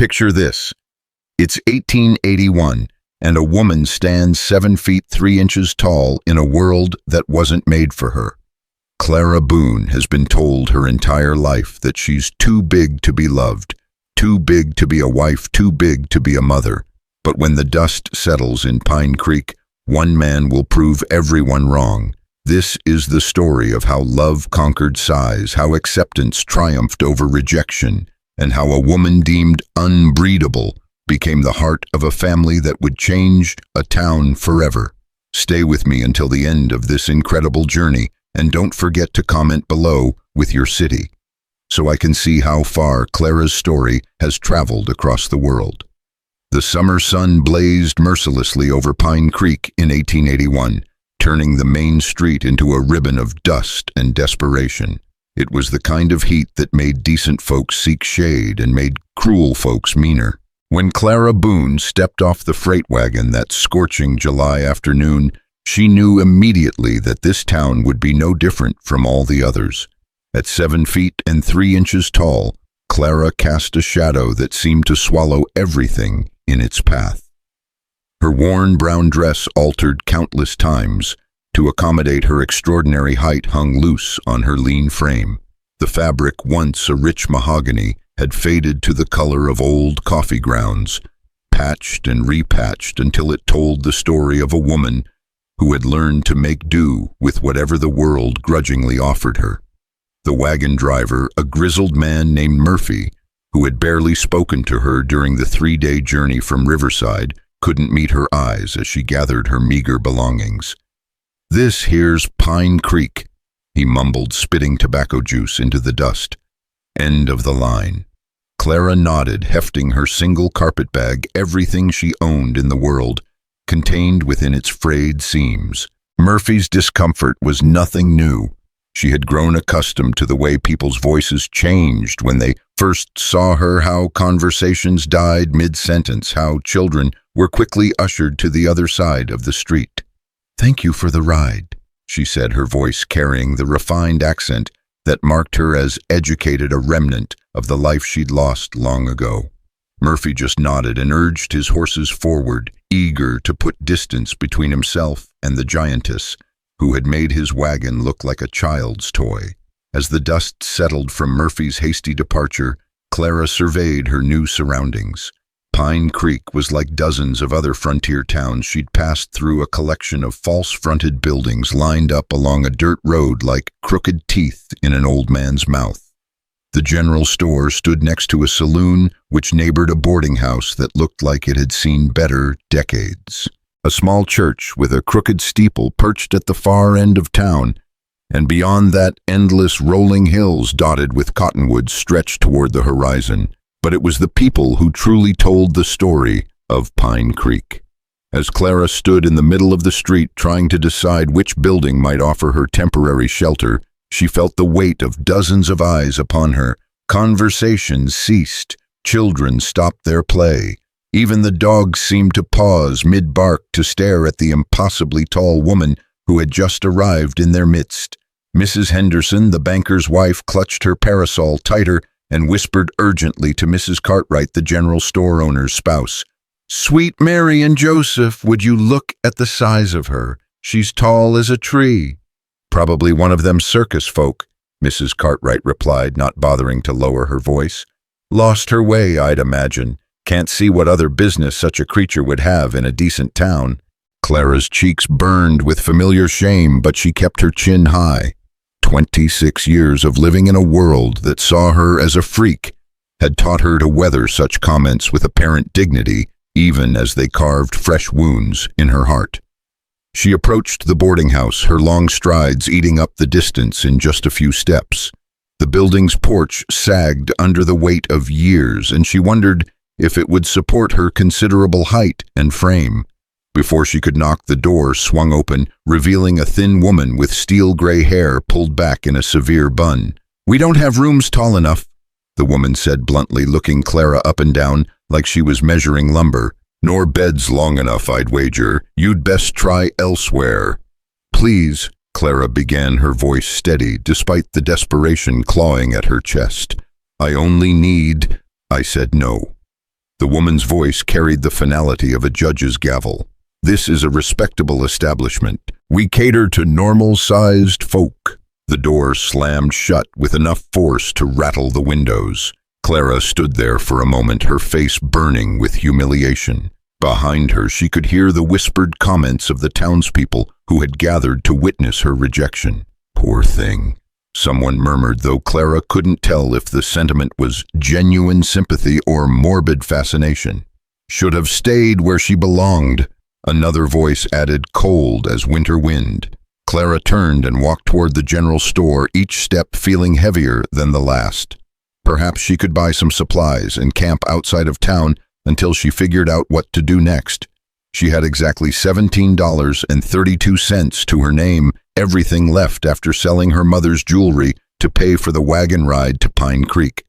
Picture this. It's 1881, and a woman stands 7 feet 3 inches tall in a world that wasn't made for her. Clara Boone has been told her entire life that she's too big to be loved, too big to be a wife, too big to be a mother. But when the dust settles in Pine Creek, one man will prove everyone wrong. This is the story of how love conquered size, how acceptance triumphed over rejection, and how a woman deemed unbreedable became the heart of a family that would change a town forever. Stay with me until the end of this incredible journey, and don't forget to comment below with your city, so I can see how far Clara's story has traveled across the world. The summer sun blazed mercilessly over Pine Creek in 1881, turning the main street into a ribbon of dust and desperation. It was the kind of heat that made decent folks seek shade and made cruel folks meaner. When Clara Boone stepped off the freight wagon that scorching July afternoon, she knew immediately that this town would be no different from all the others. At 7 feet and 3 inches tall, Clara cast a shadow that seemed to swallow everything in its path. Her worn brown dress, altered countless times to accommodate her extraordinary height, hung loose on her lean frame. The fabric, once a rich mahogany, had faded to the color of old coffee grounds, patched and repatched until it told the story of a woman who had learned to make do with whatever the world grudgingly offered her. The wagon driver, a grizzled man named Murphy, who had barely spoken to her during the 3-day journey from Riverside, couldn't meet her eyes as she gathered her meager belongings. "This here's Pine Creek," he mumbled, spitting tobacco juice into the dust. "End of the line." Clara nodded, hefting her single carpetbag, everything she owned in the world, contained within its frayed seams. Murphy's discomfort was nothing new. She had grown accustomed to the way people's voices changed when they first saw her, how conversations died mid-sentence, how children were quickly ushered to the other side of the street. "Thank you for the ride," she said, her voice carrying the refined accent that marked her as educated, a remnant of the life she'd lost long ago. Murphy just nodded and urged his horses forward, eager to put distance between himself and the giantess, who had made his wagon look like a child's toy. As the dust settled from Murphy's hasty departure, Clara surveyed her new surroundings. Pine Creek was like dozens of other frontier towns she'd passed through, a collection of false-fronted buildings lined up along a dirt road like crooked teeth in an old man's mouth. The general store stood next to a saloon which neighbored a boarding house that looked like it had seen better decades. A small church with a crooked steeple perched at the far end of town, and beyond that endless rolling hills dotted with cottonwoods stretched toward the horizon. But it was the people who truly told the story of Pine Creek. As Clara stood in the middle of the street trying to decide which building might offer her temporary shelter, she felt the weight of dozens of eyes upon her. Conversations ceased. Children stopped their play. Even the dogs seemed to pause mid-bark to stare at the impossibly tall woman who had just arrived in their midst. Mrs. Henderson, the banker's wife, clutched her parasol tighter and whispered urgently to Mrs. Cartwright, the general store owner's spouse. "Sweet Mary and Joseph, would you look at the size of her? She's tall as a tree." "Probably one of them circus folk," Mrs. Cartwright replied, not bothering to lower her voice. "Lost her way, I'd imagine. Can't see what other business such a creature would have in a decent town." Clara's cheeks burned with familiar shame, but she kept her chin high. 26 years of living in a world that saw her as a freak had taught her to weather such comments with apparent dignity, even as they carved fresh wounds in her heart. She approached the boarding house, her long strides eating up the distance in just a few steps. The building's porch sagged under the weight of years, and she wondered if it would support her considerable height and frame. Before she could knock, the door swung open, revealing a thin woman with steel-gray hair pulled back in a severe bun. "We don't have rooms tall enough," the woman said bluntly, looking Clara up and down like she was measuring lumber. "Nor beds long enough, I'd wager. You'd best try elsewhere." "Please," Clara began, her voice steady despite the desperation clawing at her chest. "I only need—" I said no. The woman's voice carried the finality of a judge's gavel. "This is a respectable establishment. We cater to normal-sized folk." The door slammed shut with enough force to rattle the windows. Clara stood there for a moment, her face burning with humiliation. Behind her, she could hear the whispered comments of the townspeople who had gathered to witness her rejection. "Poor thing," someone murmured, though Clara couldn't tell if the sentiment was genuine sympathy or morbid fascination. "Should have stayed where she belonged," another voice added, cold as winter wind. Clara turned and walked toward the general store, each step feeling heavier than the last. Perhaps she could buy some supplies and camp outside of town until she figured out what to do next. She had exactly $17.32 to her name, everything left after selling her mother's jewelry to pay for the wagon ride to Pine Creek.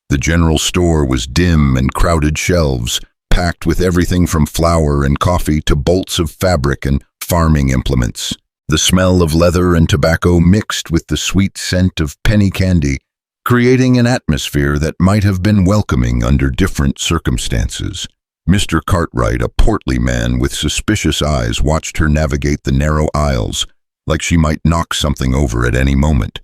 The general store was dim and crowded shelves, packed with everything from flour and coffee to bolts of fabric and farming implements. The smell of leather and tobacco mixed with the sweet scent of penny candy, creating an atmosphere that might have been welcoming under different circumstances. Mr. Cartwright, a portly man with suspicious eyes, watched her navigate the narrow aisles, like she might knock something over at any moment.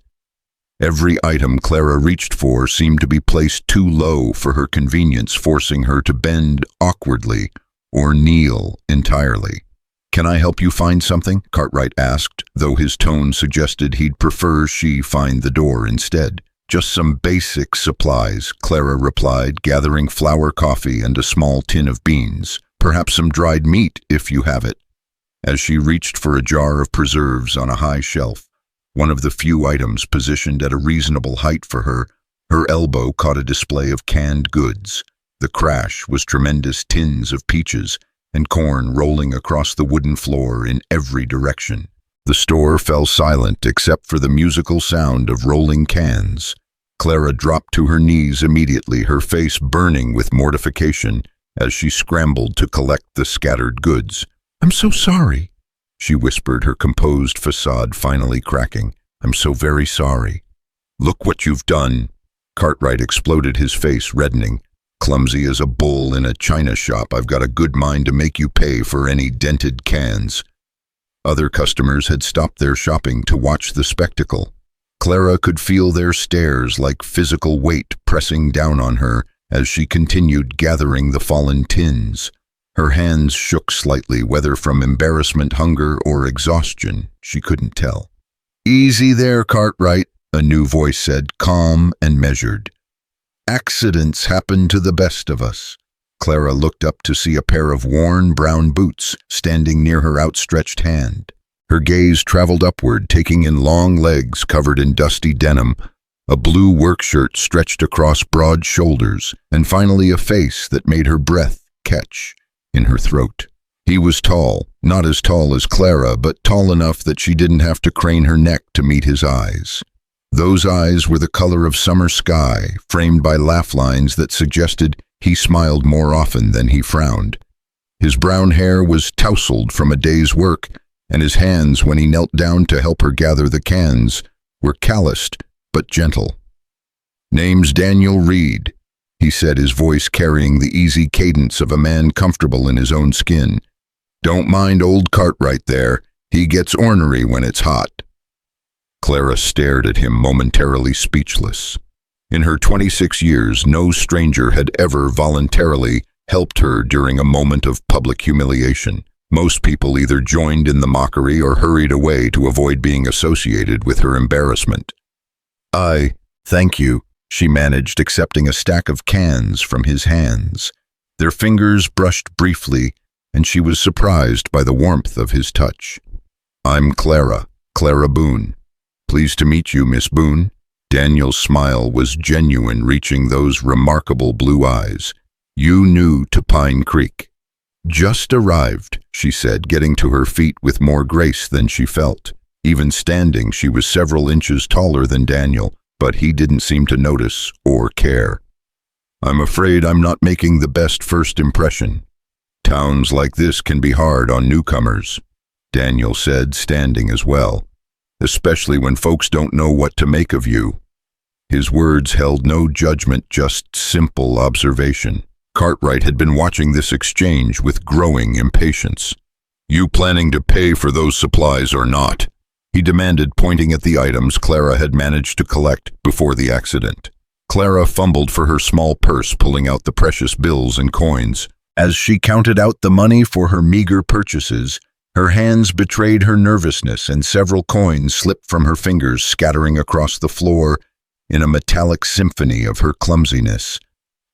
Every item Clara reached for seemed to be placed too low for her convenience, forcing her to bend awkwardly or kneel entirely. "Can I help you find something?" Cartwright asked, though his tone suggested he'd prefer she find the door instead. "Just some basic supplies," Clara replied, gathering flour, coffee, and a small tin of beans. "Perhaps some dried meat, if you have it." As she reached for a jar of preserves on a high shelf, one of the few items positioned at a reasonable height for her, her elbow caught a display of canned goods. The crash was tremendous tins of peaches and corn rolling across the wooden floor in every direction. The store fell silent except for the musical sound of rolling cans. Clara dropped to her knees immediately, her face burning with mortification as she scrambled to collect the scattered goods. "I'm so sorry," she whispered, her composed facade finally cracking. "I'm so very sorry." "Look what you've done," Cartwright exploded, his face reddening. "Clumsy as a bull in a china shop. I've got a good mind to make you pay for any dented cans." Other customers had stopped their shopping to watch the spectacle. Clara could feel their stares like physical weight pressing down on her as she continued gathering the fallen tins. Her hands shook slightly, whether from embarrassment, hunger, or exhaustion, she couldn't tell. "Easy there, Cartwright," a new voice said, calm and measured. "Accidents happen to the best of us." Clara looked up to see a pair of worn brown boots standing near her outstretched hand. Her gaze traveled upward, taking in long legs covered in dusty denim, a blue work shirt stretched across broad shoulders, and finally a face that made her breath catch in her throat. He was tall, not as tall as Clara, but tall enough that she didn't have to crane her neck to meet his eyes. Those eyes were the color of summer sky, framed by laugh lines that suggested he smiled more often than he frowned. His brown hair was tousled from a day's work, and his hands, when he knelt down to help her gather the cans, were calloused but gentle. "Name's Daniel Reed," he said, his voice carrying the easy cadence of a man comfortable in his own skin. "Don't mind old Cartwright there. He gets ornery when it's hot." Clara stared at him, momentarily speechless. In her 26 years, no stranger had ever voluntarily helped her during a moment of public humiliation. Most people either joined in the mockery or hurried away to avoid being associated with her embarrassment. Thank you," she managed, accepting a stack of cans from his hands. Their fingers brushed briefly, and she was surprised by the warmth of his touch. "I'm Clara Boone. Pleased to meet you, Miss Boone." Daniel's smile was genuine, reaching those remarkable blue eyes. "You new to Pine Creek?" "Just arrived," she said, getting to her feet with more grace than she felt. Even standing, she was several inches taller than Daniel, but he didn't seem to notice or care. "I'm afraid I'm not making the best first impression. Towns like this can be hard on newcomers," Daniel said, standing as well. "Especially when folks don't know what to make of you." His words held no judgment, just simple observation. Cartwright had been watching this exchange with growing impatience. "You planning to pay for those supplies or not?" he demanded, pointing at the items Clara had managed to collect before the accident. Clara fumbled for her small purse, pulling out the precious bills and coins. As she counted out the money for her meager purchases, her hands betrayed her nervousness and several coins slipped from her fingers, scattering across the floor in a metallic symphony of her clumsiness.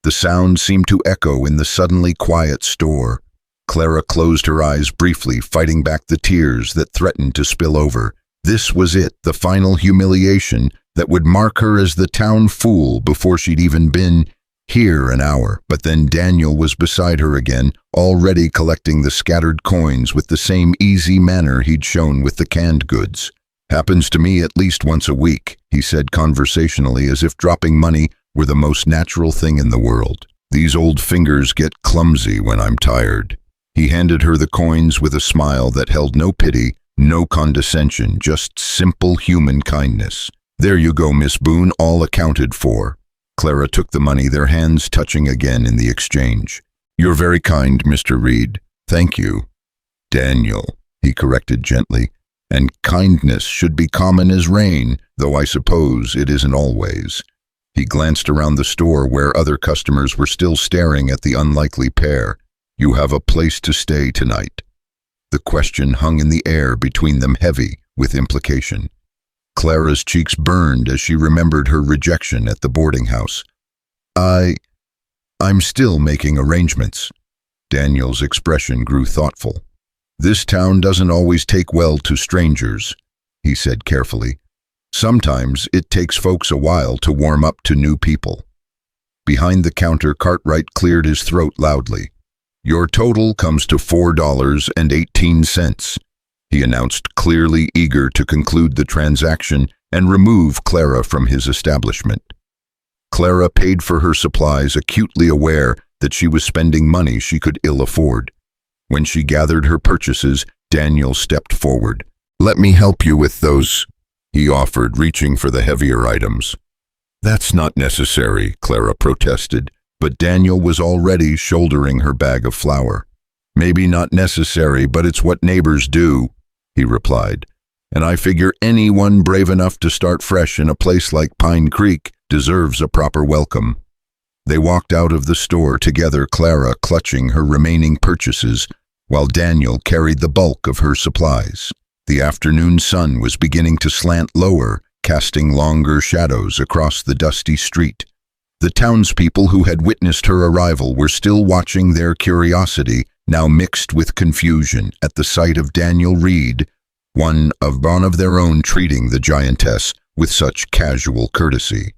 The sound seemed to echo in the suddenly quiet store. Clara closed her eyes briefly, fighting back the tears that threatened to spill over. This was it, the final humiliation that would mark her as the town fool before she'd even been here an hour. But then Daniel was beside her again, already collecting the scattered coins with the same easy manner he'd shown with the canned goods. "Happens to me at least once a week," he said conversationally, as if dropping money were the most natural thing in the world. "These old fingers get clumsy when I'm tired." He handed her the coins with a smile that held no pity, no condescension, just simple human kindness. "There you go, Miss Boone, all accounted for." Clara took the money, their hands touching again in the exchange. "You're very kind, Mr. Reed. Thank you." "Daniel," he corrected gently, "and kindness should be common as rain, though I suppose it isn't always." He glanced around the store where other customers were still staring at the unlikely pair. "You have a place to stay tonight?" The question hung in the air between them, heavy with implication. Clara's cheeks burned as she remembered her rejection at the boarding house. I'm still making arrangements." Daniel's expression grew thoughtful. "This town doesn't always take well to strangers," he said carefully. "Sometimes it takes folks a while to warm up to new people." Behind the counter, Cartwright cleared his throat loudly. "Your total comes to $4.18, he announced, clearly eager to conclude the transaction and remove Clara from his establishment. Clara paid for her supplies, acutely aware that she was spending money she could ill afford. When she gathered her purchases, Daniel stepped forward. "Let me help you with those," he offered, reaching for the heavier items. "That's not necessary," Clara protested, but Daniel was already shouldering her bag of flour. "Maybe not necessary, but it's what neighbors do," he replied. "And I figure anyone brave enough to start fresh in a place like Pine Creek deserves a proper welcome." They walked out of the store together, Clara clutching her remaining purchases, while Daniel carried the bulk of her supplies. The afternoon sun was beginning to slant lower, casting longer shadows across the dusty street. The townspeople who had witnessed her arrival were still watching, their curiosity now mixed with confusion at the sight of Daniel Reed, one of their own, treating the giantess with such casual courtesy.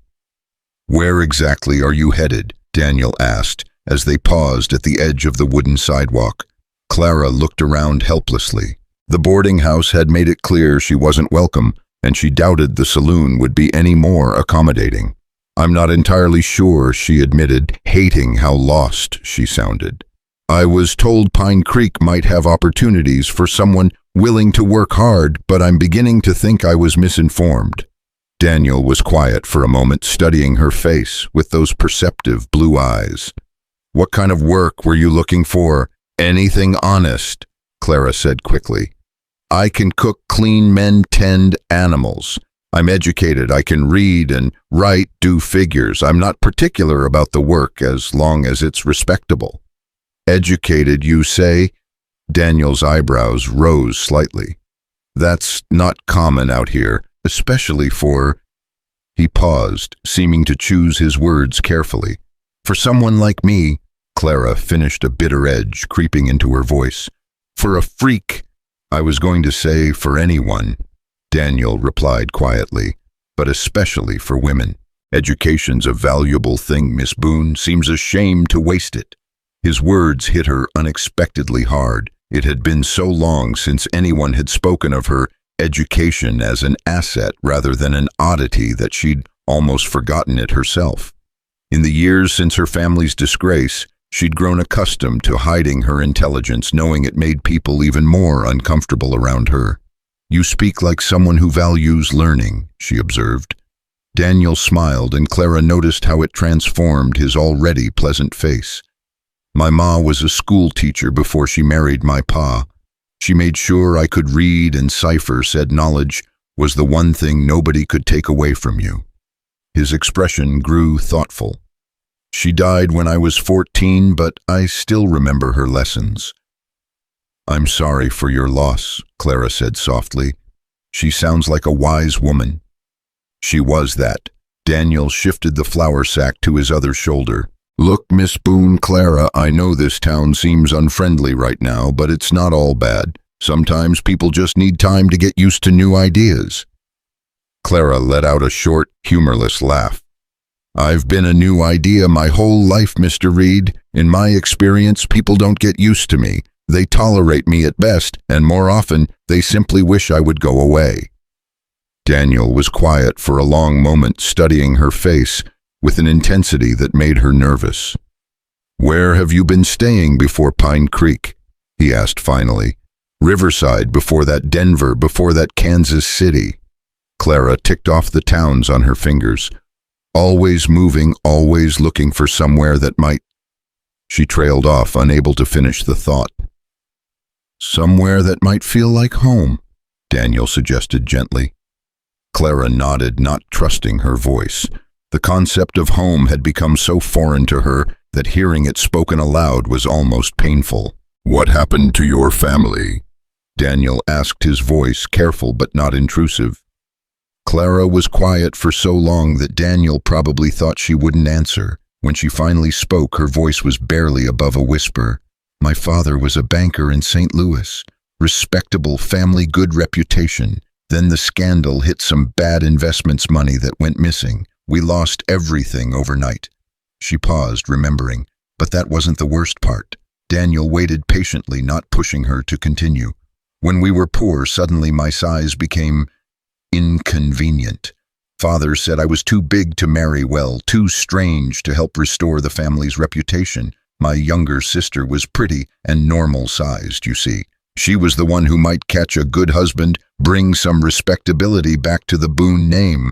"Where exactly are you headed?" Daniel asked, as they paused at the edge of the wooden sidewalk. Clara looked around helplessly. The boarding house had made it clear she wasn't welcome, and she doubted the saloon would be any more accommodating. "I'm not entirely sure," she admitted, hating how lost she sounded. "I was told Pine Creek might have opportunities for someone willing to work hard, but I'm beginning to think I was misinformed." Daniel was quiet for a moment, studying her face with those perceptive blue eyes. "What kind of work were you looking for?" "Anything honest," Clara said quickly. "I can cook, clean, mend, tend animals. I'm educated, I can read and write, do figures. I'm not particular about the work as long as it's respectable." "Educated, you say?" Daniel's eyebrows rose slightly. "That's not common out here, especially for—" He paused, seeming to choose his words carefully. "For someone like me," Clara finished, a bitter edge creeping into her voice. "For a freak." "I was going to say for anyone," Daniel replied quietly, "but especially for women. Education's a valuable thing, Miss Boone. Seems a shame to waste it." His words hit her unexpectedly hard. It had been so long since anyone had spoken of her education as an asset rather than an oddity that she'd almost forgotten it herself. In the years since her family's disgrace, she'd grown accustomed to hiding her intelligence, knowing it made people even more uncomfortable around her. "You speak like someone who values learning," she observed. Daniel smiled, and Clara noticed how it transformed his already pleasant face. My ma was a school teacher before she married my pa. She made sure I could read and cipher, said knowledge was the one thing nobody could take away from you. His expression grew thoughtful. She died when I was 14, but I still remember her lessons. I'm sorry for your loss, Clara said softly. She sounds like a wise woman. She was that. Daniel shifted the flour sack to his other shoulder. Look, Miss Boone, Clara, I know this town seems unfriendly right now, but it's not all bad. Sometimes people just need time to get used to new ideas. Clara let out a short, humorless laugh. I've been a new idea my whole life, Mr. Reed. In my experience, people don't get used to me. They tolerate me at best, and more often, they simply wish I would go away. Daniel was quiet for a long moment, studying her face with an intensity that made her nervous. Where have you been staying before Pine Creek? He asked finally. Riverside, before that Denver, before that Kansas City. Clara ticked off the towns on her fingers. Always moving, always looking for somewhere that might... She trailed off, unable to finish the thought. Somewhere that might feel like home, Daniel suggested gently. Clara nodded, not trusting her voice. The concept of home had become so foreign to her that hearing it spoken aloud was almost painful. What happened to your family? Daniel asked, his voice careful but not intrusive. Clara was quiet for so long that Daniel probably thought she wouldn't answer. When she finally spoke, her voice was barely above a whisper. My father was a banker in St. Louis. Respectable family, good reputation. Then the scandal hit, some bad investments money that went missing. We lost everything overnight. She paused, remembering. But that wasn't the worst part. Daniel waited patiently, not pushing her to continue. When we were poor, suddenly my size became inconvenient. Father said I was too big to marry well, too strange to help restore the family's reputation. My younger sister was pretty and normal-sized, you see. She was the one who might catch a good husband, bring some respectability back to the Boone name.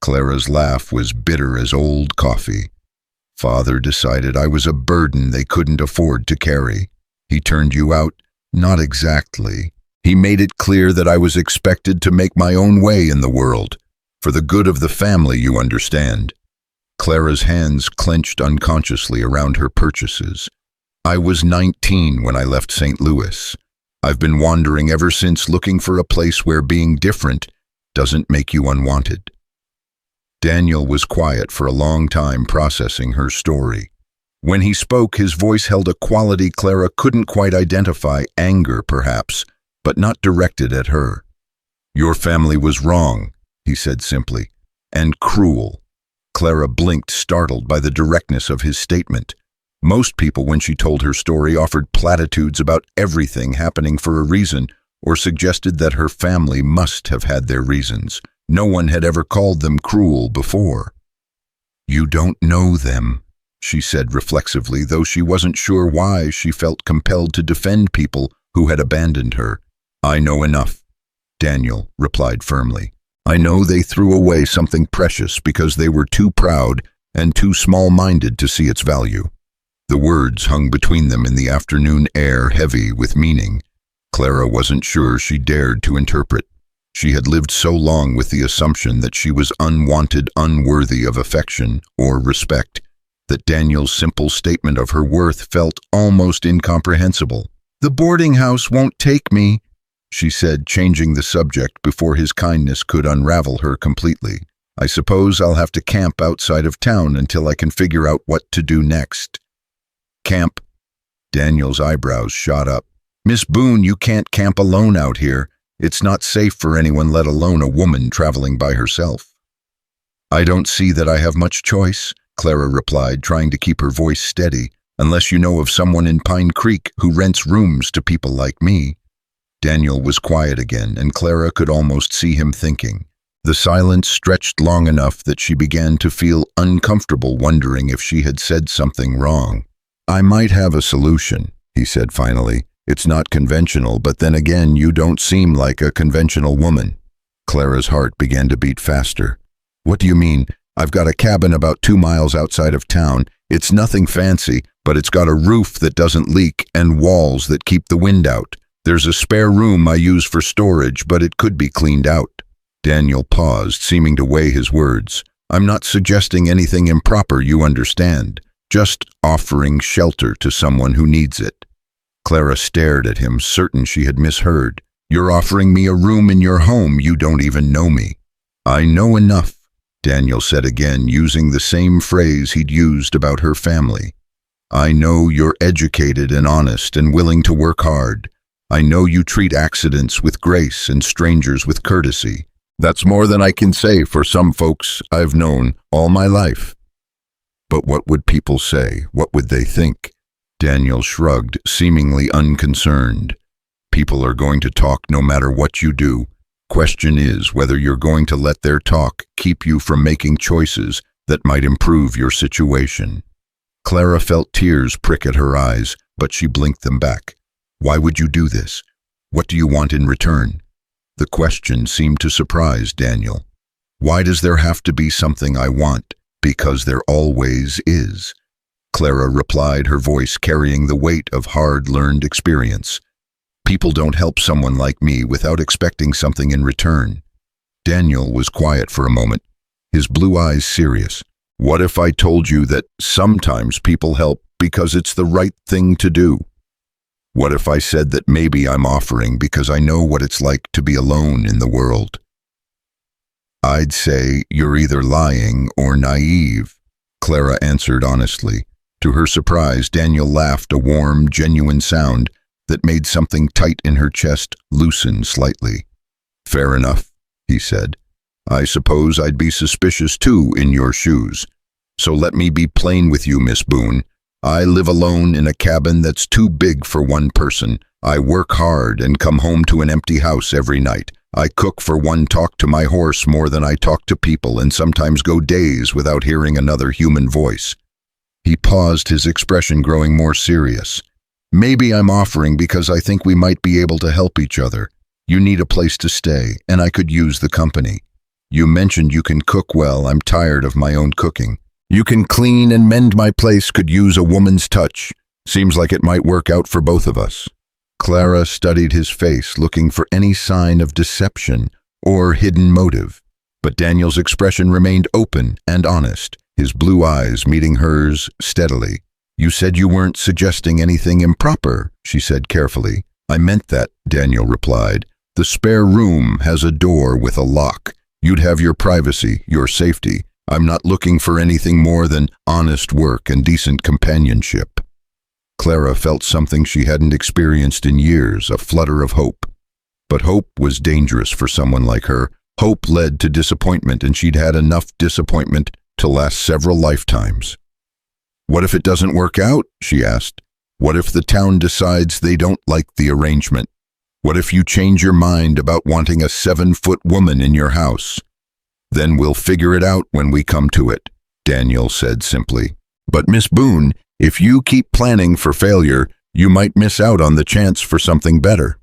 Clara's laugh was bitter as old coffee. Father decided I was a burden they couldn't afford to carry. He turned you out? Not exactly. He made it clear that I was expected to make my own way in the world. For the good of the family, you understand. Clara's hands clenched unconsciously around her purchases. I was 19 when I left St. Louis. I've been wandering ever since, looking for a place where being different doesn't make you unwanted. Daniel was quiet for a long time, processing her story. When he spoke, his voice held a quality Clara couldn't quite identify, anger perhaps, but not directed at her. Your family was wrong, he said simply, and cruel. Clara blinked, startled by the directness of his statement. Most people, when she told her story, offered platitudes about everything happening for a reason, or suggested that her family must have had their reasons. No one had ever called them cruel before. You don't know them, she said reflexively, though she wasn't sure why she felt compelled to defend people who had abandoned her. I know enough, Daniel replied firmly. I know they threw away something precious because they were too proud and too small-minded to see its value. The words hung between them in the afternoon air, heavy with meaning. Clara wasn't sure she dared to interpret. She had lived so long with the assumption that she was unwanted, unworthy of affection or respect, that Daniel's simple statement of her worth felt almost incomprehensible. The boarding house won't take me, she said, changing the subject before his kindness could unravel her completely. I suppose I'll have to camp outside of town until I can figure out what to do next. Camp? Daniel's eyebrows shot up. Miss Boone, you can't camp alone out here. It's not safe for anyone, let alone a woman traveling by herself. I don't see that I have much choice, Clara replied, trying to keep her voice steady, unless you know of someone in Pine Creek who rents rooms to people like me. Daniel was quiet again, and Clara could almost see him thinking. The silence stretched long enough that she began to feel uncomfortable, wondering if she had said something wrong. I might have a solution, he said finally. It's not conventional, but then again, you don't seem like a conventional woman. Clara's heart began to beat faster. What do you mean? I've got a cabin about 2 miles outside of town. It's nothing fancy, but it's got a roof that doesn't leak and walls that keep the wind out. There's a spare room I use for storage, but it could be cleaned out." Daniel paused, seeming to weigh his words. "I'm not suggesting anything improper, you understand. Just offering shelter to someone who needs it." Clara stared at him, certain she had misheard. "You're offering me a room in your home. You don't even know me." "I know enough," Daniel said again, using the same phrase he'd used about her family. "I know you're educated and honest and willing to work hard. I know you treat accidents with grace and strangers with courtesy. That's more than I can say for some folks I've known all my life." "But what would people say? What would they think?" Daniel shrugged, seemingly unconcerned. "People are going to talk no matter what you do. Question is whether you're going to let their talk keep you from making choices that might improve your situation." Clara felt tears prick at her eyes, but she blinked them back. "Why would you do this? What do you want in return?" The question seemed to surprise Daniel. "Why does there have to be something I want? Because there always is," Clara replied, her voice carrying the weight of hard-learned experience. "People don't help someone like me without expecting something in return." Daniel was quiet for a moment, his blue eyes serious. "What if I told you that sometimes people help because it's the right thing to do? What if I said that maybe I'm offering because I know what it's like to be alone in the world?" "I'd say you're either lying or naive," Clara answered honestly. To her surprise, Daniel laughed, a warm, genuine sound that made something tight in her chest loosen slightly. "Fair enough," he said. "I suppose I'd be suspicious too in your shoes. So let me be plain with you, Miss Boone. I live alone in a cabin that's too big for one person. I work hard and come home to an empty house every night. I cook for one, talk to my horse more than I talk to people, and sometimes go days without hearing another human voice." He paused, his expression growing more serious. "Maybe I'm offering because I think we might be able to help each other. You need a place to stay, and I could use the company. You mentioned you can cook well. I'm tired of my own cooking. You can clean and mend my place, could use a woman's touch. Seems like it might work out for both of us." Clara studied his face, looking for any sign of deception or hidden motive. But Daniel's expression remained open and honest, his blue eyes meeting hers steadily. "You said you weren't suggesting anything improper," she said carefully. "I meant that," Daniel replied. "The spare room has a door with a lock. You'd have your privacy, your safety. I'm not looking for anything more than honest work and decent companionship." Clara felt something she hadn't experienced in years, a flutter of hope. But hope was dangerous for someone like her. Hope led to disappointment, and she'd had enough disappointment to last several lifetimes. "What if it doesn't work out?" she asked. "What if the town decides they don't like the arrangement? What if you change your mind about wanting a 7-foot woman in your house?" "Then we'll figure it out when we come to it," Daniel said simply. "But Miss Boone, if you keep planning for failure, you might miss out on the chance for something better."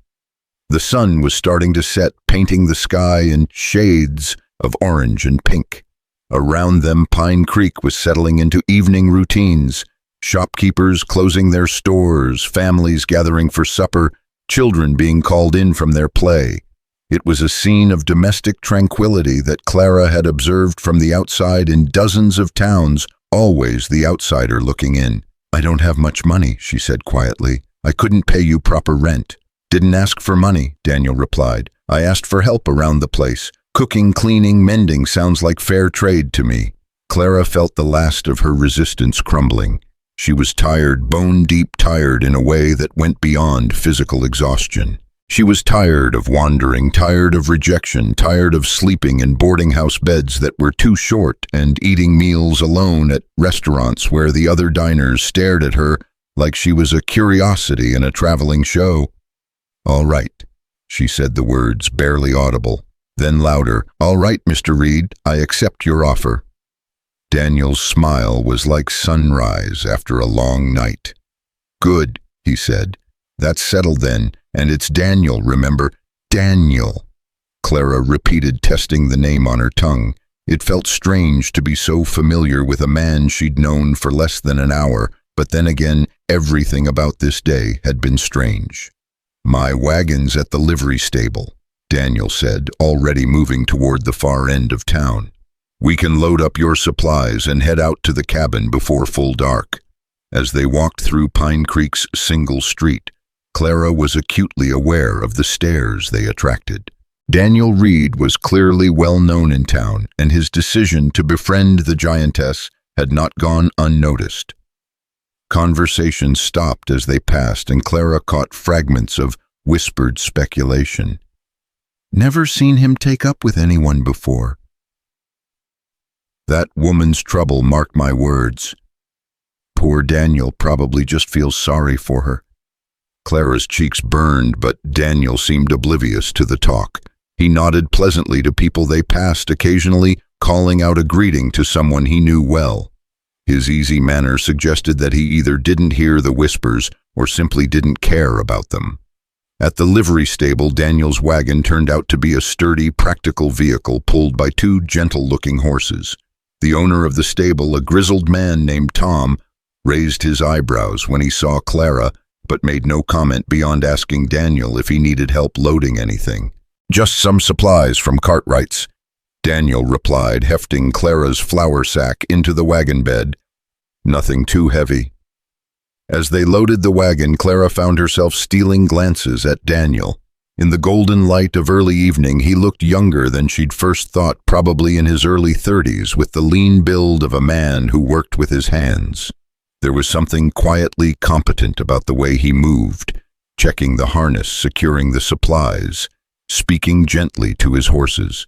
The sun was starting to set, painting the sky in shades of orange and pink. Around them, Pine Creek was settling into evening routines, shopkeepers closing their stores, families gathering for supper, children being called in from their play. It was a scene of domestic tranquility that Clara had observed from the outside in dozens of towns, always the outsider looking in. "I don't have much money," she said quietly. "I couldn't pay you proper rent." "Didn't ask for money," Daniel replied. "I asked for help around the place. Cooking, cleaning, mending sounds like fair trade to me." Clara felt the last of her resistance crumbling. She was tired, bone-deep tired in a way that went beyond physical exhaustion. She was tired of wandering, tired of rejection, tired of sleeping in boarding house beds that were too short and eating meals alone at restaurants where the other diners stared at her like she was a curiosity in a traveling show. "All right," she said the words, barely audible. Then louder, "All right, Mr. Reed, I accept your offer." Daniel's smile was like sunrise after a long night. "Good," he said. "That's settled then, and it's Daniel, remember? Daniel." Clara repeated, testing the name on her tongue. It felt strange to be so familiar with a man she'd known for less than an hour, But then again, everything about this day had been strange. "My wagon's at the livery stable," Daniel said, already moving toward the far end of town. "We can load up your supplies and head out to the cabin before full dark." As they walked through Pine Creek's single street, Clara was acutely aware of the stares they attracted. Daniel Reed was clearly well known in town, and his decision to befriend the giantess had not gone unnoticed. Conversation stopped as they passed, and Clara caught fragments of whispered speculation. "Never seen him take up with anyone before." "That woman's trouble, mark my words. Poor Daniel probably just feels sorry for her." Clara's cheeks burned, but Daniel seemed oblivious to the talk. He nodded pleasantly to people they passed, occasionally calling out a greeting to someone he knew well. His easy manner suggested that he either didn't hear the whispers or simply didn't care about them. At the livery stable, Daniel's wagon turned out to be a sturdy, practical vehicle pulled by two gentle-looking horses. The owner of the stable, a grizzled man named Tom, raised his eyebrows when he saw Clara, but made no comment beyond asking Daniel if he needed help loading anything. "Just some supplies from Cartwright's," Daniel replied, hefting Clara's flour sack into the wagon bed. "Nothing too heavy." As they loaded the wagon, Clara found herself stealing glances at Daniel. In the golden light of early evening, he looked younger than she'd first thought, probably in his early 30s, with the lean build of a man who worked with his hands. There was something quietly competent about the way he moved, checking the harness, securing the supplies, speaking gently to his horses.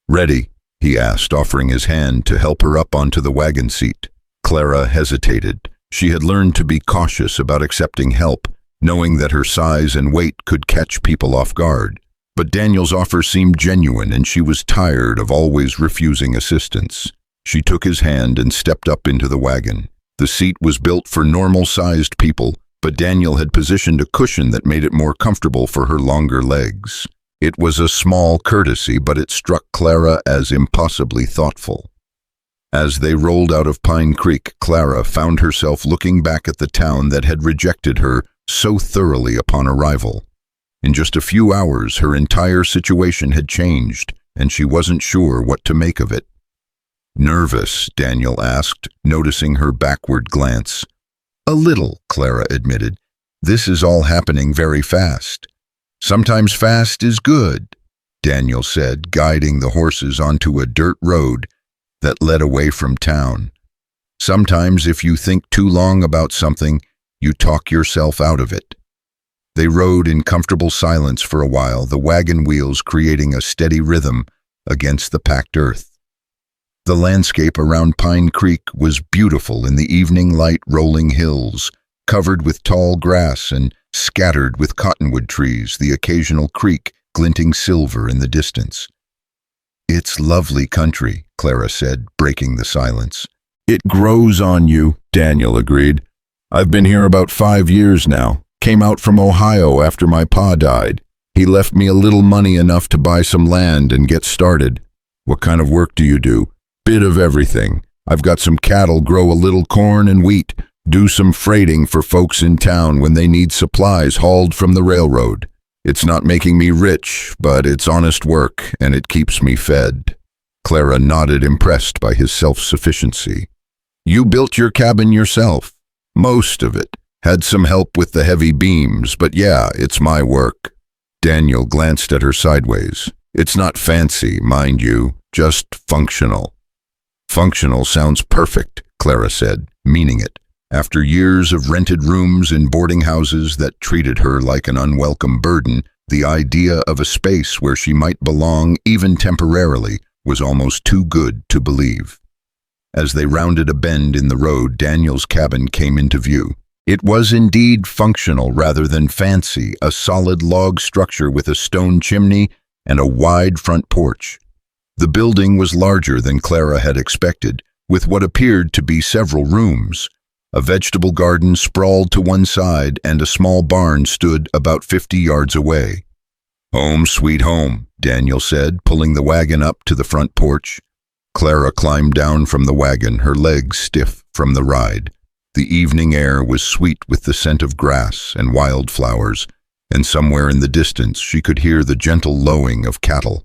"Ready?" he asked, offering his hand to help her up onto the wagon seat. Clara hesitated. She had learned to be cautious about accepting help, knowing that her size and weight could catch people off guard. But Daniel's offer seemed genuine, and she was tired of always refusing assistance. She took his hand and stepped up into the wagon. The seat was built for normal-sized people, but Daniel had positioned a cushion that made it more comfortable for her longer legs. It was a small courtesy, but it struck Clara as impossibly thoughtful. As they rolled out of Pine Creek, Clara found herself looking back at the town that had rejected her so thoroughly upon arrival. In just a few hours, her entire situation had changed, and she wasn't sure what to make of it. "Nervous?" Daniel asked, noticing her backward glance. "A little," Clara admitted. "This is all happening very fast." "Sometimes fast is good," Daniel said, guiding the horses onto a dirt road that led away from town. "Sometimes if you think too long about something, you talk yourself out of it." They rode in comfortable silence for a while, the wagon wheels creating a steady rhythm against the packed earth. The landscape around Pine Creek was beautiful in the evening light, rolling hills, covered with tall grass and scattered with cottonwood trees, the occasional creek glinting silver in the distance. "It's lovely country," Clara said, breaking the silence. "It grows on you," Daniel agreed. "I've been here about 5 years now. Came out from Ohio after my pa died. He left me a little money enough to buy some land and get started." "What kind of work do you do?" "Bit of everything. I've got some cattle, grow a little corn and wheat, do some freighting for folks in town when they need supplies hauled from the railroad. It's not making me rich, but it's honest work, and it keeps me fed." Clara nodded, impressed by his self-sufficiency. "You built your cabin yourself?" "Most of it. Had some help with the heavy beams, but yeah, it's my work." Daniel glanced at her sideways. "It's not fancy, mind you, just functional." "Functional sounds perfect," Clara said, meaning it. After years of rented rooms in boarding houses that treated her like an unwelcome burden, the idea of a space where she might belong, even temporarily, was almost too good to believe. As they rounded a bend in the road, Daniel's cabin came into view. It was indeed functional rather than fancy, a solid log structure with a stone chimney and a wide front porch. The building was larger than Clara had expected, with what appeared to be several rooms. A vegetable garden sprawled to one side, and a small barn stood about 50 yards away. "Home sweet home," Daniel said, pulling the wagon up to the front porch. Clara climbed down from the wagon, her legs stiff from the ride. The evening air was sweet with the scent of grass and wildflowers, and somewhere in the distance she could hear the gentle lowing of cattle.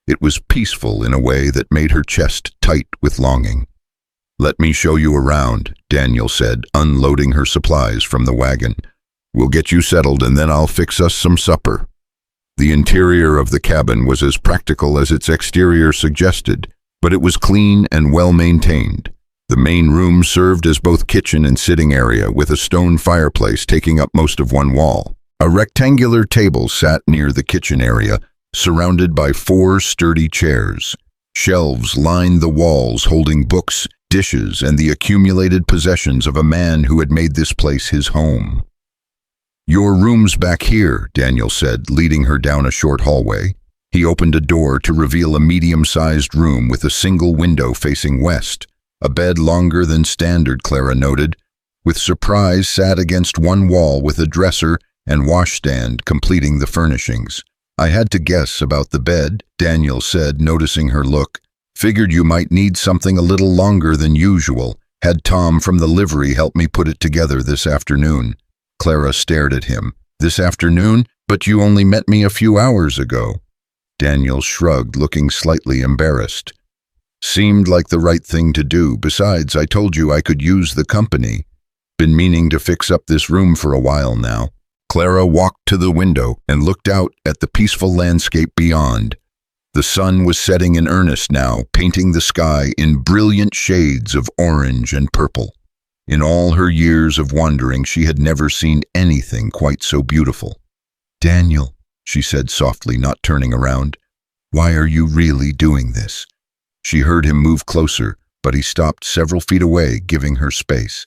It was peaceful in a way that made her chest tight with longing. "Let me show you around," Daniel said, unloading her supplies from the wagon. "We'll get you settled and then I'll fix us some supper." The interior of the cabin was as practical as its exterior suggested, but it was clean and well maintained. The main room served as both kitchen and sitting area, with a stone fireplace taking up most of one wall. A rectangular table sat near the kitchen area, surrounded by 4 sturdy chairs. Shelves lined the walls holding books, dishes, and the accumulated possessions of a man who had made this place his home. "Your room's back here," Daniel said, leading her down a short hallway. He opened a door to reveal a medium-sized room with a single window facing west. A bed longer than standard, Clara noted, with surprise sat against one wall with a dresser and washstand completing the furnishings. "I had to guess about the bed," Daniel said, noticing her look. "Figured you might need something a little longer than usual. Had Tom from the livery help me put it together this afternoon." Clara stared at him. "This afternoon? But you only met me a few hours ago." Daniel shrugged, looking slightly embarrassed. "Seemed like the right thing to do. Besides, I told you I could use the company. Been meaning to fix up this room for a while now." Clara walked to the window and looked out at the peaceful landscape beyond. The sun was setting in earnest now, painting the sky in brilliant shades of orange and purple. In all her years of wandering, she had never seen anything quite so beautiful. "Daniel," she said softly, not turning around, "why are you really doing this?" She heard him move closer, but he stopped several feet away, giving her space.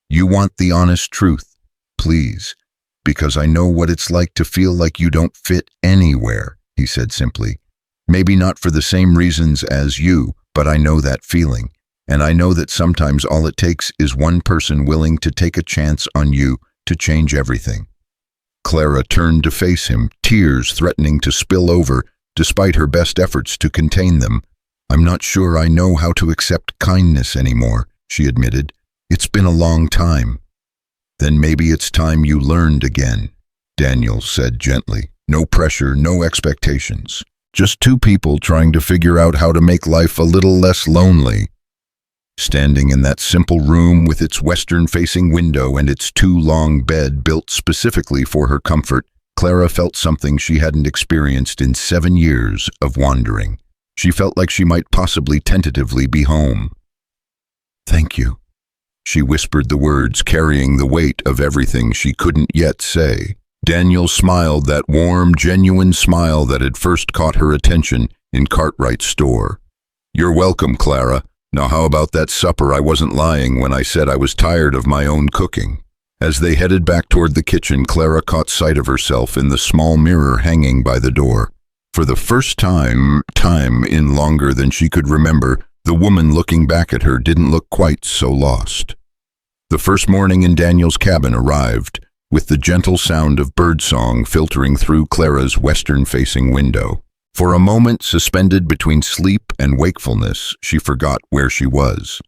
"You want the honest truth? Please. Because I know what it's like to feel like you don't fit anywhere," he said simply. "Maybe not for the same reasons as you, but I know that feeling. And I know that sometimes all it takes is one person willing to take a chance on you to change everything." Clara turned to face him, tears threatening to spill over, despite her best efforts to contain them. "I'm not sure I know how to accept kindness anymore," she admitted. "It's been a long time." "Then maybe it's time you learned again," Daniel said gently. "No pressure, no expectations. Just 2 people trying to figure out how to make life a little less lonely." Standing in that simple room with its western-facing window and its 2-long bed built specifically for her comfort, Clara felt something she hadn't experienced in 7 years of wandering. She felt like she might possibly tentatively be home. "Thank you." She whispered the words, carrying the weight of everything she couldn't yet say. Daniel smiled, that warm, genuine smile that had first caught her attention in Cartwright's store. "You're welcome, Clara. Now how about that supper? I wasn't lying when I said I was tired of my own cooking." As they headed back toward the kitchen, Clara caught sight of herself in the small mirror hanging by the door. For the first time in longer than she could remember, the woman looking back at her didn't look quite so lost. The first morning in Daniel's cabin arrived, with the gentle sound of birdsong filtering through Clara's western-facing window. For a moment, suspended between sleep and wakefulness, she forgot where she was.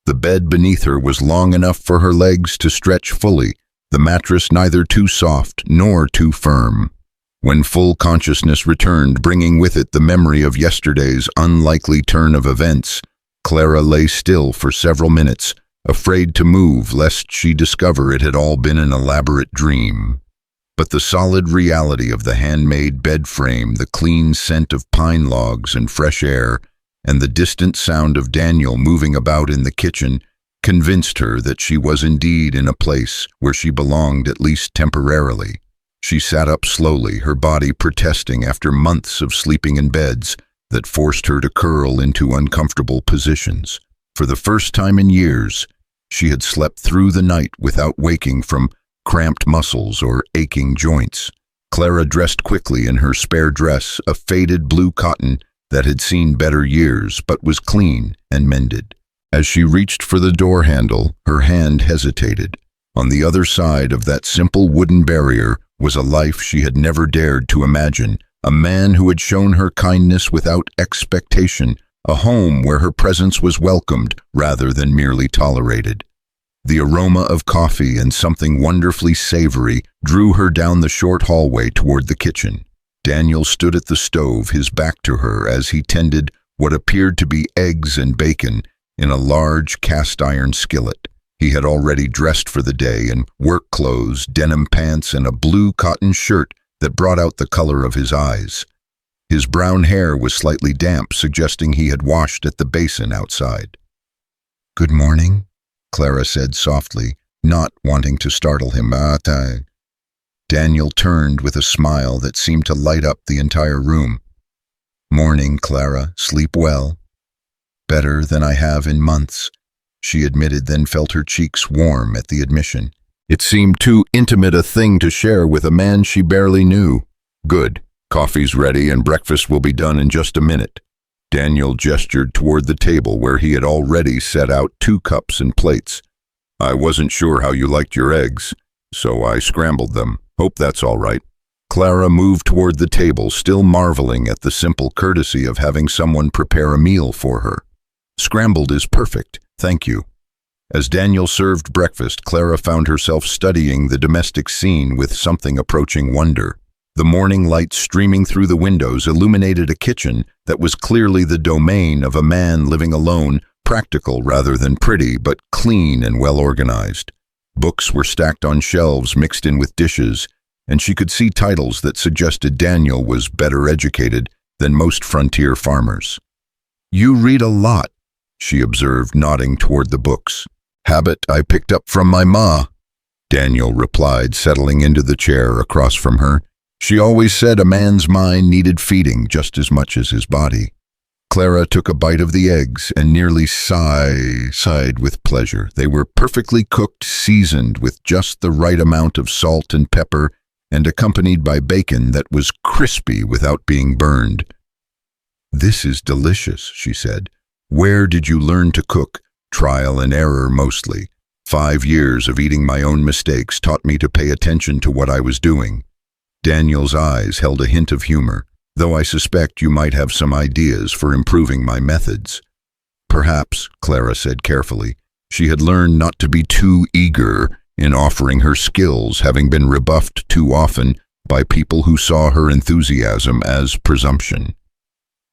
The bed beneath her was long enough for her legs to stretch fully, the mattress neither too soft nor too firm. When full consciousness returned, bringing with it the memory of yesterday's unlikely turn of events, Clara lay still for several minutes, afraid to move lest she discover it had all been an elaborate dream. But the solid reality of the handmade bed frame, the clean scent of pine logs and fresh air, and the distant sound of Daniel moving about in the kitchen convinced her that she was indeed in a place where she belonged, at least temporarily. She sat up slowly, her body protesting after months of sleeping in beds that forced her to curl into uncomfortable positions. For the first time in years, she had slept through the night without waking from cramped muscles or aching joints. Clara dressed quickly in her spare dress, a faded blue cotton that had seen better years but was clean and mended. As she reached for the door handle, her hand hesitated. On the other side of that simple wooden barrier was a life she had never dared to imagine, a man who had shown her kindness without expectation, a home where her presence was welcomed rather than merely tolerated. The aroma of coffee and something wonderfully savory drew her down the short hallway toward the kitchen. Daniel stood at the stove, his back to her, as he tended what appeared to be eggs and bacon in a large cast-iron skillet. He had already dressed for the day in work clothes, denim pants, and a blue cotton shirt that brought out the color of his eyes. His brown hair was slightly damp, suggesting he had washed at the basin outside. "Good morning," Clara said softly, not wanting to startle him. Daniel turned with a smile that seemed to light up the entire room. "Morning, Clara. Sleep well?" "Better than I have in months," she admitted, then felt her cheeks warm at the admission. It seemed too intimate a thing to share with a man she barely knew. "Good. Coffee's ready and breakfast will be done in just a minute." Daniel gestured toward the table where he had already set out 2 cups and plates. "I wasn't sure how you liked your eggs, so I scrambled them. Hope that's all right." Clara moved toward the table, still marveling at the simple courtesy of having someone prepare a meal for her. "Scrambled is perfect, thank you." As Daniel served breakfast, Clara found herself studying the domestic scene with something approaching wonder. The morning light streaming through the windows illuminated a kitchen that was clearly the domain of a man living alone, practical rather than pretty, but clean and well organized. Books were stacked on shelves mixed in with dishes, and she could see titles that suggested Daniel was better educated than most frontier farmers. "You read a lot," she observed, nodding toward the books. "Habit I picked up from my ma," Daniel replied, settling into the chair across from her. "She always said a man's mind needed feeding just as much as his body." Clara took a bite of the eggs and nearly sighed with pleasure. They were perfectly cooked, seasoned with just the right amount of salt and pepper, and accompanied by bacon that was crispy without being burned. "This is delicious," she said. "Where did you learn to cook?" "Trial and error mostly. 5 years of eating my own mistakes taught me to pay attention to what I was doing." Daniel's eyes held a hint of humor, "though I suspect you might have some ideas for improving my methods." "Perhaps," Clara said carefully. She had learned not to be too eager in offering her skills, having been rebuffed too often by people who saw her enthusiasm as presumption.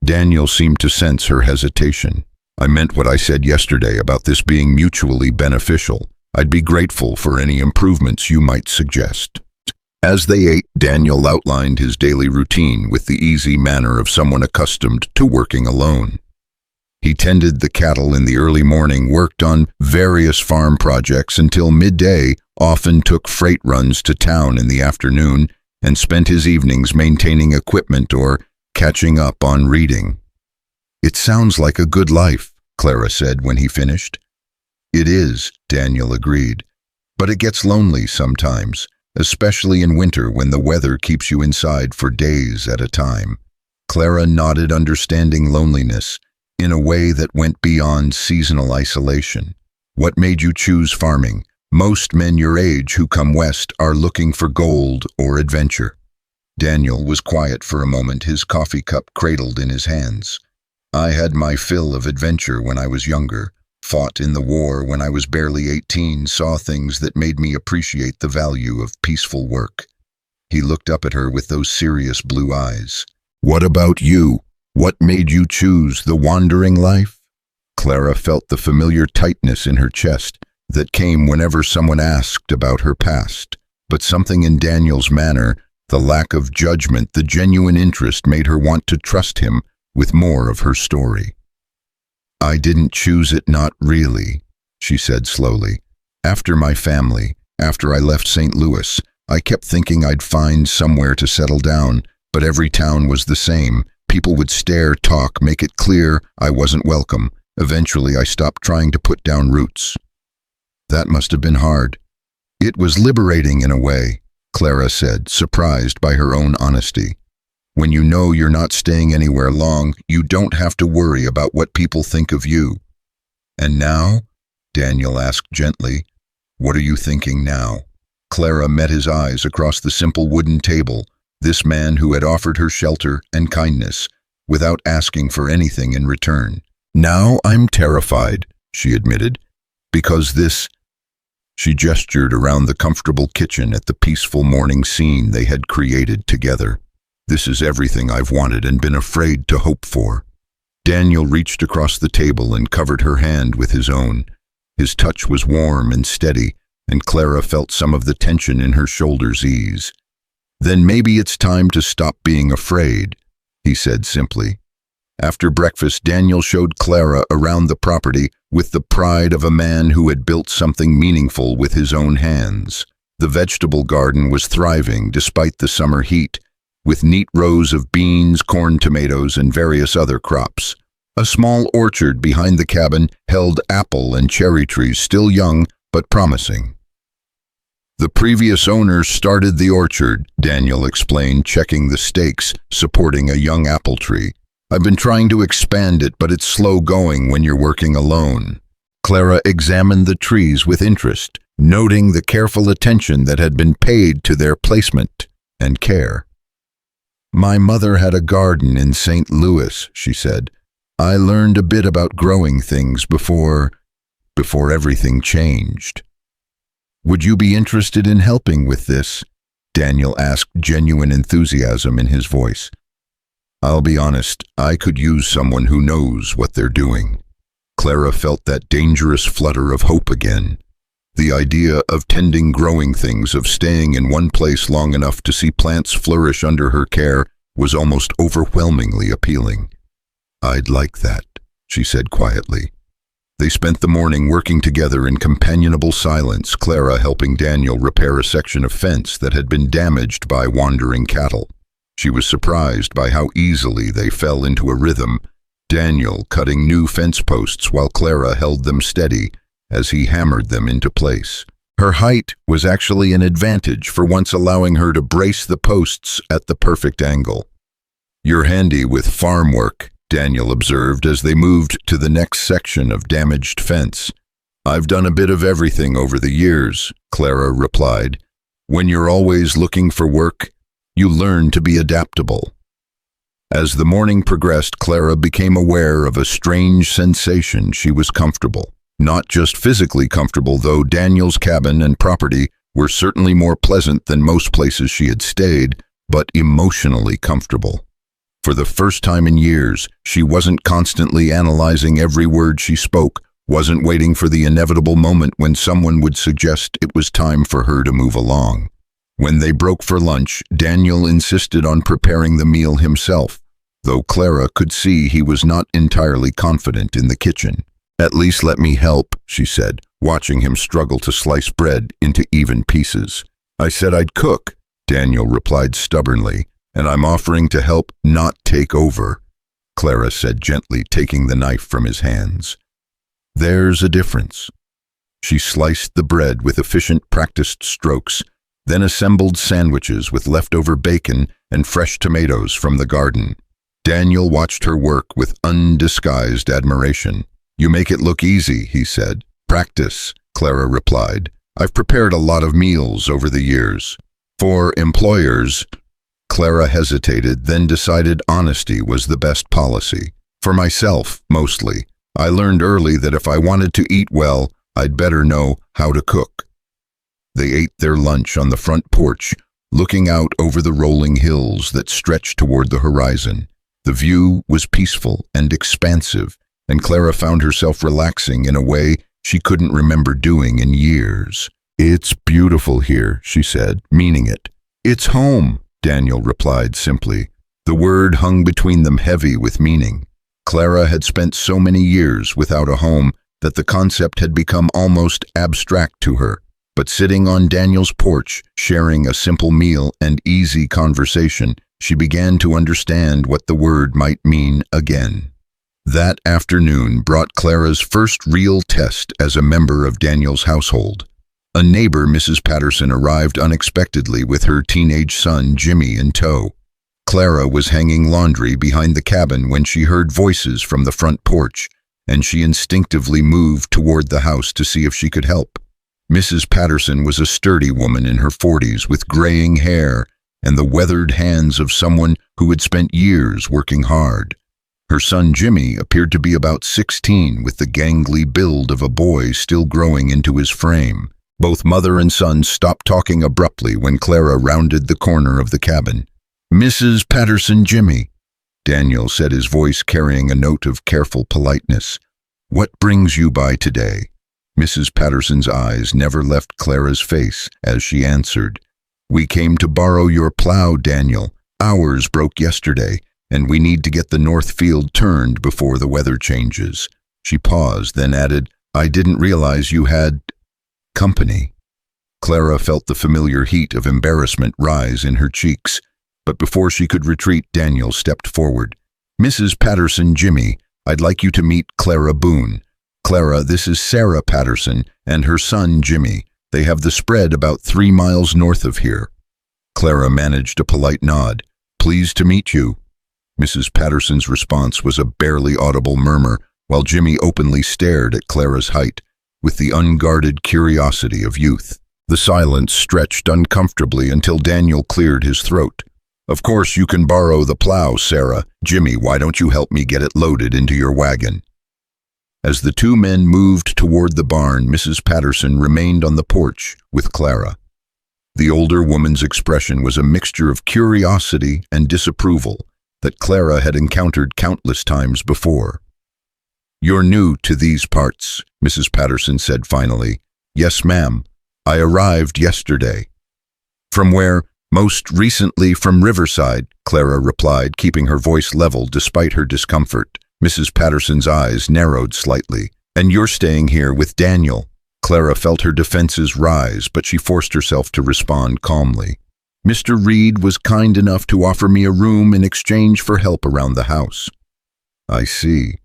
Daniel seemed to sense her hesitation. "I meant what I said yesterday about this being mutually beneficial. I'd be grateful for any improvements you might suggest." As they ate, Daniel outlined his daily routine with the easy manner of someone accustomed to working alone. He tended the cattle in the early morning, worked on various farm projects until midday, often took freight runs to town in the afternoon, and spent his evenings maintaining equipment or catching up on reading. "It sounds like a good life," Clara said when he finished. "It is," Daniel agreed, "but it gets lonely sometimes, especially in winter when the weather keeps you inside for days at a time." Clara nodded, understanding loneliness in a way that went beyond seasonal isolation. "What made you choose farming? Most men your age who come west are looking for gold or adventure." Daniel was quiet for a moment, his coffee cup cradled in his hands. "I had my fill of adventure when I was younger. Fought in the war when I was barely 18, saw things that made me appreciate the value of peaceful work." He looked up at her with those serious blue eyes. "What about you? What made you choose the wandering life?" Clara felt the familiar tightness in her chest that came whenever someone asked about her past. But something in Daniel's manner, the lack of judgment, the genuine interest, made her want to trust him with more of her story. "I didn't choose it, not really," she said slowly. "After my family, after I left St. Louis, I kept thinking I'd find somewhere to settle down, but every town was the same. People would stare, talk, make it clear I wasn't welcome. Eventually, I stopped trying to put down roots." "That must have been hard." "It was liberating in a way," Clara said, surprised by her own honesty. "When you know you're not staying anywhere long, you don't have to worry about what people think of you." "And now?" Daniel asked gently. "What are you thinking now?" Clara met his eyes across the simple wooden table, this man who had offered her shelter and kindness, without asking for anything in return. "Now I'm terrified," she admitted, "because this She gestured around the comfortable kitchen at the peaceful morning scene they had created together. "This is everything I've wanted and been afraid to hope for." Daniel reached across the table and covered her hand with his own. His touch was warm and steady, and Clara felt some of the tension in her shoulders ease. "Then maybe it's time to stop being afraid," he said simply. After breakfast, Daniel showed Clara around the property with the pride of a man who had built something meaningful with his own hands. The vegetable garden was thriving despite the summer heat, with neat rows of beans, corn, tomatoes, and various other crops. A small orchard behind the cabin held apple and cherry trees, still young but promising. "The previous owners started the orchard," Daniel explained, checking the stakes supporting a young apple tree. "I've been trying to expand it, but it's slow going when you're working alone." Clara examined the trees with interest, noting the careful attention that had been paid to their placement and care. "My mother had a garden in St. Louis," she said. "I learned a bit about growing things before everything changed." "Would you be interested in helping with this?" Daniel asked, genuine enthusiasm in his voice. "I'll be honest, I could use someone who knows what they're doing." Clara felt that dangerous flutter of hope again. The idea of tending growing things, of staying in one place long enough to see plants flourish under her care, was almost overwhelmingly appealing. "I'd like that," she said quietly. They spent the morning working together in companionable silence, Clara helping Daniel repair a section of fence that had been damaged by wandering cattle. She was surprised by how easily they fell into a rhythm, Daniel cutting new fence posts while Clara held them steady as he hammered them into place. Her height was actually an advantage, for once allowing her to brace the posts at the perfect angle. "You're handy with farm work," Daniel observed as they moved to the next section of damaged fence. "I've done a bit of everything over the years," Clara replied. "When you're always looking for work, you learn to be adaptable." As the morning progressed, Clara became aware of a strange sensation. She was comfortable. Not just physically comfortable, though Daniel's cabin and property were certainly more pleasant than most places she had stayed, but emotionally comfortable. For the first time in years, she wasn't constantly analyzing every word she spoke, wasn't waiting for the inevitable moment when someone would suggest it was time for her to move along. When they broke for lunch, Daniel insisted on preparing the meal himself, though Clara could see he was not entirely confident in the kitchen. "At least let me help," she said, watching him struggle to slice bread into even pieces. "I said I'd cook," Daniel replied stubbornly, "and I'm offering to help, not take over," Clara said gently, taking the knife from his hands. "There's a difference." She sliced the bread with efficient, practiced strokes, then assembled sandwiches with leftover bacon and fresh tomatoes from the garden. Daniel watched her work with undisguised admiration. "You make it look easy," he said. "Practice," Clara replied. "I've prepared a lot of meals over the years." "For employers," Clara hesitated, then decided honesty was the best policy. "For myself, mostly. I learned early that if I wanted to eat well, I'd better know how to cook." They ate their lunch on the front porch, looking out over the rolling hills that stretched toward the horizon. The view was peaceful and expansive, and Clara found herself relaxing in a way she couldn't remember doing in years. "It's beautiful here," she said, meaning it. "It's home," Daniel replied simply. The word hung between them heavy with meaning. Clara had spent so many years without a home that the concept had become almost abstract to her. But sitting on Daniel's porch, sharing a simple meal and easy conversation, she began to understand what the word might mean again. That afternoon brought Clara's first real test as a member of Daniel's household. A neighbor, Mrs. Patterson, arrived unexpectedly with her teenage son, Jimmy, in tow. Clara was hanging laundry behind the cabin when she heard voices from the front porch, and she instinctively moved toward the house to see if she could help. Mrs. Patterson was a sturdy woman in her 40s with graying hair and the weathered hands of someone who had spent years working hard. Her son Jimmy appeared to be about 16, with the gangly build of a boy still growing into his frame. Both mother and son stopped talking abruptly when Clara rounded the corner of the cabin. "Mrs. Patterson, Jimmy," Daniel said, his voice carrying a note of careful politeness. "What brings you by today?" Mrs. Patterson's eyes never left Clara's face as she answered, "We came to borrow your plow, Daniel. Ours broke yesterday, and we need to get the north field turned before the weather changes." She paused, then added, "I didn't realize you had company." Clara felt the familiar heat of embarrassment rise in her cheeks, but before she could retreat, Daniel stepped forward. "Mrs. Patterson, Jimmy, I'd like you to meet Clara Boone. Clara, this is Sarah Patterson and her son, Jimmy. They have the spread about 3 miles north of here." Clara managed a polite nod. "Pleased to meet you." Mrs. Patterson's response was a barely audible murmur, while Jimmy openly stared at Clara's height, with the unguarded curiosity of youth. The silence stretched uncomfortably until Daniel cleared his throat. "Of course you can borrow the plow, Sarah. Jimmy, why don't you help me get it loaded into your wagon?" As the two men moved toward the barn, Mrs. Patterson remained on the porch with Clara. The older woman's expression was a mixture of curiosity and disapproval that Clara had encountered countless times before. "You're new to these parts," Mrs. Patterson said finally. "Yes, ma'am. I arrived yesterday." "From where?" "Most recently from Riverside," Clara replied, keeping her voice level despite her discomfort. Mrs. Patterson's eyes narrowed slightly. "And you're staying here with Daniel?" Clara felt her defenses rise, but she forced herself to respond calmly. "Mr. Reed was kind enough to offer me a room in exchange for help around the house." "I see."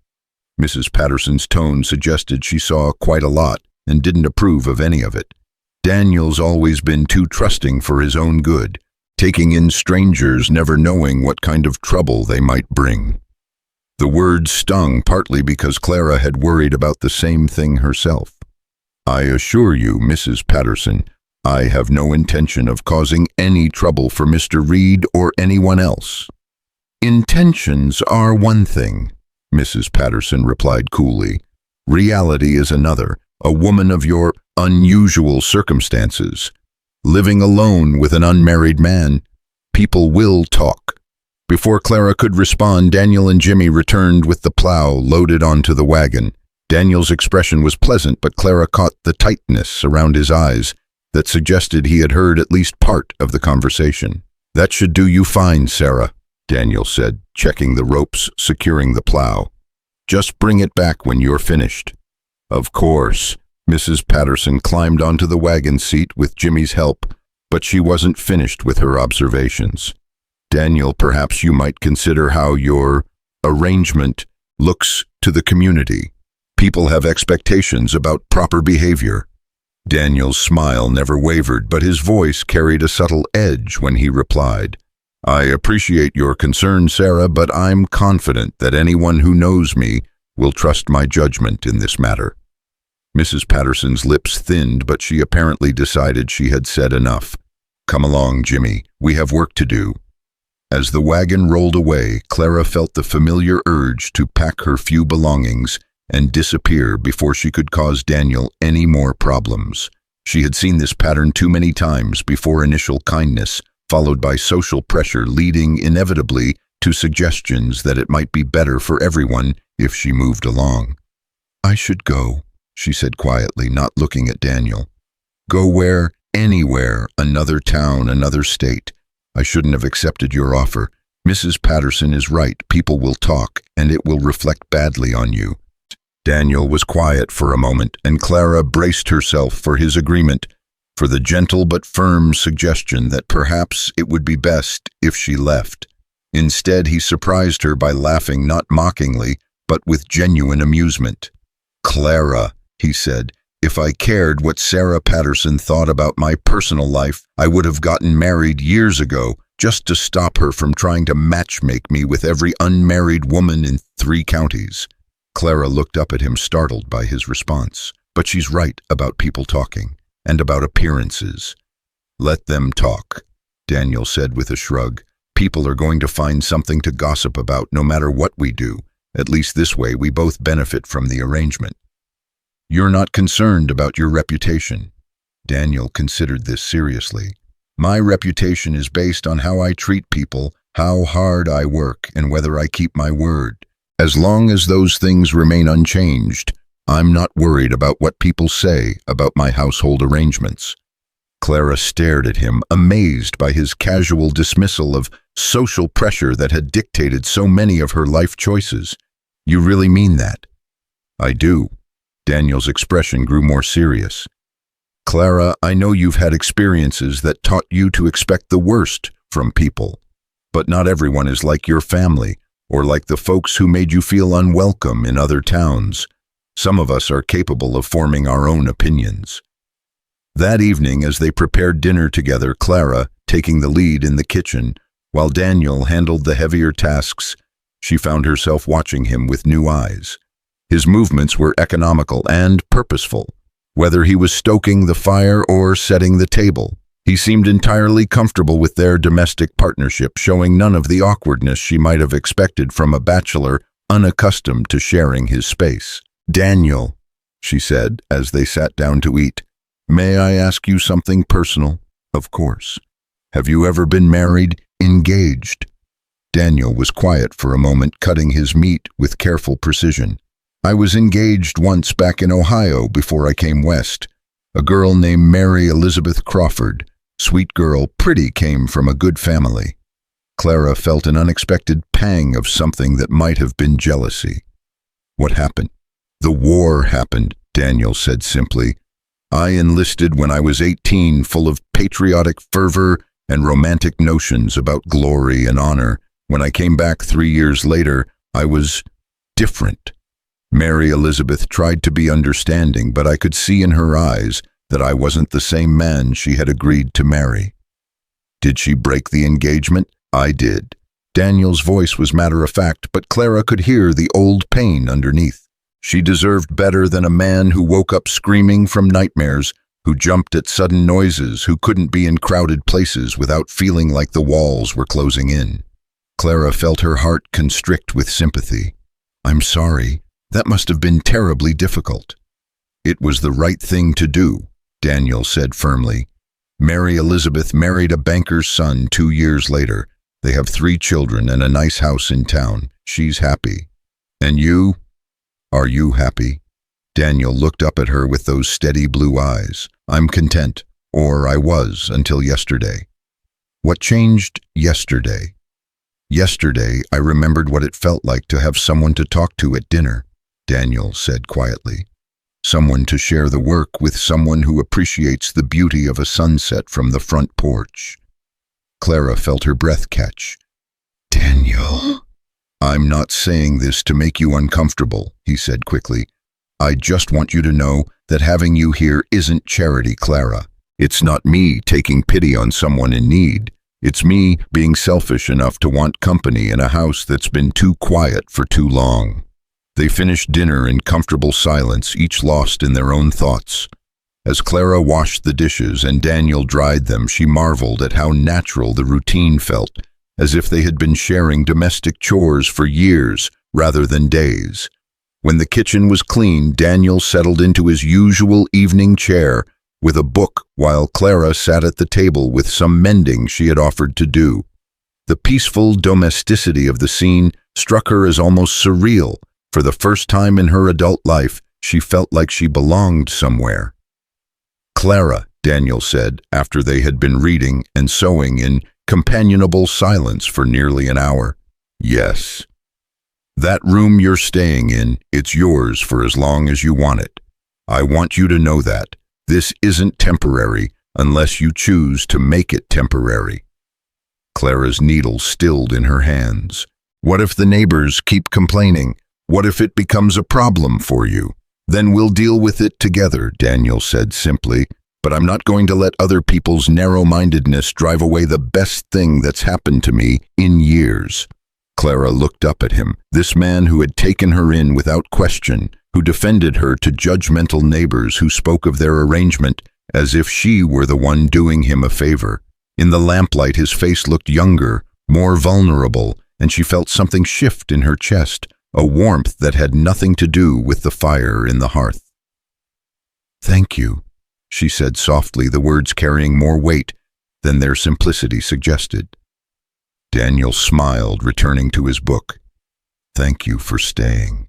Mrs. Patterson's tone suggested she saw quite a lot and didn't approve of any of it. Daniel's always been too trusting for his own good, taking in strangers, never knowing what kind of trouble they might bring. The words stung, partly because Clara had worried about the same thing herself. "I assure you, Mrs. Patterson, I have no intention of causing any trouble for Mr. Reed or anyone else." "Intentions are one thing," Mrs. Patterson replied coolly. "Reality is another. A woman of your unusual circumstances, living alone with an unmarried man, people will talk." Before Clara could respond, Daniel and Jimmy returned with the plow loaded onto the wagon. Daniel's expression was pleasant, but Clara caught the tightness around his eyes that suggested he had heard at least part of the conversation. "That should do you fine, Sarah," Daniel said, checking the ropes securing the plow. "Just bring it back when you're finished." "Of course." Mrs. Patterson climbed onto the wagon seat with Jimmy's help, but she wasn't finished with her observations. "Daniel, perhaps you might consider how your arrangement looks to the community. People have expectations about proper behavior." Daniel's smile never wavered, but his voice carried a subtle edge when he replied, "I appreciate your concern, Sarah, but I'm confident that anyone who knows me will trust my judgment in this matter." Mrs. Patterson's lips thinned, but she apparently decided she had said enough. "Come along, Jimmy. We have work to do." As the wagon rolled away, Clara felt the familiar urge to pack her few belongings and disappear before she could cause Daniel any more problems. She had seen this pattern too many times before, initial kindness, followed by social pressure, leading inevitably to suggestions that it might be better for everyone if she moved along. "I should go," she said quietly, not looking at Daniel. "Go where?" "Anywhere. Another town, another state. I shouldn't have accepted your offer. Mrs. Patterson is right. People will talk, and it will reflect badly on you." Daniel was quiet for a moment, and Clara braced herself for his agreement, for the gentle but firm suggestion that perhaps it would be best if she left. Instead, he surprised her by laughing, not mockingly, but with genuine amusement. "Clara," he said, "if I cared what Sarah Patterson thought about my personal life, I would have gotten married years ago, just to stop her from trying to matchmake me with every unmarried woman in 3 counties. Clara looked up at him, startled by his response. "But she's right about people talking, and about appearances." "Let them talk," Daniel said with a shrug. "People are going to find something to gossip about no matter what we do. At least this way we both benefit from the arrangement. You're not concerned about your reputation." Daniel considered this seriously. My reputation is based on how I treat people, how hard I work, and whether I keep my word. As long as those things remain unchanged, I'm not worried about what people say about my household arrangements. Clara stared at him, amazed by his casual dismissal of social pressure that had dictated so many of her life choices. You really mean that? I do. Daniel's expression grew more serious. Clara, I know you've had experiences that taught you to expect the worst from people, but not everyone is like your family or like the folks who made you feel unwelcome in other towns. Some of us are capable of forming our own opinions. That evening, as they prepared dinner together, Clara, taking the lead in the kitchen, while Daniel handled the heavier tasks, she found herself watching him with new eyes. His movements were economical and purposeful. Whether he was stoking the fire or setting the table, he seemed entirely comfortable with their domestic partnership, showing none of the awkwardness she might have expected from a bachelor unaccustomed to sharing his space. Daniel, she said as they sat down to eat, may I ask you something personal? Of course. Have you ever been married, engaged? Daniel was quiet for a moment, cutting his meat with careful precision. I was engaged once back in Ohio before I came west. A girl named Mary Elizabeth Crawford. Sweet girl, pretty, came from a good family. Clara felt an unexpected pang of something that might have been jealousy. What happened? The war happened, Daniel said simply. I enlisted when I was 18, full of patriotic fervor and romantic notions about glory and honor. When I came back 3 years later, I was different. Mary Elizabeth tried to be understanding, but I could see in her eyes that I wasn't the same man she had agreed to marry. Did she break the engagement? I did. Daniel's voice was matter-of-fact, but Clara could hear the old pain underneath. She deserved better than a man who woke up screaming from nightmares, who jumped at sudden noises, who couldn't be in crowded places without feeling like the walls were closing in. Clara felt her heart constrict with sympathy. I'm sorry. That must have been terribly difficult. It was the right thing to do, Daniel said firmly. Mary Elizabeth married a banker's son 2 years later. They have 3 children and a nice house in town. She's happy. And you? Are you happy? Daniel looked up at her with those steady blue eyes. I'm content, or I was until yesterday. What changed yesterday? Yesterday, I remembered what it felt like to have someone to talk to at dinner, Daniel said quietly. Someone to share the work with, someone who appreciates the beauty of a sunset from the front porch. Clara felt her breath catch. Daniel? I'm not saying this to make you uncomfortable, he said quickly. I just want you to know that having you here isn't charity, Clara. It's not me taking pity on someone in need. It's me being selfish enough to want company in a house that's been too quiet for too long. They finished dinner in comfortable silence, each lost in their own thoughts. As Clara washed the dishes and Daniel dried them, she marveled at how natural the routine felt, as if they had been sharing domestic chores for years rather than days. When the kitchen was clean, Daniel settled into his usual evening chair with a book while Clara sat at the table with some mending she had offered to do. The peaceful domesticity of the scene struck her as almost surreal. For the first time in her adult life, she felt like she belonged somewhere. Clara, Daniel said, after they had been reading and sewing in companionable silence for nearly an hour. Yes. That room you're staying in, it's yours for as long as you want it. I want you to know that. This isn't temporary unless you choose to make it temporary. Clara's needle stilled in her hands. What if the neighbors keep complaining? What if it becomes a problem for you? Then we'll deal with it together, Daniel said simply, but I'm not going to let other people's narrow-mindedness drive away the best thing that's happened to me in years. Clara looked up at him, this man who had taken her in without question, who defended her to judgmental neighbors who spoke of their arrangement as if she were the one doing him a favor. In the lamplight, his face looked younger, more vulnerable, and she felt something shift in her chest, a warmth that had nothing to do with the fire in the hearth. Thank you, she said softly, the words carrying more weight than their simplicity suggested. Daniel smiled, returning to his book. Thank you for staying.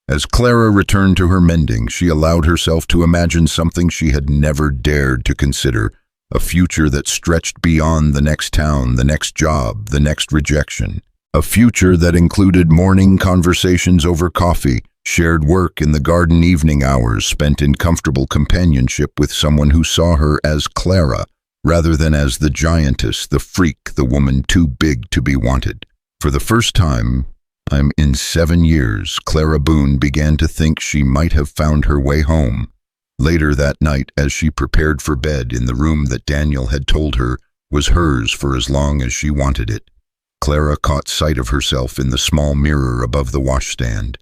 As Clara returned to her mending, she allowed herself to imagine something she had never dared to consider, a future that stretched beyond the next town, the next job, the next rejection. A future that included morning conversations over coffee, shared work in the garden evening hours spent in comfortable companionship with someone who saw her as Clara, rather than as the giantess, the freak, the woman too big to be wanted. For the first time in 7 years, Clara Boone began to think she might have found her way home. Later that night, as she prepared for bed in the room that Daniel had told her was hers for as long as she wanted it, Clara caught sight of herself in the small mirror above the washstand.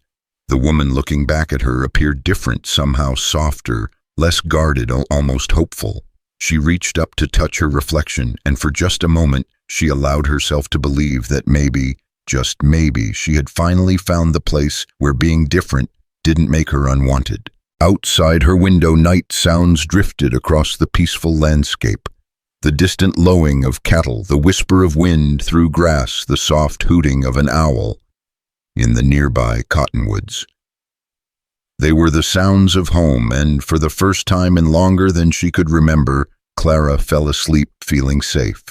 The woman looking back at her appeared different, somehow softer, less guarded, almost hopeful. She reached up to touch her reflection, and for just a moment she allowed herself to believe that maybe, just maybe, she had finally found the place where being different didn't make her unwanted. Outside her window, night sounds drifted across the peaceful landscape. The distant lowing of cattle, the whisper of wind through grass, the soft hooting of an owl in the nearby cottonwoods. They were the sounds of home, and for the first time in longer than she could remember, Clara fell asleep feeling safe.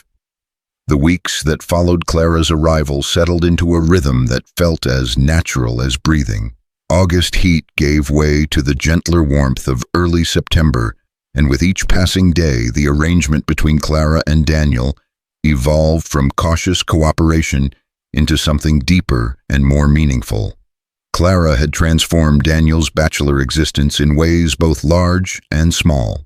The weeks that followed Clara's arrival settled into a rhythm that felt as natural as breathing. August heat gave way to the gentler warmth of early September, and with each passing day, the arrangement between Clara and Daniel evolved from cautious cooperation into something deeper and more meaningful. Clara had transformed Daniel's bachelor existence in ways both large and small.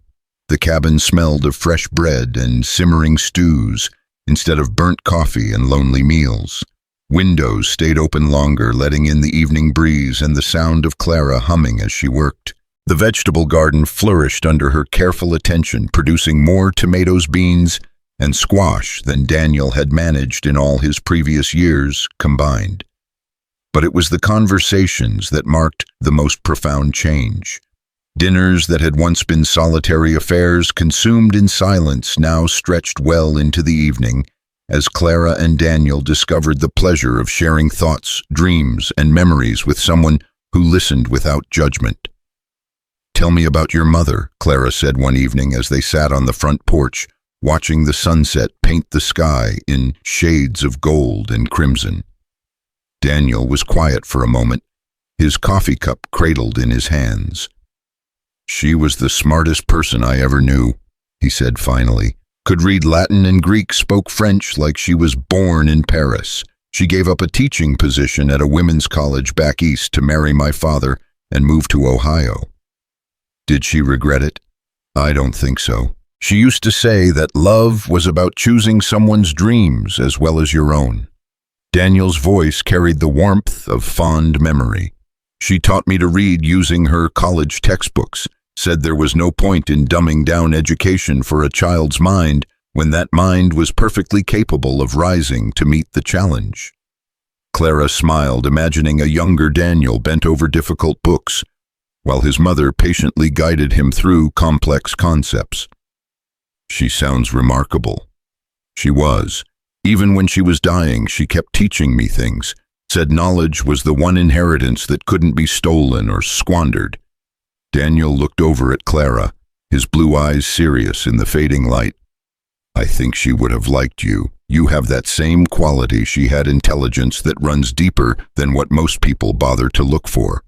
The cabin smelled of fresh bread and simmering stews instead of burnt coffee and lonely meals. Windows stayed open longer, letting in the evening breeze and the sound of Clara humming as she worked. The vegetable garden flourished under her careful attention, producing more tomatoes, beans, and squash than Daniel had managed in all his previous years combined. But it was the conversations that marked the most profound change. Dinners that had once been solitary affairs, consumed in silence, now stretched well into the evening, as Clara and Daniel discovered the pleasure of sharing thoughts, dreams, and memories with someone who listened without judgment. "Tell me about your mother," Clara said one evening as they sat on the front porch, watching the sunset paint the sky in shades of gold and crimson. Daniel was quiet for a moment, his coffee cup cradled in his hands. "She was the smartest person I ever knew," he said finally. "Could read Latin and Greek, spoke French like she was born in Paris. She gave up a teaching position at a women's college back east to marry my father and move to Ohio. Did she regret it? I don't think so. She used to say that love was about choosing someone's dreams as well as your own." Daniel's voice carried the warmth of fond memory. "She taught me to read using her college textbooks, said there was no point in dumbing down education for a child's mind when that mind was perfectly capable of rising to meet the challenge." Clara smiled, imagining a younger Daniel bent over difficult books, while his mother patiently guided him through complex concepts. "She sounds remarkable." She was. Even when she was dying, she kept teaching me things, said knowledge was the one inheritance that couldn't be stolen or squandered. Daniel looked over at Clara, his blue eyes serious in the fading light. "I think she would have liked you. You have that same quality. She had intelligence that runs deeper than what most people bother to look for."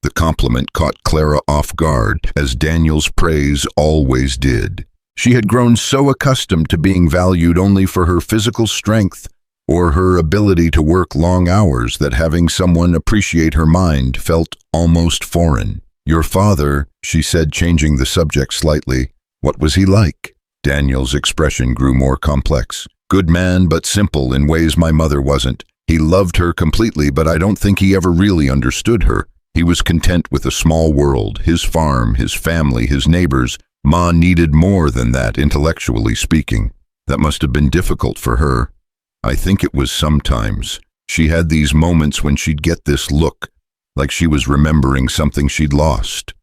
The compliment caught Clara off guard, as Daniel's praise always did. She had grown so accustomed to being valued only for her physical strength or her ability to work long hours that having someone appreciate her mind felt almost foreign. "Your father," she said, changing the subject slightly. "What was he like?" Daniel's expression grew more complex. "Good man, but simple in ways my mother wasn't. He loved her completely, but I don't think he ever really understood her. He was content with a small world, his farm, his family, his neighbors. Ma needed more than that, intellectually speaking. That must have been difficult for her. I think it was sometimes. She had these moments when she'd get this look, like she was remembering something she'd lost.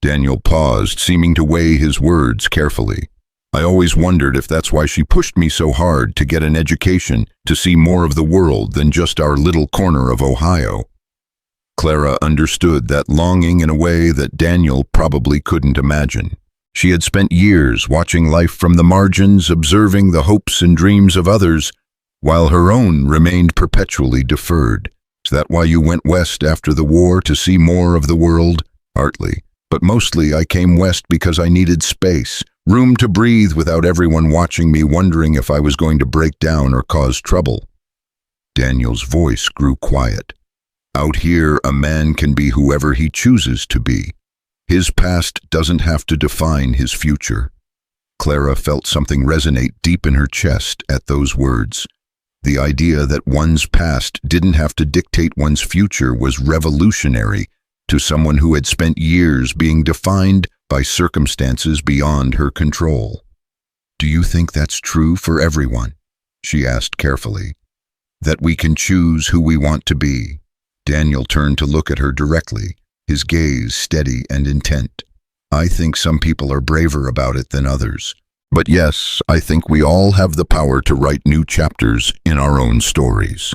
Daniel paused, seeming to weigh his words carefully. I always wondered if that's why she pushed me so hard to get an education, to see more of the world than just our little corner of Ohio. Clara understood that longing in a way that Daniel probably couldn't imagine. She had spent years watching life from the margins, observing the hopes and dreams of others, while her own remained perpetually deferred. Is that why you went west after the war, to see more of the world? Partly. But mostly I came west because I needed space, room to breathe without everyone watching me, wondering if I was going to break down or cause trouble. Daniel's voice grew quiet. Out here, a man can be whoever he chooses to be. His past doesn't have to define his future. Clara felt something resonate deep in her chest at those words. The idea that one's past didn't have to dictate one's future was revolutionary to someone who had spent years being defined by circumstances beyond her control. Do you think that's true for everyone? She asked carefully. That we can choose who we want to be? Daniel turned to look at her directly, his gaze steady and intent. I think some people are braver about it than others. But yes, I think we all have the power to write new chapters in our own stories.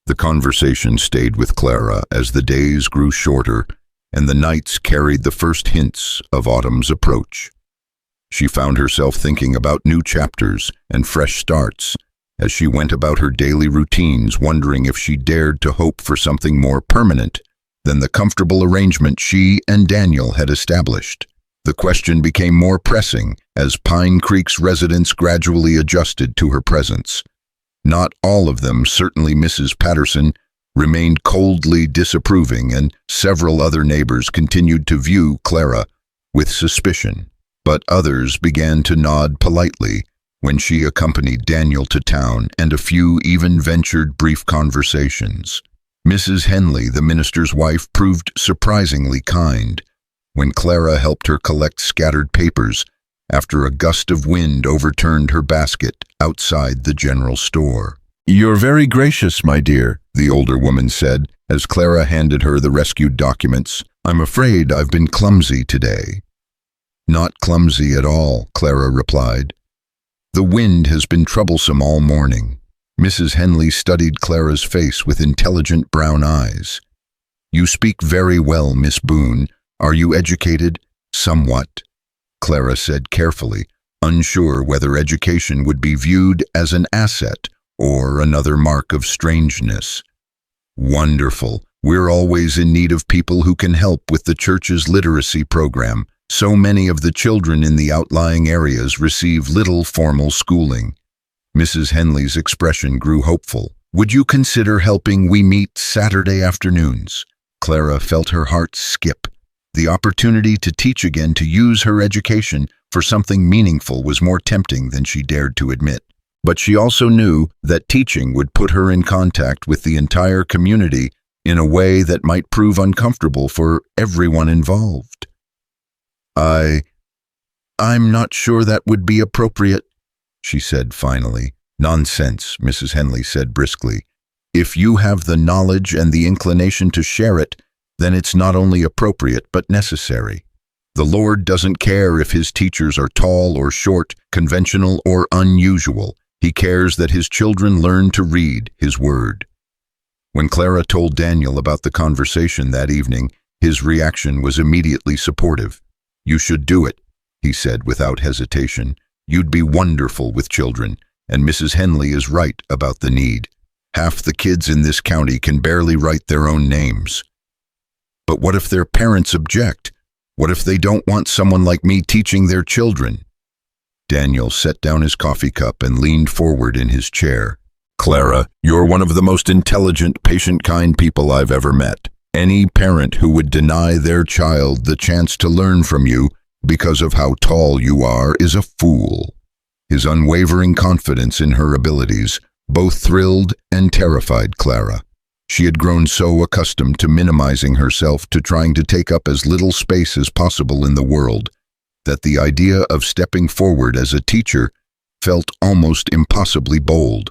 The conversation stayed with Clara as the days grew shorter and the nights carried the first hints of autumn's approach. She found herself thinking about new chapters and fresh starts as she went about her daily routines, wondering if she dared to hope for something more permanent than the comfortable arrangement she and Daniel had established. The question became more pressing as Pine Creek's residents gradually adjusted to her presence. Not all of them, certainly Mrs. Patterson, remained coldly disapproving, and several other neighbors continued to view Clara with suspicion. But others began to nod politely when she accompanied Daniel to town, and a few even ventured brief conversations. Mrs. Henley, the minister's wife, proved surprisingly kind when Clara helped her collect scattered papers after a gust of wind overturned her basket outside the general store. "You're very gracious, my dear," the older woman said as Clara handed her the rescued documents. "I'm afraid I've been clumsy today." "Not clumsy at all," Clara replied. "The wind has been troublesome all morning." Mrs. Henley studied Clara's face with intelligent brown eyes. "You speak very well, Miss Boone. Are you educated?" "Somewhat," Clara said carefully, unsure whether education would be viewed as an asset or another mark of strangeness. "Wonderful. We're always in need of people who can help with the church's literacy program. So many of the children in the outlying areas receive little formal schooling." Mrs. Henley's expression grew hopeful. "Would you consider helping? We meet Saturday afternoons." Clara felt her heart skip. The opportunity to teach again, to use her education for something meaningful, was more tempting than she dared to admit. But she also knew that teaching would put her in contact with the entire community in a way that might prove uncomfortable for everyone involved. I'm not sure that would be appropriate," she said finally. "Nonsense," Mrs. Henley said briskly. "If you have the knowledge and the inclination to share it, then it's not only appropriate but necessary. The Lord doesn't care if his teachers are tall or short, conventional or unusual. He cares that his children learn to read his word." When Clara told Daniel about the conversation that evening, his reaction was immediately supportive. "You should do it," he said without hesitation. "You'd be wonderful with children, and Mrs. Henley is right about the need. Half the kids in this county can barely write their own names." "But what if their parents object? What if they don't want someone like me teaching their children?" Daniel set down his coffee cup and leaned forward in his chair. "Clara, you're one of the most intelligent, patient, kind people I've ever met. Any parent who would deny their child the chance to learn from you because of how tall you are is a fool." His unwavering confidence in her abilities both thrilled and terrified Clara. She had grown so accustomed to minimizing herself, to trying to take up as little space as possible in the world, that the idea of stepping forward as a teacher felt almost impossibly bold.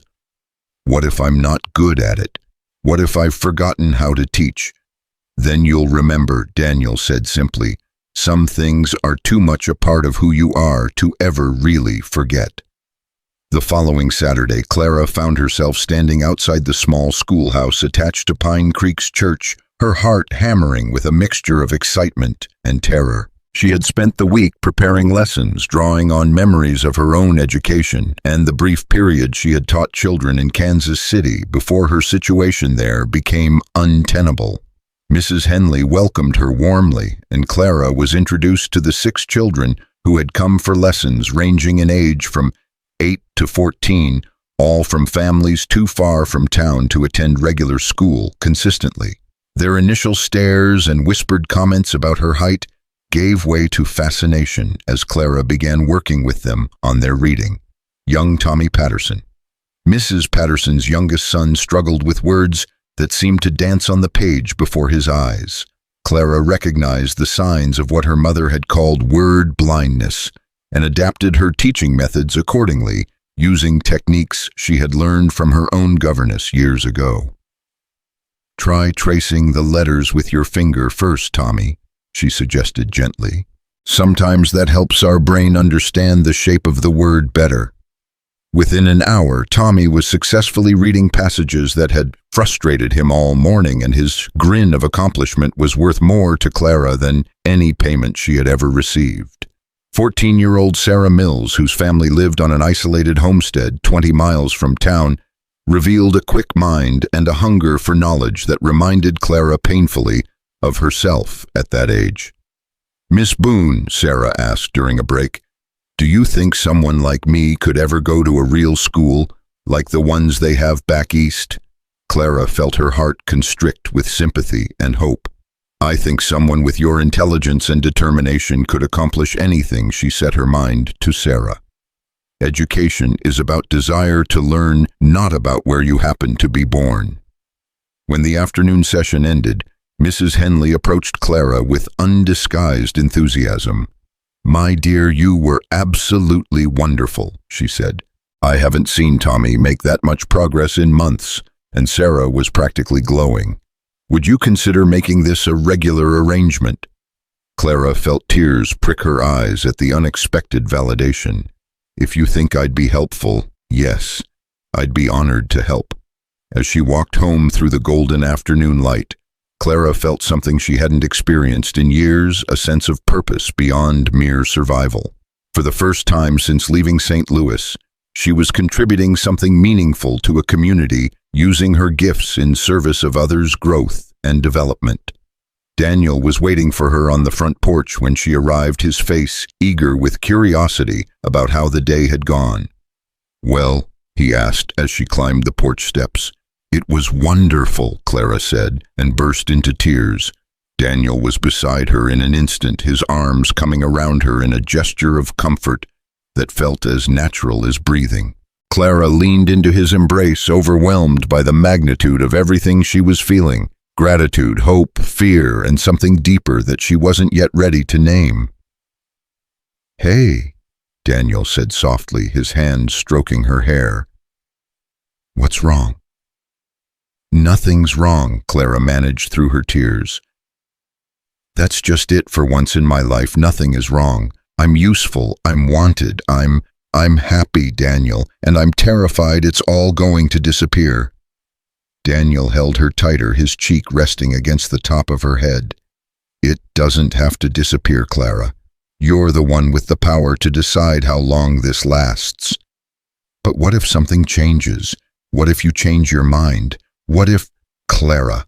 "What if I'm not good at it? What if I've forgotten how to teach?" "Then you'll remember," Daniel said simply. Some things are too much a part of who you are to ever really forget. The following Saturday, Clara found herself standing outside the small schoolhouse attached to Pine Creek's church, her heart hammering with a mixture of excitement and terror. She had spent the week preparing lessons, drawing on memories of her own education and the brief period she had taught children in Kansas City before her situation there became untenable. Mrs. Henley welcomed her warmly, and Clara was introduced to the 6 children who had come for lessons ranging in age from 8 to 14, all from families too far from town to attend regular school consistently. Their initial stares and whispered comments about her height gave way to fascination as Clara began working with them on their reading. Young Tommy Patterson. Mrs. Patterson's youngest son struggled with words that seemed to dance on the page before his eyes. Clara recognized the signs of what her mother had called word blindness and adapted her teaching methods accordingly, using techniques she had learned from her own governess years ago. "Try tracing the letters with your finger first, Tommy," she suggested gently. "Sometimes that helps our brain understand the shape of the word better." Within an hour, Tommy was successfully reading passages that had frustrated him all morning, and his grin of accomplishment was worth more to Clara than any payment she had ever received. 14-year-old Sarah Mills, whose family lived on an isolated homestead 20 miles from town, revealed a quick mind and a hunger for knowledge that reminded Clara painfully of herself at that age. "Miss Boone," Sarah asked during a break, "do you think someone like me could ever go to a real school, like the ones they have back east?" Clara felt her heart constrict with sympathy and hope. "I think someone with your intelligence and determination could accomplish anything," she set her mind to Sarah. "Education is about desire to learn, not about where you happen to be born." When the afternoon session ended, Mrs. Henley approached Clara with undisguised enthusiasm. "My dear, you were absolutely wonderful," she said. "I haven't seen Tommy make that much progress in months," and Sarah was practically glowing. "Would you consider making this a regular arrangement?" Clara felt tears prick her eyes at the unexpected validation. "If you think I'd be helpful, yes, I'd be honored to help." As she walked home through the golden afternoon light, Clara felt something she hadn't experienced in years, a sense of purpose beyond mere survival. For the first time since leaving St. Louis, she was contributing something meaningful to a community, using her gifts in service of others' growth and development. Daniel was waiting for her on the front porch when she arrived, his face eager with curiosity about how the day had gone. "Well?" he asked as she climbed the porch steps. "It was wonderful," Clara said, and burst into tears. Daniel was beside her in an instant, his arms coming around her in a gesture of comfort that felt as natural as breathing. Clara leaned into his embrace, overwhelmed by the magnitude of everything she was feeling: gratitude, hope, fear, and something deeper that she wasn't yet ready to name. "Hey," Daniel said softly, his hand stroking her hair. "What's wrong?" "Nothing's wrong," Clara managed through her tears. "That's just it for once in my life. Nothing is wrong. I'm useful. I'm wanted. I'm happy, Daniel, and I'm terrified it's all going to disappear." Daniel held her tighter, his cheek resting against the top of her head. "It doesn't have to disappear, Clara. You're the one with the power to decide how long this lasts." "But what if something changes? What if you change your mind? What if—" "Clara."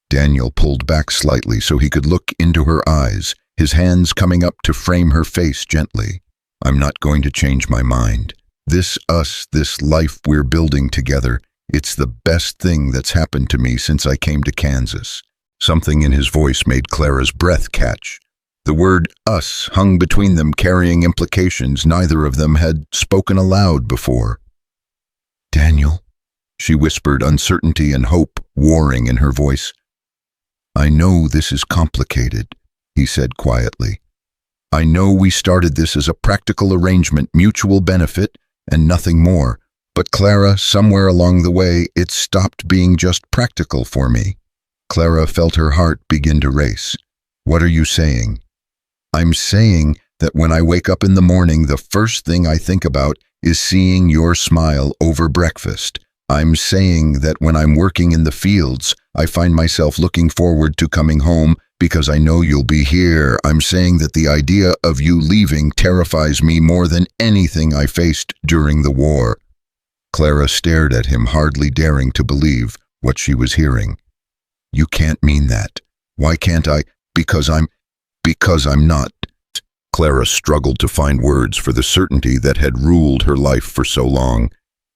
Daniel pulled back slightly so he could look into her eyes, his hands coming up to frame her face gently. "I'm not going to change my mind. This life we're building together, it's the best thing that's happened to me since I came to Kansas." Something in his voice made Clara's breath catch. The word "us" hung between them, carrying implications neither of them had spoken aloud before. "Daniel," she whispered, uncertainty and hope warring in her voice. "I know this is complicated," he said quietly. "I know we started this as a practical arrangement, mutual benefit, and nothing more. But Clara, somewhere along the way, it stopped being just practical for me." Clara felt her heart begin to race. "What are you saying?" I'm saying that when I wake up in the morning, the first thing I think about is seeing your smile over breakfast. I'm saying that when I'm working in the fields, I find myself looking forward to coming home because I know you'll be here. I'm saying that the idea of you leaving terrifies me more than anything I faced during the war. Clara stared at him, hardly daring to believe what she was hearing. You can't mean that. Why can't I? Because I'm not. Clara struggled to find words for the certainty that had ruled her life for so long.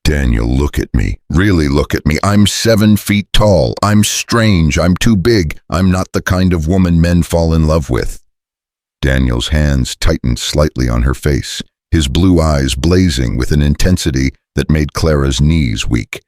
Daniel, look at me. Really look at me. I'm 7 feet tall. I'm strange. I'm too big. I'm not the kind of woman men fall in love with. Daniel's hands tightened slightly on her face, his blue eyes blazing with an intensity that made Clara's knees weak.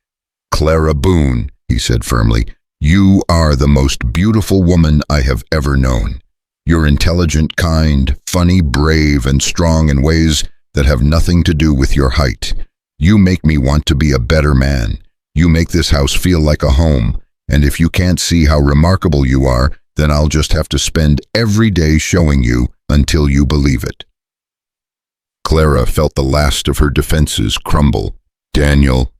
Clara Boone, he said firmly, you are the most beautiful woman I have ever known. You're intelligent, kind, funny, brave, and strong in ways that have nothing to do with your height. You make me want to be a better man. You make this house feel like a home, and if you can't see how remarkable you are, then I'll just have to spend every day showing you until you believe it. Clara felt the last of her defenses crumble. Daniel,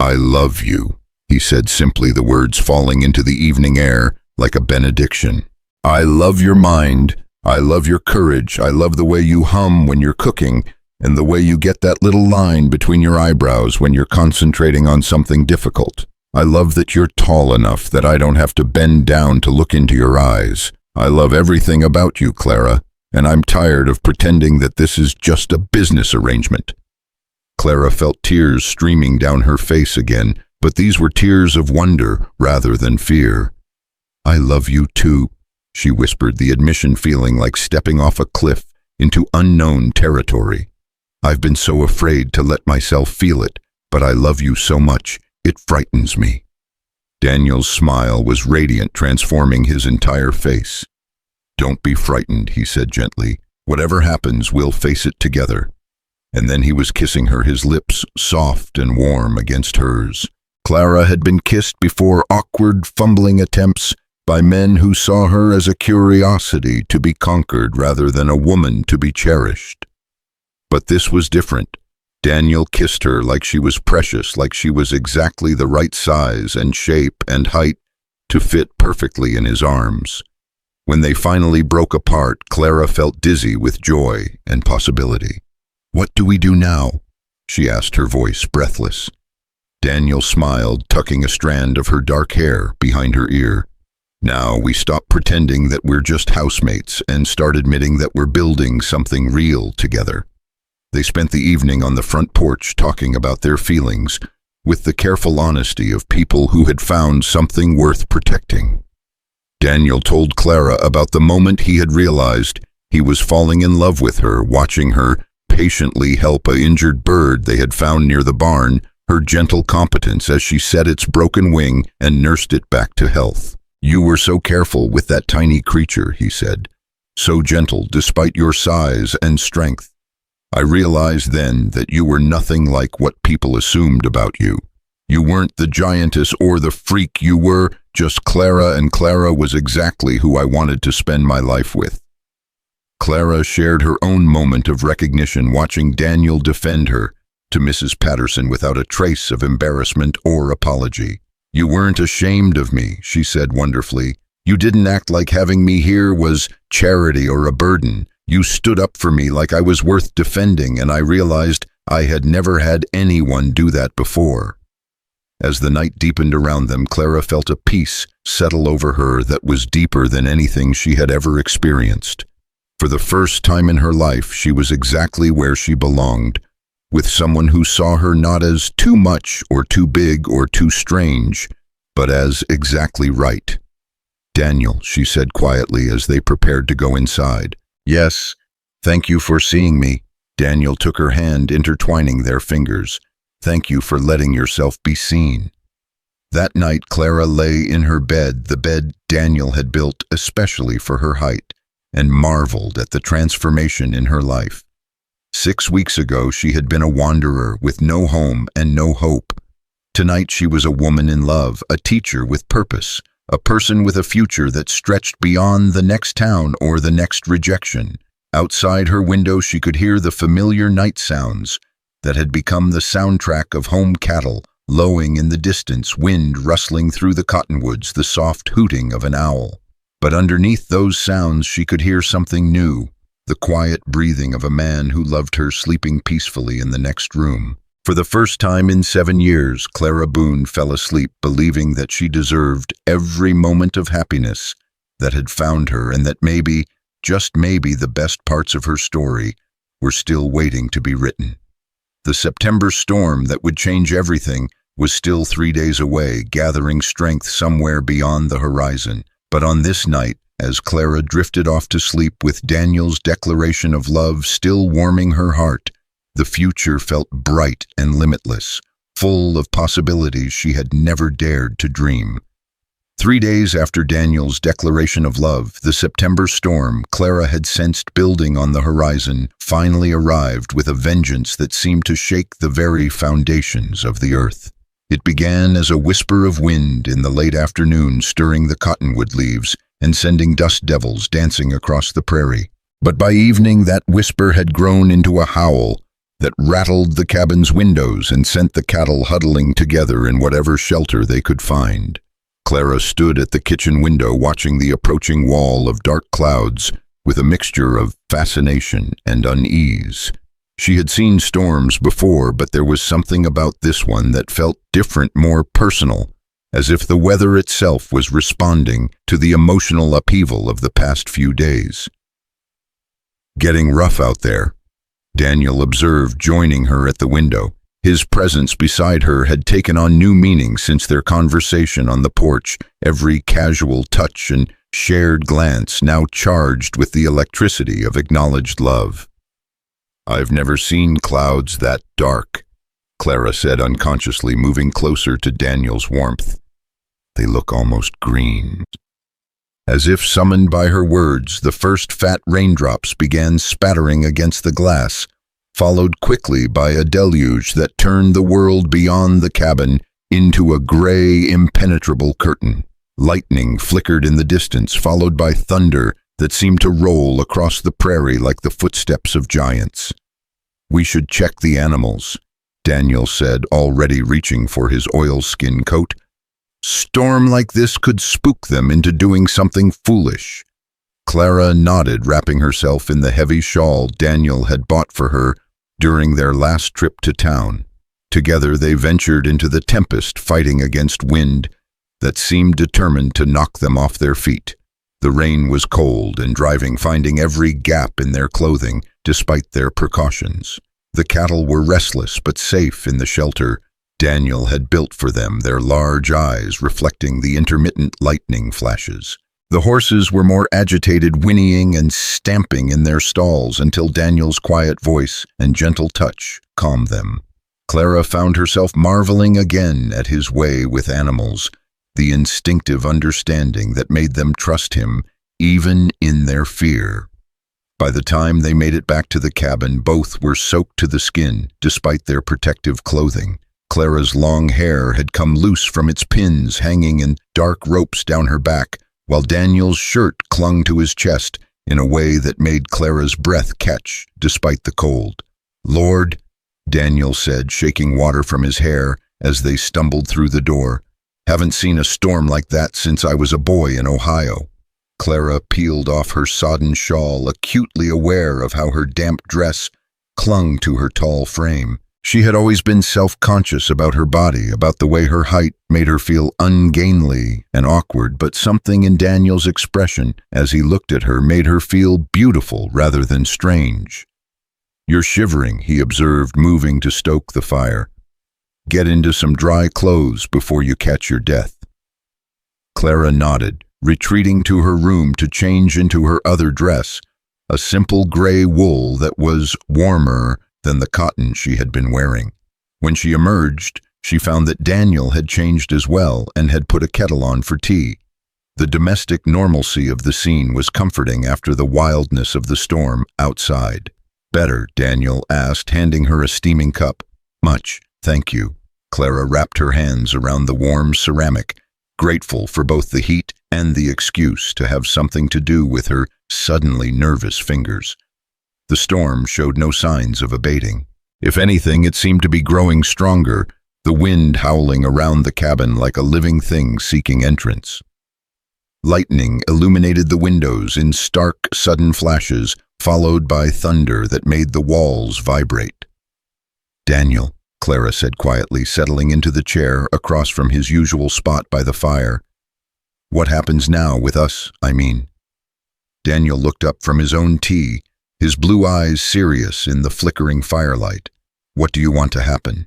I love you, he said simply, the words falling into the evening air like a benediction. I love your mind. I love your courage. I love the way you hum when you're cooking, and the way you get that little line between your eyebrows when you're concentrating on something difficult. I love that you're tall enough that I don't have to bend down to look into your eyes. I love everything about you, Clara, and I'm tired of pretending that this is just a business arrangement. Clara felt tears streaming down her face again, but these were tears of wonder rather than fear. I love you too, she whispered, the admission feeling like stepping off a cliff into unknown territory. I've been so afraid to let myself feel it, but I love you so much, it frightens me. Daniel's smile was radiant, transforming his entire face. Don't be frightened, he said gently. Whatever happens, we'll face it together. And then he was kissing her, his lips soft and warm against hers. Clara had been kissed before, awkward, fumbling attempts by men who saw her as a curiosity to be conquered rather than a woman to be cherished. But this was different. Daniel kissed her like she was precious, like she was exactly the right size and shape and height to fit perfectly in his arms. When they finally broke apart, Clara felt dizzy with joy and possibility. What do we do now? She asked, her voice breathless. Daniel smiled, tucking a strand of her dark hair behind her ear. Now we stop pretending that we're just housemates and start admitting that we're building something real together. They spent the evening on the front porch talking about their feelings with the careful honesty of people who had found something worth protecting. Daniel told Clara about the moment he had realized he was falling in love with her, watching her patiently help an injured bird they had found near the barn, her gentle competence as she set its broken wing and nursed it back to health. You were so careful with that tiny creature, he said, so gentle despite your size and strength. I realized then that you were nothing like what people assumed about you. You weren't the giantess or the freak, you were just Clara, and Clara was exactly who I wanted to spend my life with. Clara shared her own moment of recognition watching Daniel defend her to Mrs. Patterson without a trace of embarrassment or apology. You weren't ashamed of me, she said wonderfully. You didn't act like having me here was charity or a burden. You stood up for me like I was worth defending, and I realized I had never had anyone do that before. As the night deepened around them, Clara felt a peace settle over her that was deeper than anything she had ever experienced. For the first time in her life, she was exactly where she belonged, with someone who saw her not as too much or too big or too strange, but as exactly right. Daniel, she said quietly as they prepared to go inside. Yes, thank you for seeing me. Daniel took her hand, intertwining their fingers. Thank you for letting yourself be seen. That night, Clara lay in her bed, the bed Daniel had built especially for her height, and marveled at the transformation in her life. 6 weeks ago, she had been a wanderer with no home and no hope. Tonight, she was a woman in love, a teacher with purpose, a person with a future that stretched beyond the next town or the next rejection. Outside her window she could hear the familiar night sounds that had become the soundtrack of home cattle lowing in the distance, wind rustling through the cottonwoods, the soft hooting of an owl. But underneath those sounds she could hear something new, the quiet breathing of a man who loved her sleeping peacefully in the next room. For the first time in 7 years, Clara Boone fell asleep believing that she deserved every moment of happiness that had found her, and that maybe, just maybe, the best parts of her story were still waiting to be written. The September storm that would change everything was still 3 days away, gathering strength somewhere beyond the horizon. But on this night, as Clara drifted off to sleep with Daniel's declaration of love still warming her heart, the future felt bright and limitless, full of possibilities she had never dared to dream. 3 days after Daniel's declaration of love, the September storm Clara had sensed building on the horizon finally arrived with a vengeance that seemed to shake the very foundations of the earth. It began as a whisper of wind in the late afternoon, stirring the cottonwood leaves and sending dust devils dancing across the prairie. But by evening that whisper had grown into a howl that rattled the cabin's windows and sent the cattle huddling together in whatever shelter they could find. Clara stood at the kitchen window watching the approaching wall of dark clouds with a mixture of fascination and unease. She had seen storms before, but there was something about this one that felt different, more personal, as if the weather itself was responding to the emotional upheaval of the past few days. "Getting rough out there," Daniel observed, joining her at the window. His presence beside her had taken on new meaning since their conversation on the porch, every casual touch and shared glance now charged with the electricity of acknowledged love. "I've never seen clouds that dark," Clara said unconsciously, moving closer to Daniel's warmth. "They look almost green." As if summoned by her words, the first fat raindrops began spattering against the glass, followed quickly by a deluge that turned the world beyond the cabin into a gray, impenetrable curtain. Lightning flickered in the distance, followed by thunder that seemed to roll across the prairie like the footsteps of giants. "We should check the animals," Daniel said, already reaching for his oilskin coat. "Storm like this could spook them into doing something foolish." Clara nodded, wrapping herself in the heavy shawl Daniel had bought for her during their last trip to town. Together they ventured into the tempest, fighting against wind that seemed determined to knock them off their feet. The rain was cold and driving, finding every gap in their clothing despite their precautions. The cattle were restless but safe in the shelter Daniel had built for them, their large eyes reflecting the intermittent lightning flashes. The horses were more agitated, whinnying and stamping in their stalls until Daniel's quiet voice and gentle touch calmed them. Clara found herself marveling again at his way with animals, the instinctive understanding that made them trust him even in their fear. By the time they made it back to the cabin, both were soaked to the skin despite their protective clothing. Clara's long hair had come loose from its pins, hanging in dark ropes down her back, while Daniel's shirt clung to his chest in a way that made Clara's breath catch despite the cold. "Lord," Daniel said, shaking water from his hair as they stumbled through the door, "haven't seen a storm like that since I was a boy in Ohio." Clara peeled off her sodden shawl, acutely aware of how her damp dress clung to her tall frame. She had always been self-conscious about her body, about the way her height made her feel ungainly and awkward, but something in Daniel's expression as he looked at her made her feel beautiful rather than strange. "You're shivering," he observed, moving to stoke the fire. "Get into some dry clothes before you catch your death." Clara nodded, retreating to her room to change into her other dress, a simple gray wool that was warmer than the cotton she had been wearing. When she emerged, she found that Daniel had changed as well and had put a kettle on for tea. The domestic normalcy of the scene was comforting after the wildness of the storm outside. "Better?" Daniel asked, handing her a steaming cup. "Much, thank you." Clara wrapped her hands around the warm ceramic, grateful for both the heat and the excuse to have something to do with her suddenly nervous fingers. The storm showed no signs of abating. If anything, it seemed to be growing stronger, the wind howling around the cabin like a living thing seeking entrance. Lightning illuminated the windows in stark, sudden flashes, followed by thunder that made the walls vibrate. "Daniel," Clara said quietly, settling into the chair across from his usual spot by the fire. "What happens now with us, I mean?" Daniel looked up from his own tea, his blue eyes serious in the flickering firelight. "What do you want to happen?"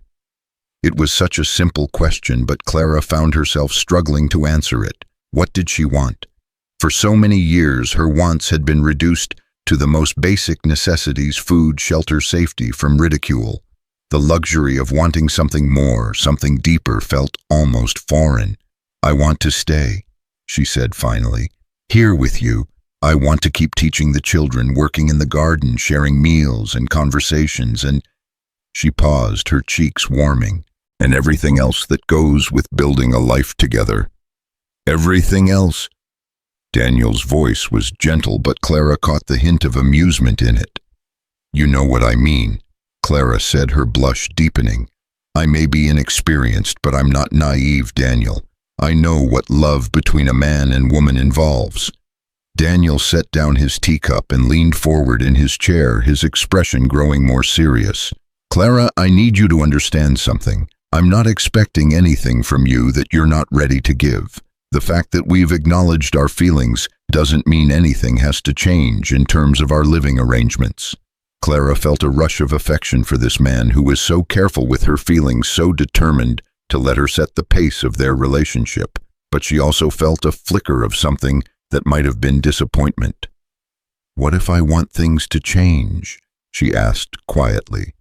It was such a simple question, but Clara found herself struggling to answer it. What did she want? For so many years, her wants had been reduced to the most basic necessities: food, shelter, safety from ridicule. The luxury of wanting something more, something deeper, felt almost foreign. "I want to stay," she said finally. "Here with you. I want to keep teaching the children, working in the garden, sharing meals and conversations," and she paused, her cheeks warming. "And everything else that goes with building a life together." "Everything else?" Daniel's voice was gentle, but Clara caught the hint of amusement in it. "You know what I mean," Clara said, her blush deepening. "I may be inexperienced, but I'm not naive, Daniel. I know what love between a man and woman involves." Daniel set down his teacup and leaned forward in his chair, his expression growing more serious. "Clara, I need you to understand something. I'm not expecting anything from you that you're not ready to give. The fact that we've acknowledged our feelings doesn't mean anything has to change in terms of our living arrangements." Clara felt a rush of affection for this man who was so careful with her feelings, so determined to let her set the pace of their relationship. But she also felt a flicker of something that might have been disappointment. "What if I want things to change?" she asked quietly.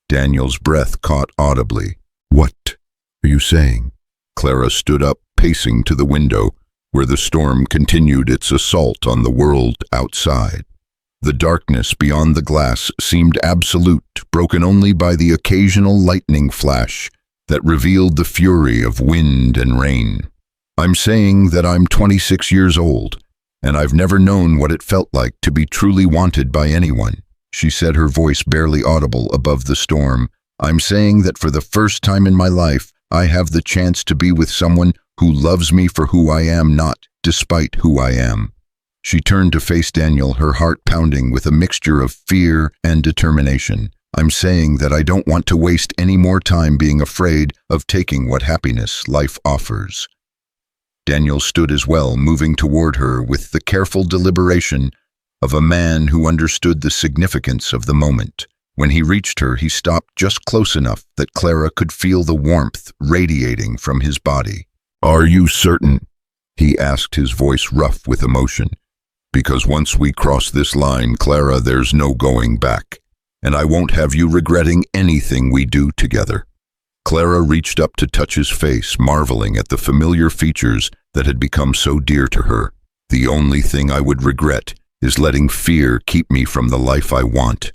Daniel's breath caught audibly. "What are you saying?" Clara stood up, pacing to the window, where the storm continued its assault on the world outside. The darkness beyond the glass seemed absolute, broken only by the occasional lightning flash that revealed the fury of wind and rain. "I'm saying that I'm 26 years old, and I've never known what it felt like to be truly wanted by anyone," she said, her voice barely audible above the storm. "I'm saying that for the first time in my life, I have the chance to be with someone who loves me for who I am, not despite who I am." She turned to face Daniel, her heart pounding with a mixture of fear and determination. "I'm saying that I don't want to waste any more time being afraid of taking what happiness life offers." Daniel stood as well, moving toward her with the careful deliberation of a man who understood the significance of the moment. When he reached her, he stopped just close enough that Clara could feel the warmth radiating from his body. "Are you certain?" he asked, his voice rough with emotion. "Because once we cross this line, Clara, there's no going back, and I won't have you regretting anything we do together." Clara reached up to touch his face, marveling at the familiar features that had become so dear to her. "The only thing I would regret is letting fear keep me from the life I want."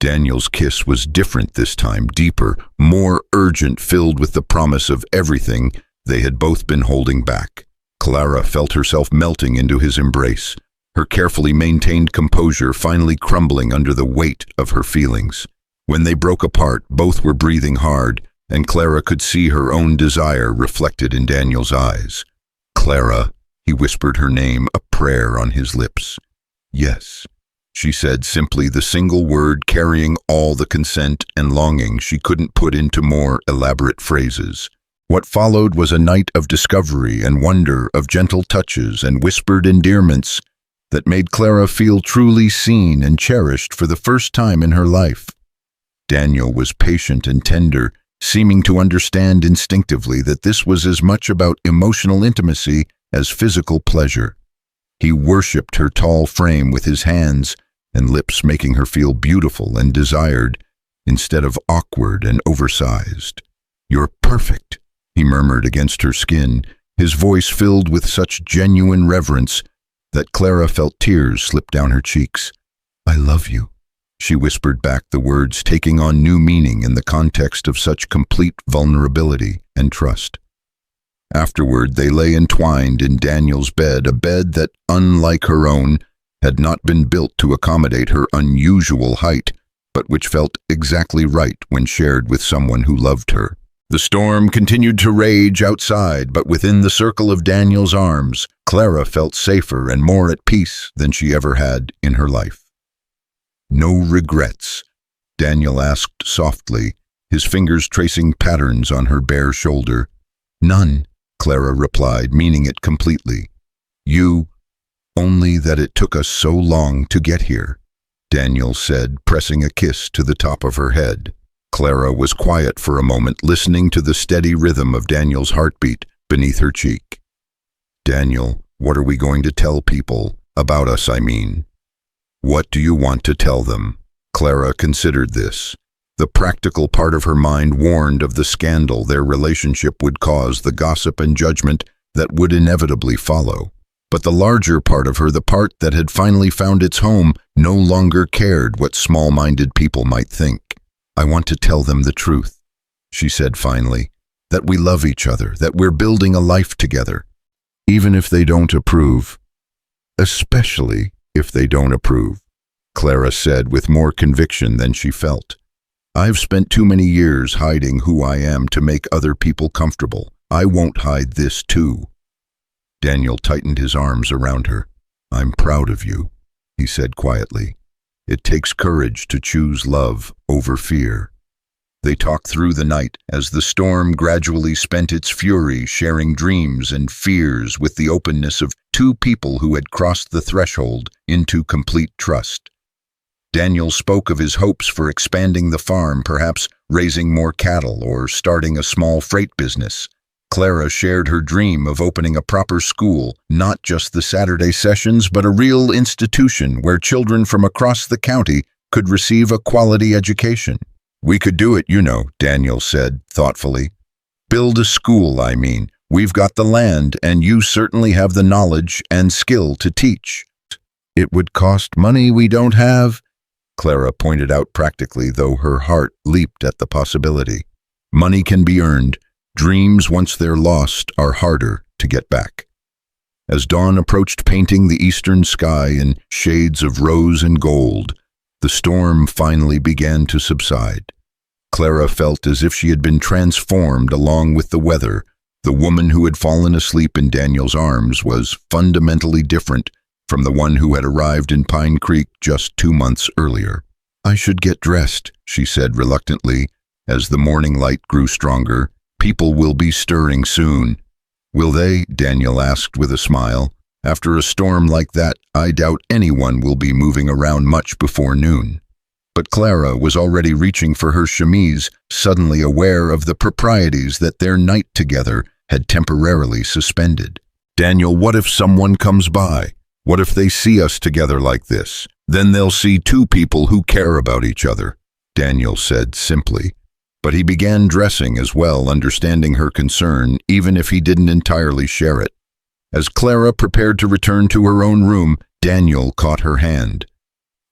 Daniel's kiss was different this time, deeper, more urgent, filled with the promise of everything they had both been holding back. Clara felt herself melting into his embrace, her carefully maintained composure finally crumbling under the weight of her feelings. When they broke apart, both were breathing hard, and Clara could see her own desire reflected in Daniel's eyes. "Clara," he whispered her name, a prayer on his lips. "Yes," she said simply, the single word carrying all the consent and longing she couldn't put into more elaborate phrases. What followed was a night of discovery and wonder, of gentle touches and whispered endearments that made Clara feel truly seen and cherished for the first time in her life. Daniel was patient and tender, seeming to understand instinctively that this was as much about emotional intimacy as physical pleasure. He worshipped her tall frame with his hands and lips, making her feel beautiful and desired instead of awkward and oversized. "You're perfect," he murmured against her skin, his voice filled with such genuine reverence that Clara felt tears slip down her cheeks. "I love you," she whispered back, the words taking on new meaning in the context of such complete vulnerability and trust. Afterward, they lay entwined in Daniel's bed, a bed that, unlike her own, had not been built to accommodate her unusual height, but which felt exactly right when shared with someone who loved her. The storm continued to rage outside, but within the circle of Daniel's arms, Clara felt safer and more at peace than she ever had in her life. "No regrets?" Daniel asked softly, his fingers tracing patterns on her bare shoulder. "None," Clara replied, meaning it completely. Only that it took us so long to get here," Daniel said, pressing a kiss to the top of her head. Clara was quiet for a moment, listening to the steady rhythm of Daniel's heartbeat beneath her cheek. "Daniel, what are we going to tell people? About us, I mean. What do you want to tell them?" Clara considered this. The practical part of her mind warned of the scandal their relationship would cause, the gossip and judgment that would inevitably follow. But the larger part of her, the part that had finally found its home, no longer cared what small-minded people might think. "I want to tell them the truth," she said finally, "that we love each other, that we're building a life together, even if they don't approve. Especially if they don't approve," Clara said with more conviction than she felt. "I've spent too many years hiding who I am to make other people comfortable. I won't hide this too." Daniel tightened his arms around her. "I'm proud of you," he said quietly. "It takes courage to choose love over fear." They talked through the night as the storm gradually spent its fury, sharing dreams and fears with the openness of two people who had crossed the threshold into complete trust. Daniel spoke of his hopes for expanding the farm, perhaps raising more cattle or starting a small freight business. Clara shared her dream of opening a proper school, not just the Saturday sessions, but a real institution where children from across the county could receive a quality education. "We could do it, Daniel said thoughtfully. "Build a school, I mean. We've got the land, and you certainly have the knowledge and skill to teach." "It would cost money we don't have," Clara pointed out practically, though her heart leaped at the possibility. "Money can be earned. Dreams, once they're lost, are harder to get back." As dawn approached, painting the eastern sky in shades of rose and gold, the storm finally began to subside. Clara felt as if she had been transformed along with the weather. The woman who had fallen asleep in Daniel's arms was fundamentally different from the one who had arrived in Pine Creek just 2 months earlier. "I should get dressed," she said reluctantly, as the morning light grew stronger. "People will be stirring soon." "Will they?" Daniel asked with a smile. "After a storm like that, I doubt anyone will be moving around much before noon." But Clara was already reaching for her chemise, suddenly aware of the proprieties that their night together had temporarily suspended. "Daniel, what if someone comes by? What if they see us together like this? Then they'll see two people who care about each other," Daniel said simply. But he began dressing as well, understanding her concern, even if he didn't entirely share it. As Clara prepared to return to her own room, Daniel caught her hand.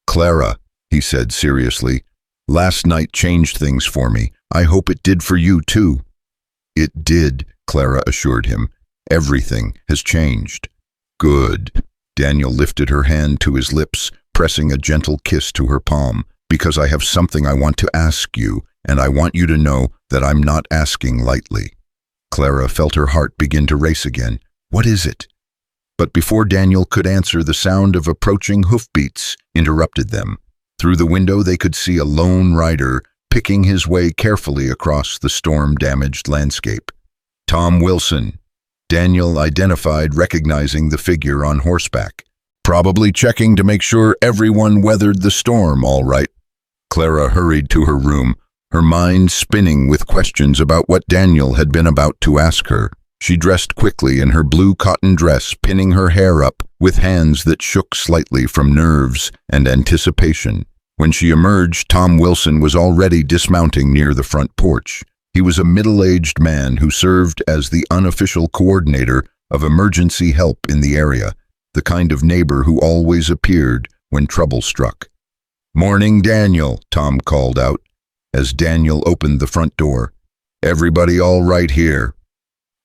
"Clara," he said seriously, "last night changed things for me. I hope it did for you too." "It did," Clara assured him. "Everything has changed." "Good." Daniel lifted her hand to his lips, pressing a gentle kiss to her palm. "Because I have something I want to ask you, and I want you to know that I'm not asking lightly." Clara felt her heart begin to race again. "What is it?" But before Daniel could answer, the sound of approaching hoofbeats interrupted them. Through the window they could see a lone rider picking his way carefully across the storm-damaged landscape. "Tom Wilson," Daniel identified, recognizing the figure on horseback. "Probably checking to make sure everyone weathered the storm all right." Clara hurried to her room, her mind spinning with questions about what Daniel had been about to ask her. She dressed quickly in her blue cotton dress, pinning her hair up with hands that shook slightly from nerves and anticipation. When she emerged, Tom Wilson was already dismounting near the front porch. He was a middle-aged man who served as the unofficial coordinator of emergency help in the area, the kind of neighbor who always appeared when trouble struck. "Morning, Daniel," Tom called out, as Daniel opened the front door. "Everybody all right here?"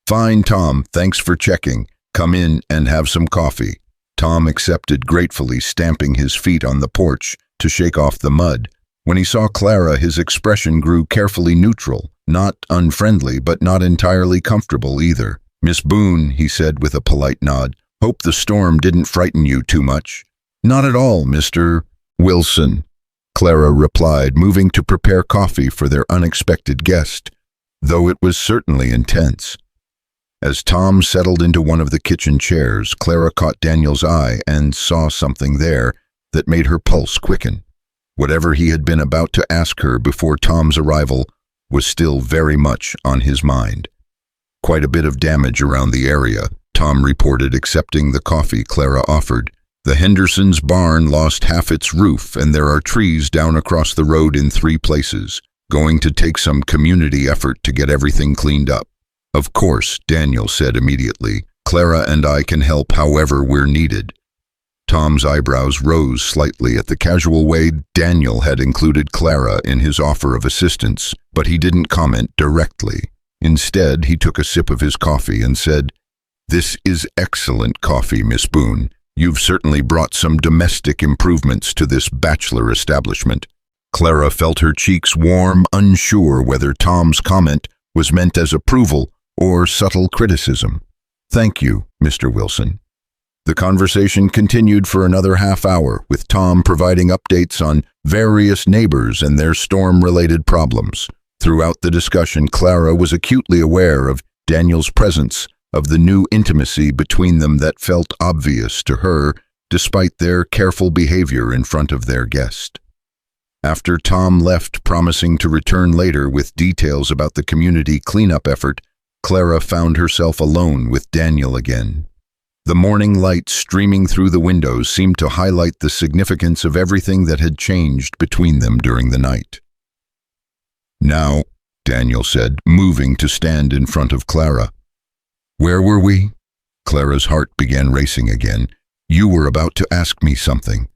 "Fine, Tom. Thanks for checking. Come in and have some coffee." Tom accepted gratefully, stamping his feet on the porch to shake off the mud. When he saw Clara, his expression grew carefully neutral, not unfriendly, but not entirely comfortable either. "Miss Boone," he said with a polite nod, "hope the storm didn't frighten you too much." "Not at all, Mr. Wilson," Clara replied, moving to prepare coffee for their unexpected guest, though it was certainly intense. As Tom settled into one of the kitchen chairs, Clara caught Daniel's eye and saw something there that made her pulse quicken. Whatever he had been about to ask her before Tom's arrival was still very much on his mind. "Quite a bit of damage around the area," Tom reported, accepting the coffee Clara offered. "The Hendersons' barn lost half its roof, and there are trees down across the road in 3 places. Going to take some community effort to get everything cleaned up." "Of course," Daniel said immediately. "Clara and I can help however we're needed." Tom's eyebrows rose slightly at the casual way Daniel had included Clara in his offer of assistance, but he didn't comment directly. Instead, he took a sip of his coffee and said, "This is excellent coffee, Miss Boone. You've certainly brought some domestic improvements to this bachelor establishment." Clara felt her cheeks warm, unsure whether Tom's comment was meant as approval or subtle criticism. "Thank you, Mr. Wilson." The conversation continued for another half hour, with Tom providing updates on various neighbors and their storm-related problems. Throughout the discussion, Clara was acutely aware of Daniel's presence, of the new intimacy between them that felt obvious to her, despite their careful behavior in front of their guest. After Tom left, promising to return later with details about the community cleanup effort, Clara found herself alone with Daniel again. The morning light streaming through the windows seemed to highlight the significance of everything that had changed between them during the night. "Now," Daniel said, moving to stand in front of Clara. "Where were we?" Clara's heart began racing again. "You were about to ask me something."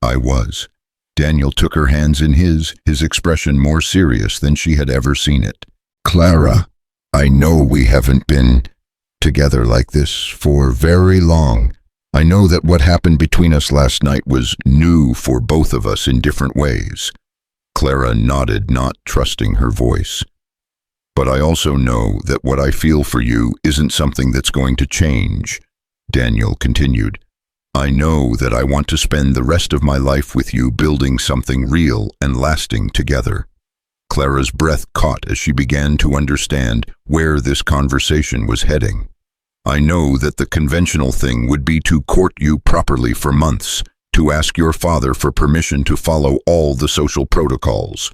"I was." Daniel took her hands in his expression more serious than she had ever seen it. "Clara, I know we haven't been together like this for very long. I know that what happened between us last night was new for both of us in different ways." Clara nodded, not trusting her voice. "But I also know that what I feel for you isn't something that's going to change," Daniel continued. "I know that I want to spend the rest of my life with you, building something real and lasting together." Clara's breath caught as she began to understand where this conversation was heading. "I know that the conventional thing would be to court you properly for months, to ask your father for permission to follow all the social protocols,"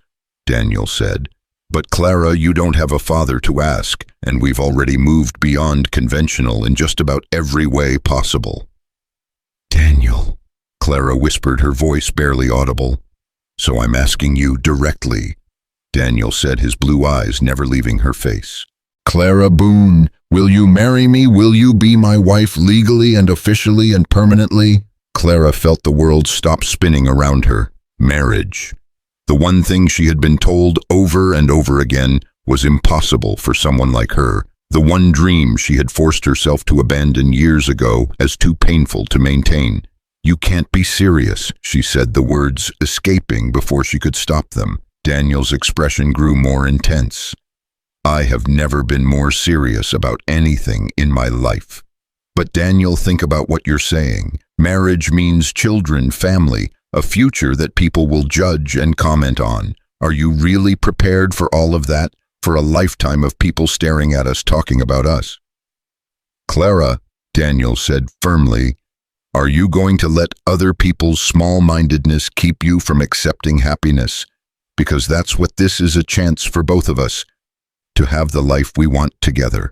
Daniel said. "But Clara, you don't have a father to ask, and we've already moved beyond conventional in just about every way possible." "Daniel," Clara whispered, her voice barely audible. "So I'm asking you directly," Daniel said, his blue eyes never leaving her face. "Clara Boone, will you marry me? Will you be my wife legally and officially and permanently?" Clara felt the world stop spinning around her. Marriage. The one thing she had been told over and over again was impossible for someone like her. The one dream she had forced herself to abandon years ago as too painful to maintain. "You can't be serious," she said, the words escaping before she could stop them. Daniel's expression grew more intense. "I have never been more serious about anything in my life." "But Daniel, think about what you're saying. Marriage means children, family, a future that people will judge and comment on. Are you really prepared for all of that, for a lifetime of people staring at us, talking about us?" "Clara," Daniel said firmly, "are you going to let other people's small-mindedness keep you from accepting happiness? Because that's what this is, a chance for both of us to have the life we want together."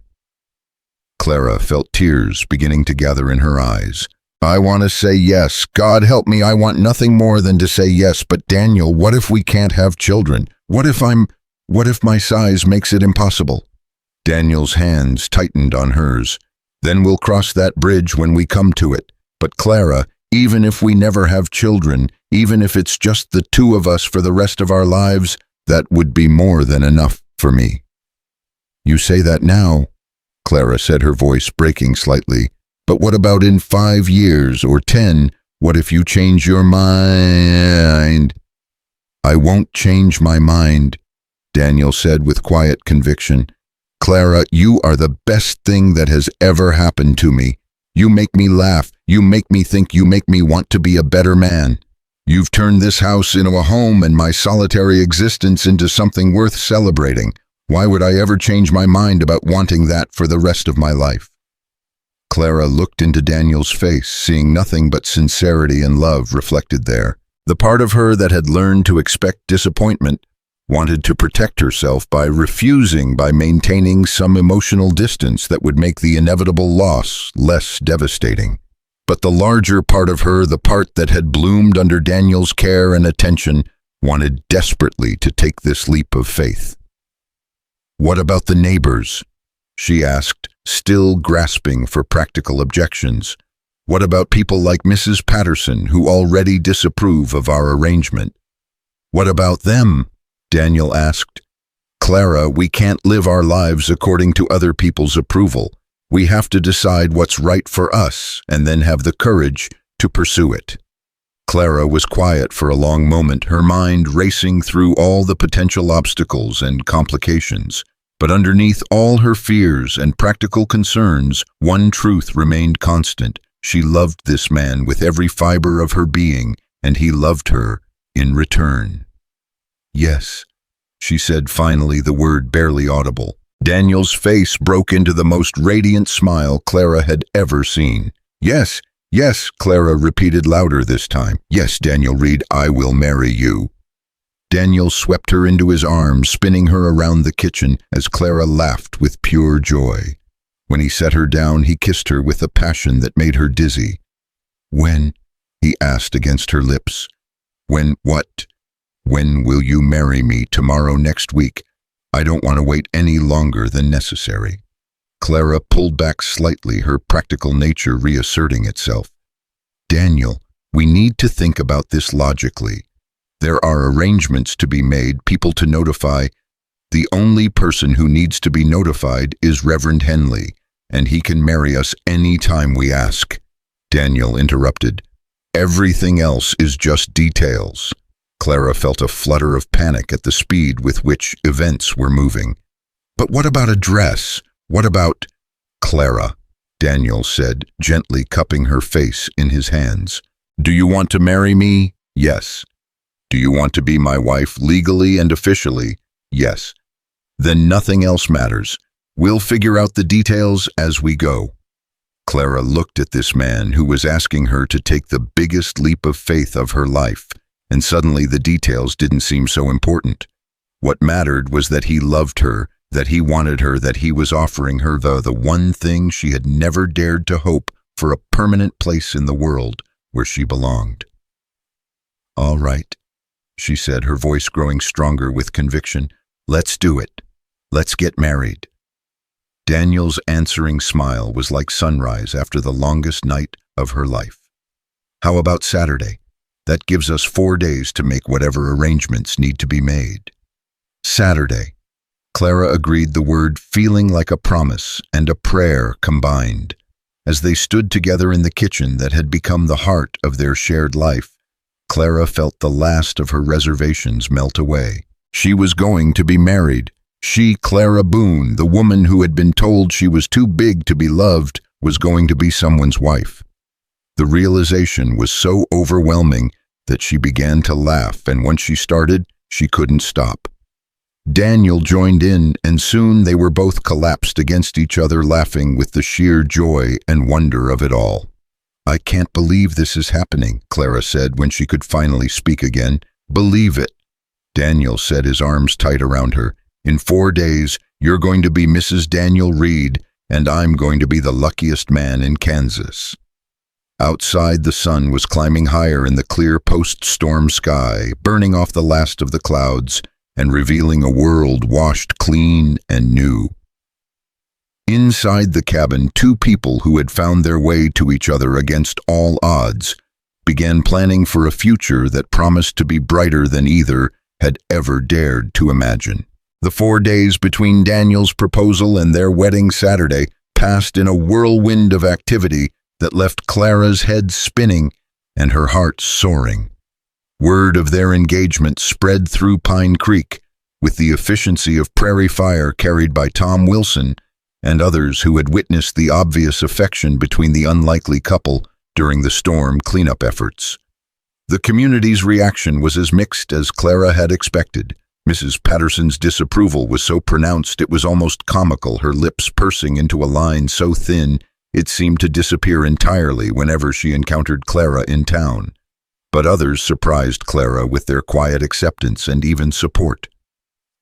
Clara felt tears beginning to gather in her eyes. "I want to say yes. God help me, I want nothing more than to say yes. But Daniel, what if we can't have children? What if my size makes it impossible?" Daniel's hands tightened on hers. "Then we'll cross that bridge when we come to it. But Clara, even if we never have children, even if it's just the two of us for the rest of our lives, that would be more than enough for me." "You say that now," Clara said, her voice breaking slightly, But what about in 5 years or 10? What if you change your mind? I won't change my mind, Daniel said with quiet conviction. Clara, you are the best thing that has ever happened to me. You make me laugh, you make me think, you make me want to be a better man. You've turned this house into a home and my solitary existence into something worth celebrating. Why would I ever change my mind about wanting that for the rest of my life? Clara looked into Daniel's face, seeing nothing but sincerity and love reflected there. The part of her that had learned to expect disappointment wanted to protect herself by maintaining some emotional distance that would make the inevitable loss less devastating. But the larger part of her, the part that had bloomed under Daniel's care and attention, wanted desperately to take this leap of faith. What about the neighbors? She asked, still grasping for practical objections. What about people like Mrs. Patterson, who already disapprove of our arrangement? What about them? Daniel asked. Clara, we can't live our lives according to other people's approval. We have to decide what's right for us and then have the courage to pursue it. Clara was quiet for a long moment, her mind racing through all the potential obstacles and complications. But underneath all her fears and practical concerns, one truth remained constant. She loved this man with every fiber of her being, and he loved her in return. Yes, she said finally, the word barely audible. Daniel's face broke into the most radiant smile Clara had ever seen. Yes, yes, Clara repeated louder this time. Yes, Daniel Reed, I will marry you. Daniel swept her into his arms, spinning her around the kitchen as Clara laughed with pure joy. When he set her down, he kissed her with a passion that made her dizzy. When? He asked against her lips. When what? When will you marry me? Tomorrow, next week? I don't want to wait any longer than necessary. Clara pulled back slightly, her practical nature reasserting itself. Daniel, we need to think about this logically. There are arrangements to be made, people to notify. The only person who needs to be notified is Reverend Henley, and he can marry us any time we ask. Daniel interrupted. Everything else is just details. Clara felt a flutter of panic at the speed with which events were moving. But what about a dress? What about... Clara, Daniel said, gently cupping her face in his hands. Do you want to marry me? Yes. Do you want to be my wife legally and officially? Yes. Then nothing else matters. We'll figure out the details as we go. Clara looked at this man who was asking her to take the biggest leap of faith of her life, and suddenly the details didn't seem so important. What mattered was that he loved her, that he wanted her, that he was offering her the one thing she had never dared to hope for, a permanent place in the world where she belonged. All right, she said, her voice growing stronger with conviction. Let's do it. Let's get married. Daniel's answering smile was like sunrise after the longest night of her life. How about Saturday? That gives us 4 days to make whatever arrangements need to be made. Saturday. Clara agreed, the word feeling like a promise and a prayer combined. As they stood together in the kitchen that had become the heart of their shared life, Clara felt the last of her reservations melt away. She was going to be married. She, Clara Boone, the woman who had been told she was too big to be loved, was going to be someone's wife. The realization was so overwhelming that she began to laugh, and once she started, she couldn't stop. Daniel joined in, and soon they were both collapsed against each other, laughing with the sheer joy and wonder of it all. I can't believe this is happening, Clara said when she could finally speak again. Believe it. Daniel said, his arms tight around her. In 4 days, you're going to be Mrs. Daniel Reed, and I'm going to be the luckiest man in Kansas. Outside, the sun was climbing higher in the clear post-storm sky, burning off the last of the clouds and revealing a world washed clean and new. Inside the cabin, 2 people who had found their way to each other against all odds began planning for a future that promised to be brighter than either had ever dared to imagine. The 4 days between Daniel's proposal and their wedding Saturday passed in a whirlwind of activity that left Clara's head spinning and her heart soaring. Word of their engagement spread through Pine Creek with the efficiency of prairie fire carried by Tom Wilson and others who had witnessed the obvious affection between the unlikely couple during the storm cleanup efforts. The community's reaction was as mixed as Clara had expected. Mrs. Patterson's disapproval was so pronounced it was almost comical, her lips pursing into a line so thin it seemed to disappear entirely whenever she encountered Clara in town. But others surprised Clara with their quiet acceptance and even support.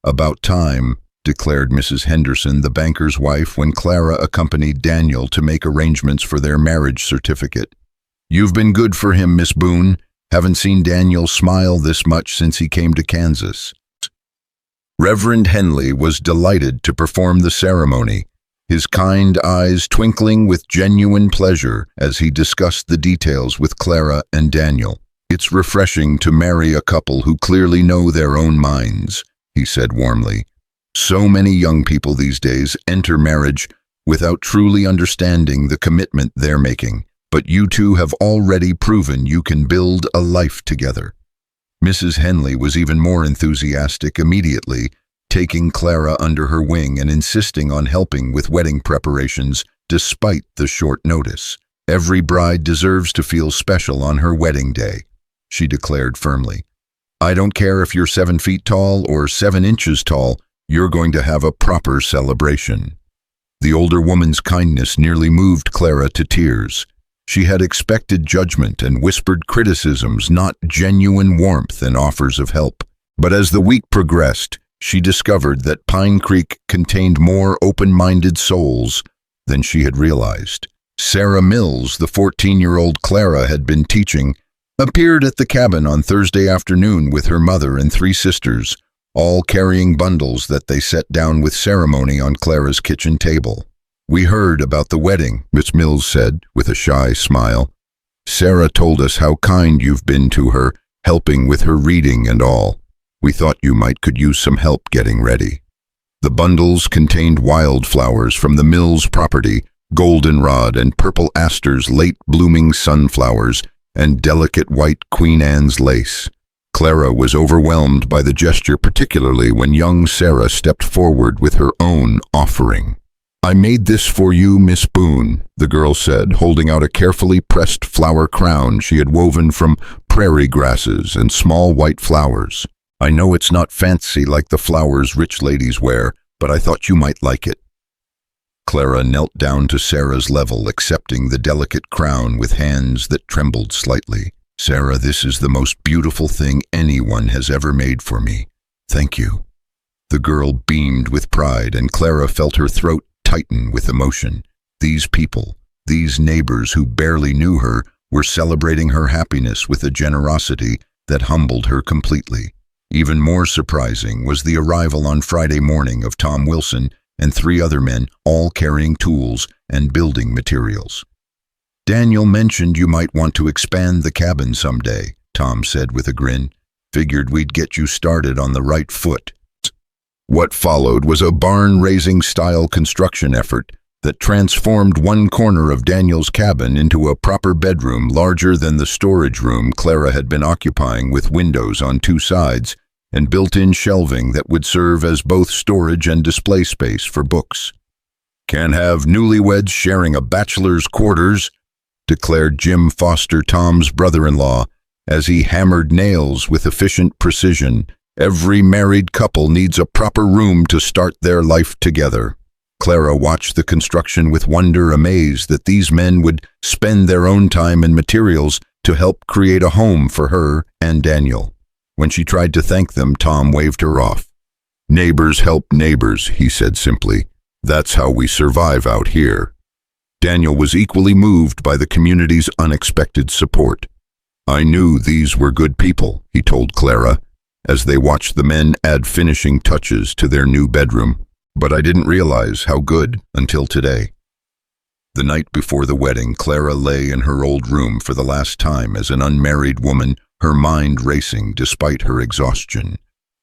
"About time," declared Mrs. Henderson, the banker's wife, when Clara accompanied Daniel to make arrangements for their marriage certificate. "You've been good for him, Miss Boone. Haven't seen Daniel smile this much since he came to Kansas." Reverend Henley was delighted to perform the ceremony, his kind eyes twinkling with genuine pleasure as he discussed the details with Clara and Daniel. "It's refreshing to marry a couple who clearly know their own minds," he said warmly. "So many young people these days enter marriage without truly understanding the commitment they're making, but you two have already proven you can build a life together." Mrs. Henley was even more enthusiastic immediately, taking Clara under her wing and insisting on helping with wedding preparations despite the short notice. "Every bride deserves to feel special on her wedding day," she declared firmly. "I don't care if you're 7 feet tall or 7 inches tall, you're going to have a proper celebration." The older woman's kindness nearly moved Clara to tears. She had expected judgment and whispered criticisms, not genuine warmth and offers of help. But as the week progressed, she discovered that Pine Creek contained more open-minded souls than she had realized. Sarah Mills, the 14-year-old Clara had been teaching, appeared at the cabin on Thursday afternoon with her mother and 3 sisters, all carrying bundles that they set down with ceremony on Clara's kitchen table. "We heard about the wedding," Miss Mills said with a shy smile. "Sarah told us how kind you've been to her, helping with her reading and all. We thought you could use some help getting ready." The bundles contained wildflowers from the Mills property, goldenrod and purple asters, late-blooming sunflowers, and delicate white Queen Anne's lace. Clara was overwhelmed by the gesture, particularly when young Sarah stepped forward with her own offering. "I made this for you, Miss Boone," the girl said, holding out a carefully pressed flower crown she had woven from prairie grasses and small white flowers. "I know it's not fancy like the flowers rich ladies wear, but I thought you might like it." Clara knelt down to Sarah's level, accepting the delicate crown with hands that trembled slightly. "Sarah, this is the most beautiful thing anyone has ever made for me. Thank you." The girl beamed with pride, and Clara felt her throat tighten with emotion. These people, these neighbors who barely knew her, were celebrating her happiness with a generosity that humbled her completely. Even more surprising was the arrival on Friday morning of Tom Wilson and 3 other men, all carrying tools and building materials. "Daniel mentioned you might want to expand the cabin someday," Tom said with a grin. "Figured we'd get you started on the right foot." What followed was a barn-raising style construction effort that transformed one corner of Daniel's cabin into a proper bedroom larger than the storage room Clara had been occupying, with windows on 2 sides and built-in shelving that would serve as both storage and display space for books. "Can't have newlyweds sharing a bachelor's quarters," declared Jim Foster, Tom's brother-in-law, as he hammered nails with efficient precision. "Every married couple needs a proper room to start their life together." Clara watched the construction with wonder, amazed that these men would spend their own time and materials to help create a home for her and Daniel. When she tried to thank them, Tom waved her off. "Neighbors help neighbors," he said simply. "That's how we survive out here." Daniel was equally moved by the community's unexpected support. "I knew these were good people," he told Clara, as they watched the men add finishing touches to their new bedroom. "But I didn't realize how good until today." The night before the wedding, Clara lay in her old room for the last time as an unmarried woman, her mind racing despite her exhaustion.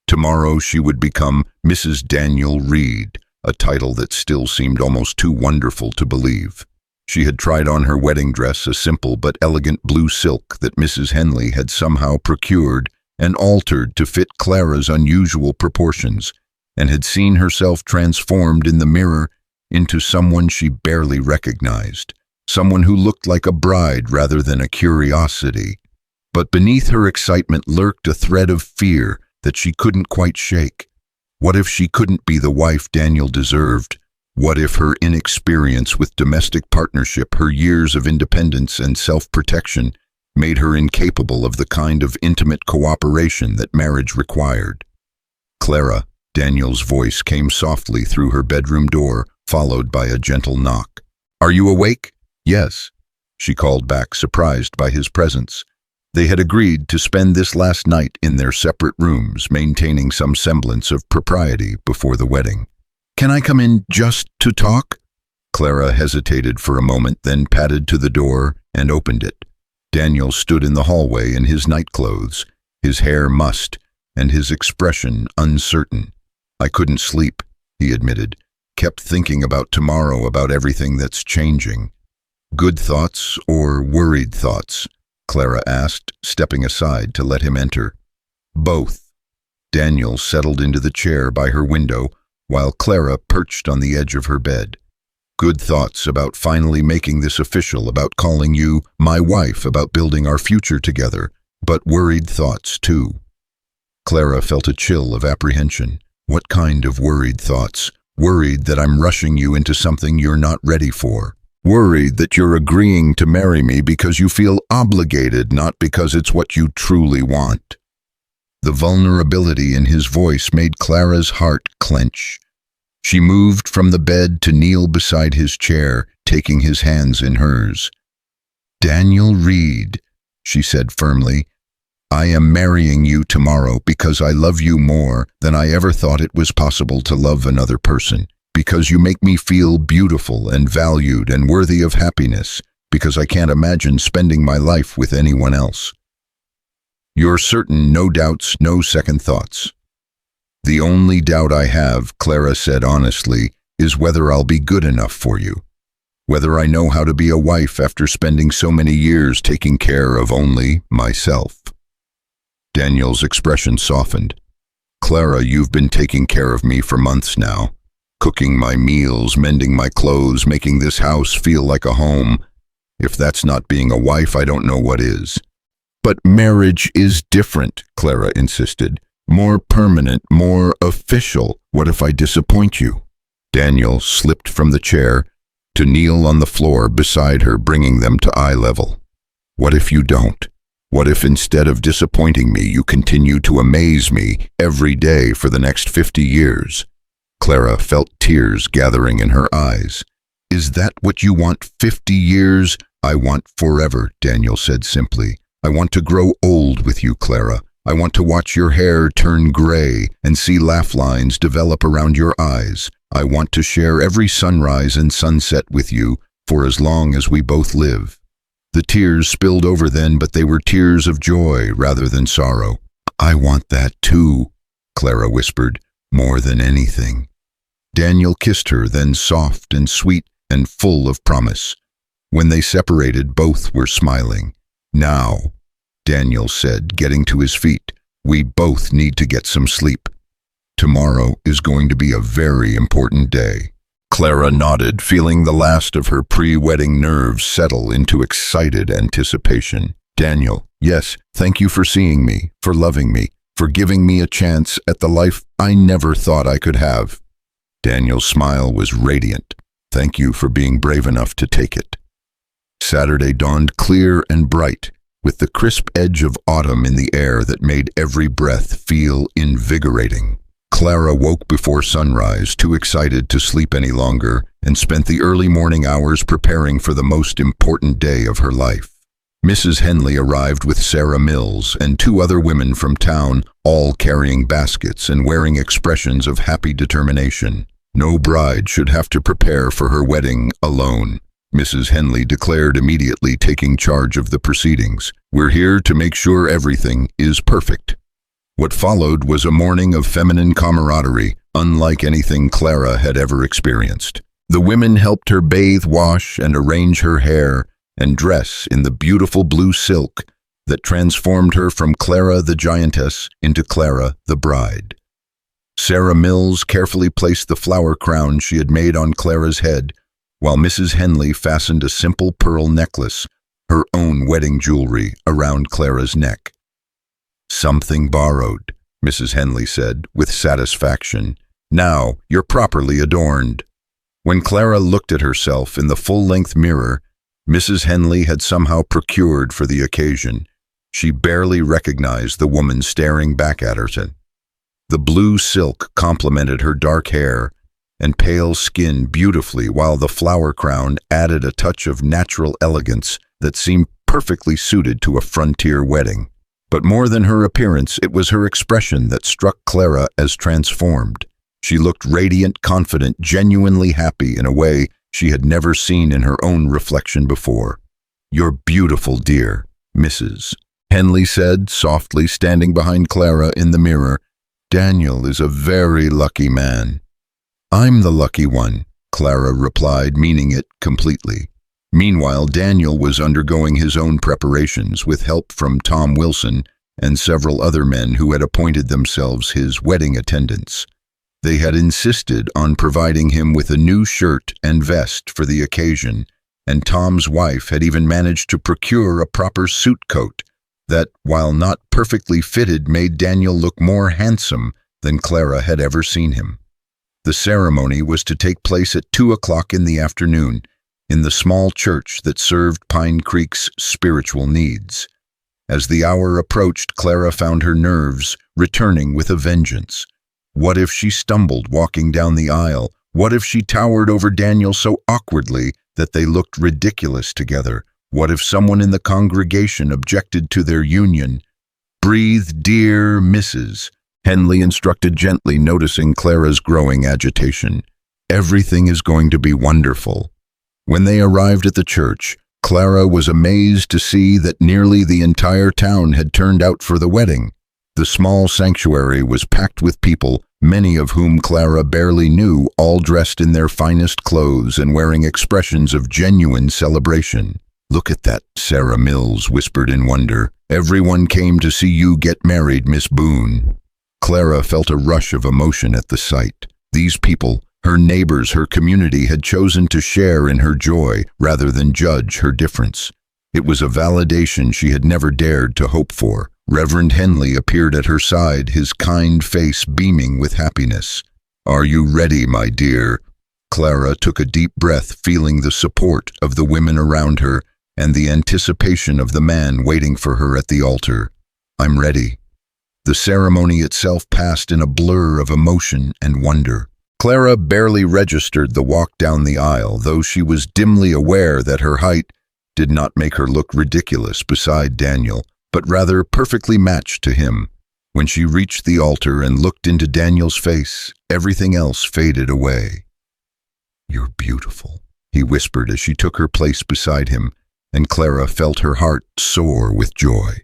Tomorrow she would become Mrs. Daniel Reed, a title that still seemed almost too wonderful to believe. She had tried on her wedding dress, a simple but elegant blue silk that Mrs. Henley had somehow procured and altered to fit Clara's unusual proportions, and had seen herself transformed in the mirror into someone she barely recognized, someone who looked like a bride rather than a curiosity. But beneath her excitement lurked a thread of fear that she couldn't quite shake. What if she couldn't be the wife Daniel deserved? What if her inexperience with domestic partnership, her years of independence and self-protection, made her incapable of the kind of intimate cooperation that marriage required? Clara, Daniel's voice came softly through her bedroom door, followed by a gentle knock. "Are you awake?" "Yes," she called back, surprised by his presence. They had agreed to spend this last night in their separate rooms, maintaining some semblance of propriety before the wedding. "Can I come in just to talk?" Clara hesitated for a moment, then padded to the door and opened it. Daniel stood in the hallway in his nightclothes, his hair mussed and his expression uncertain. "I couldn't sleep," he admitted. "Kept thinking about tomorrow, about everything that's changing." "Good thoughts or worried thoughts?" Clara asked, stepping aside to let him enter. "Both." Daniel settled into the chair by her window, while Clara perched on the edge of her bed. "Good thoughts about finally making this official, about calling you my wife, about building our future together, but worried thoughts too." Clara felt a chill of apprehension. "What kind of worried thoughts?" "Worried that I'm rushing you into something you're not ready for. Worried that you're agreeing to marry me because you feel obligated, not because it's what you truly want." The vulnerability in his voice made Clara's heart clench. She moved from the bed to kneel beside his chair, taking his hands in hers. "Daniel Reed," she said firmly, "I am marrying you tomorrow because I love you more than I ever thought it was possible to love another person, because you make me feel beautiful and valued and worthy of happiness, because I can't imagine spending my life with anyone else. You're certain, no doubts, no second thoughts." "The only doubt I have," Clara said honestly, "is whether I'll be good enough for you. Whether I know how to be a wife after spending so many years taking care of only myself." Daniel's expression softened. "Clara, you've been taking care of me for months now. Cooking my meals, mending my clothes, making this house feel like a home. If that's not being a wife, I don't know what is." "But marriage is different," Clara insisted. "More permanent, more official. What if I disappoint you?" Daniel slipped from the chair to kneel on the floor beside her, bringing them to eye level. "What if you don't? What if instead of disappointing me, you continue to amaze me every day for the next 50 years? Clara felt tears gathering in her eyes. "Is that what you want, 50 years? "I want forever," Daniel said simply. "I want to grow old with you, Clara. I want to watch your hair turn gray and see laugh lines develop around your eyes. I want to share every sunrise and sunset with you for as long as we both live." The tears spilled over then, but they were tears of joy rather than sorrow. "I want that too," Clara whispered, "more than anything." Daniel kissed her, then soft and sweet and full of promise. When they separated, both were smiling. "Now," Daniel said, getting to his feet, "we both need to get some sleep. Tomorrow is going to be a very important day." Clara nodded, feeling the last of her pre-wedding nerves settle into excited anticipation. "Daniel, yes, thank you for seeing me, for loving me, for giving me a chance at the life I never thought I could have." Daniel's smile was radiant. "Thank you for being brave enough to take it." Saturday dawned clear and bright, with the crisp edge of autumn in the air that made every breath feel invigorating. Clara woke before sunrise, too excited to sleep any longer, and spent the early morning hours preparing for the most important day of her life. Mrs. Henley arrived with Sarah Mills and 2 other women from town, all carrying baskets and wearing expressions of happy determination. No bride should have to prepare for her wedding alone, Mrs. Henley declared, immediately taking charge of the proceedings. "We're here to make sure everything is perfect." What followed was a morning of feminine camaraderie, unlike anything Clara had ever experienced. The women helped her bathe, wash, and arrange her hair and dress in the beautiful blue silk that transformed her from Clara the giantess into Clara the bride. Sarah Mills carefully placed the flower crown she had made on Clara's head, while Mrs. Henley fastened a simple pearl necklace, her own wedding jewelry, around Clara's neck. "Something borrowed," Mrs. Henley said, with satisfaction. "Now you're properly adorned." When Clara looked at herself in the full-length mirror Mrs. Henley had somehow procured for the occasion, she barely recognized the woman staring back at her. The blue silk complemented her dark hair and pale skin beautifully, while the flower crown added a touch of natural elegance that seemed perfectly suited to a frontier wedding. But more than her appearance, it was her expression that struck Clara as transformed. She looked radiant, confident, genuinely happy in a way she had never seen in her own reflection before. "You're beautiful, dear," Mrs. Henley said softly, standing behind Clara in the mirror. "Daniel is a very lucky man." "I'm the lucky one," Clara replied, meaning it completely. Meanwhile, Daniel was undergoing his own preparations with help from Tom Wilson and several other men who had appointed themselves his wedding attendants. They had insisted on providing him with a new shirt and vest for the occasion, and Tom's wife had even managed to procure a proper suit coat that, while not perfectly fitted, made Daniel look more handsome than Clara had ever seen him. The ceremony was to take place at 2 o'clock in the afternoon in the small church that served Pine Creek's spiritual needs. As the hour approached, Clara found her nerves returning with a vengeance. What if she stumbled walking down the aisle? What if she towered over Daniel so awkwardly that they looked ridiculous together? What if someone in the congregation objected to their union? "Breathe, dear Mrs. Henley instructed gently, noticing Clara's growing agitation. "Everything is going to be wonderful." When they arrived at the church, Clara was amazed to see that nearly the entire town had turned out for the wedding. The small sanctuary was packed with people, many of whom Clara barely knew, all dressed in their finest clothes and wearing expressions of genuine celebration. "Look at that," Sarah Mills whispered in wonder. "Everyone came to see you get married, Miss Boone." Clara felt a rush of emotion at the sight. These people, her neighbors, her community, had chosen to share in her joy rather than judge her difference. It was a validation she had never dared to hope for. Reverend Henley appeared at her side, his kind face beaming with happiness. "Are you ready, my dear?" Clara took a deep breath, feeling the support of the women around her and the anticipation of the man waiting for her at the altar. "I'm ready." The ceremony itself passed in a blur of emotion and wonder. Clara barely registered the walk down the aisle, though she was dimly aware that her height did not make her look ridiculous beside Daniel, but rather perfectly matched to him. When she reached the altar and looked into Daniel's face, everything else faded away. "You're beautiful," he whispered as she took her place beside him, and Clara felt her heart soar with joy.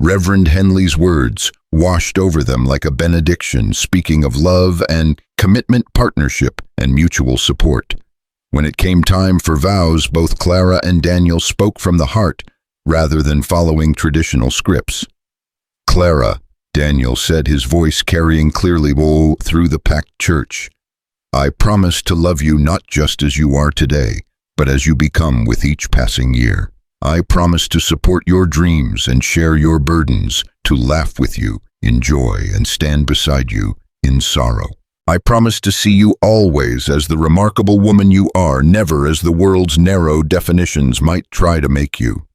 Reverend Henley's words washed over them like a benediction, speaking of love and commitment, partnership, and mutual support. When it came time for vows, both Clara and Daniel spoke from the heart rather than following traditional scripts. "Clara," Daniel said, his voice carrying clearly through the packed church, "I promise to love you not just as you are today, but as you become with each passing year. I promise to support your dreams and share your burdens, to laugh with you in joy and stand beside you in sorrow. I promise to see you always as the remarkable woman you are, never as the world's narrow definitions might try to make you."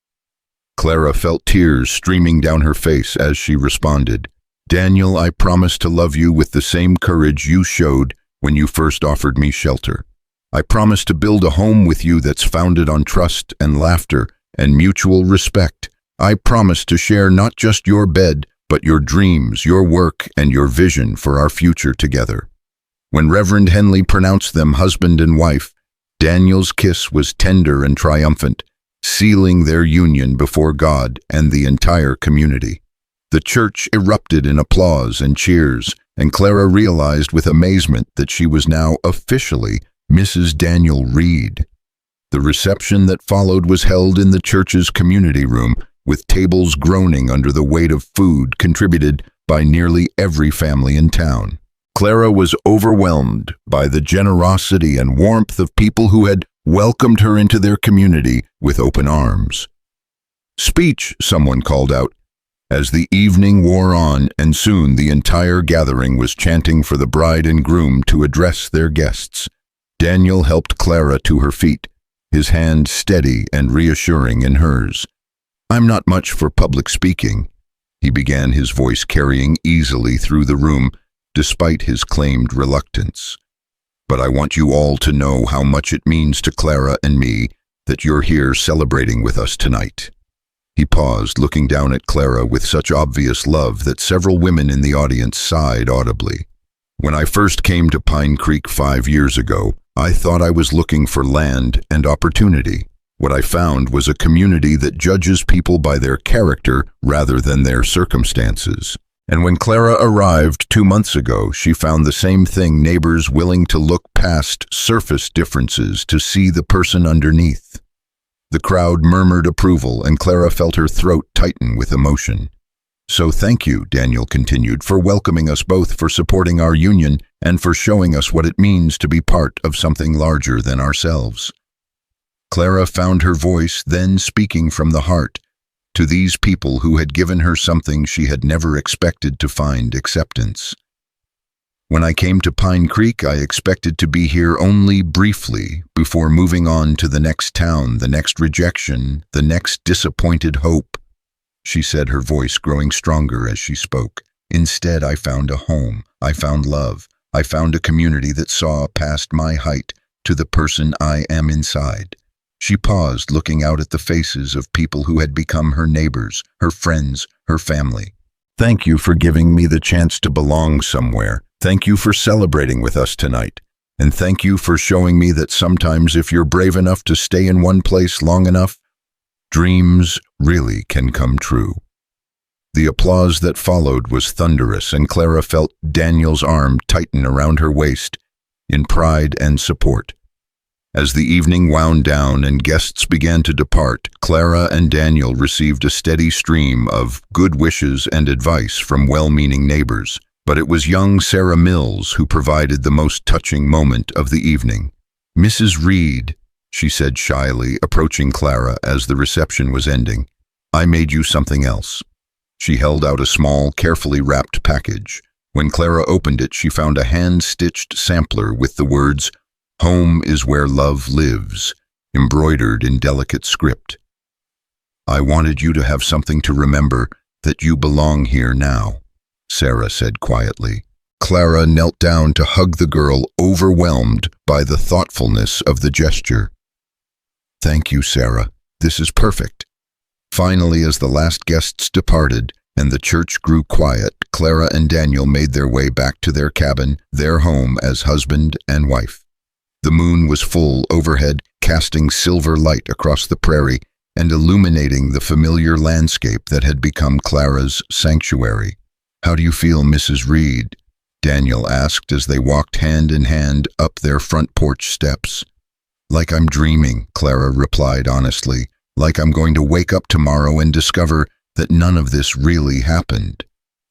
Clara felt tears streaming down her face as she responded, "Daniel, I promise to love you with the same courage you showed when you first offered me shelter. I promise to build a home with you that's founded on trust and laughter and mutual respect. I promise to share not just your bed, but your dreams, your work, and your vision for our future together." When Reverend Henley pronounced them husband and wife, Daniel's kiss was tender and triumphant, sealing their union before God and the entire community. The church erupted in applause and cheers, and Clara realized with amazement that she was now officially Mrs. Daniel Reed. The reception that followed was held in the church's community room, with tables groaning under the weight of food contributed by nearly every family in town. Clara was overwhelmed by the generosity and warmth of people who had welcomed her into their community with open arms. "Speech," someone called out, as the evening wore on, and soon the entire gathering was chanting for the bride and groom to address their guests. Daniel helped Clara to her feet, his hand steady and reassuring in hers. "I'm not much for public speaking," he began, his voice carrying easily through the room, despite his claimed reluctance. "But I want you all to know how much it means to Clara and me that you're here celebrating with us tonight." He paused, looking down at Clara with such obvious love that several women in the audience sighed audibly. "When I first came to Pine Creek 5 years ago, I thought I was looking for land and opportunity. What I found was a community that judges people by their character rather than their circumstances. And when Clara arrived 2 months ago, she found the same thing: neighbors willing to look past surface differences to see the person underneath." The crowd murmured approval, and Clara felt her throat tighten with emotion. "So thank you," Daniel continued, "for welcoming us both, for supporting our union, and for showing us what it means to be part of something larger than ourselves." Clara found her voice then speaking from the heart to these people who had given her something she had never expected to find: acceptance. "When I came to Pine Creek, I expected to be here only briefly before moving on to the next town, the next rejection, the next disappointed hope," she said, her voice growing stronger as she spoke. "Instead, I found a home. I found love. I found a community that saw past my height to the person I am inside." She paused, looking out at the faces of people who had become her neighbors, her friends, her family. "Thank you for giving me the chance to belong somewhere. Thank you for celebrating with us tonight. And thank you for showing me that sometimes, if you're brave enough to stay in one place long enough, dreams really can come true." The applause that followed was thunderous, and Clara felt Daniel's arm tighten around her waist in pride and support. As the evening wound down and guests began to depart, Clara and Daniel received a steady stream of good wishes and advice from well-meaning neighbors. But it was young Sarah Mills who provided the most touching moment of the evening. "Mrs. Reed," she said shyly, approaching Clara as the reception was ending, "I made you something else." She held out a small, carefully wrapped package. When Clara opened it, she found a hand-stitched sampler with the words, "Home is where love lives," embroidered in delicate script. "I wanted you to have something to remember that you belong here now," Sarah said quietly. Clara knelt down to hug the girl, overwhelmed by the thoughtfulness of the gesture. "Thank you, Sarah. This is perfect." Finally, as the last guests departed and the church grew quiet, Clara and Daniel made their way back to their cabin, their home as husband and wife. The moon was full overhead, casting silver light across the prairie and illuminating the familiar landscape that had become Clara's sanctuary. "How do you feel, Mrs. Reed?" Daniel asked as they walked hand in hand up their front porch steps. "Like I'm dreaming," Clara replied honestly. "Like I'm going to wake up tomorrow and discover that none of this really happened."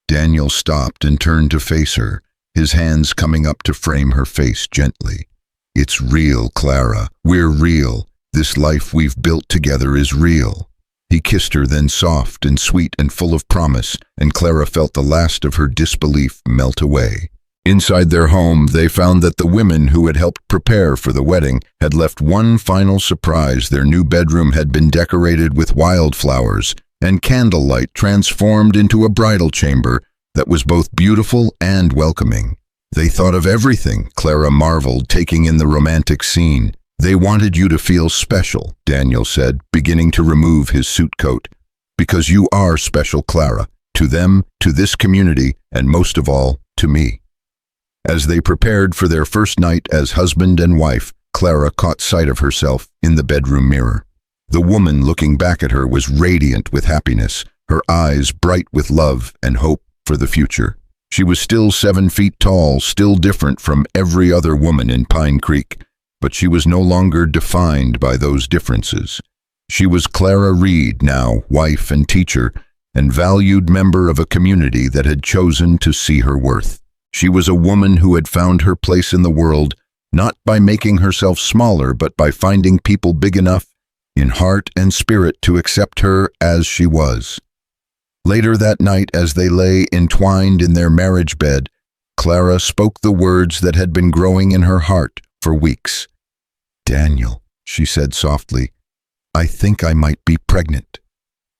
Daniel stopped and turned to face her, his hands coming up to frame her face gently. "It's real, Clara. We're real. This life we've built together is real." He kissed her, then soft and sweet and full of promise, and Clara felt the last of her disbelief melt away. Inside their home, they found that the women who had helped prepare for the wedding had left one final surprise. Their new bedroom had been decorated with wildflowers, and candlelight transformed into a bridal chamber that was both beautiful and welcoming. "They thought of everything," Clara marveled, taking in the romantic scene. "They wanted you to feel special," Daniel said, beginning to remove his suit coat. "Because you are special, Clara, to them, to this community, and most of all, to me." As they prepared for their first night as husband and wife, Clara caught sight of herself in the bedroom mirror. The woman looking back at her was radiant with happiness, her eyes bright with love and hope for the future. She was still 7 feet tall, still different from every other woman in Pine Creek, but she was no longer defined by those differences. She was Clara Reed, now wife and teacher, and valued member of a community that had chosen to see her worth. She was a woman who had found her place in the world, not by making herself smaller, but by finding people big enough in heart and spirit to accept her as she was. Later that night, as they lay entwined in their marriage bed, Clara spoke the words that had been growing in her heart for weeks. "Daniel," she said softly, "I think I might be pregnant."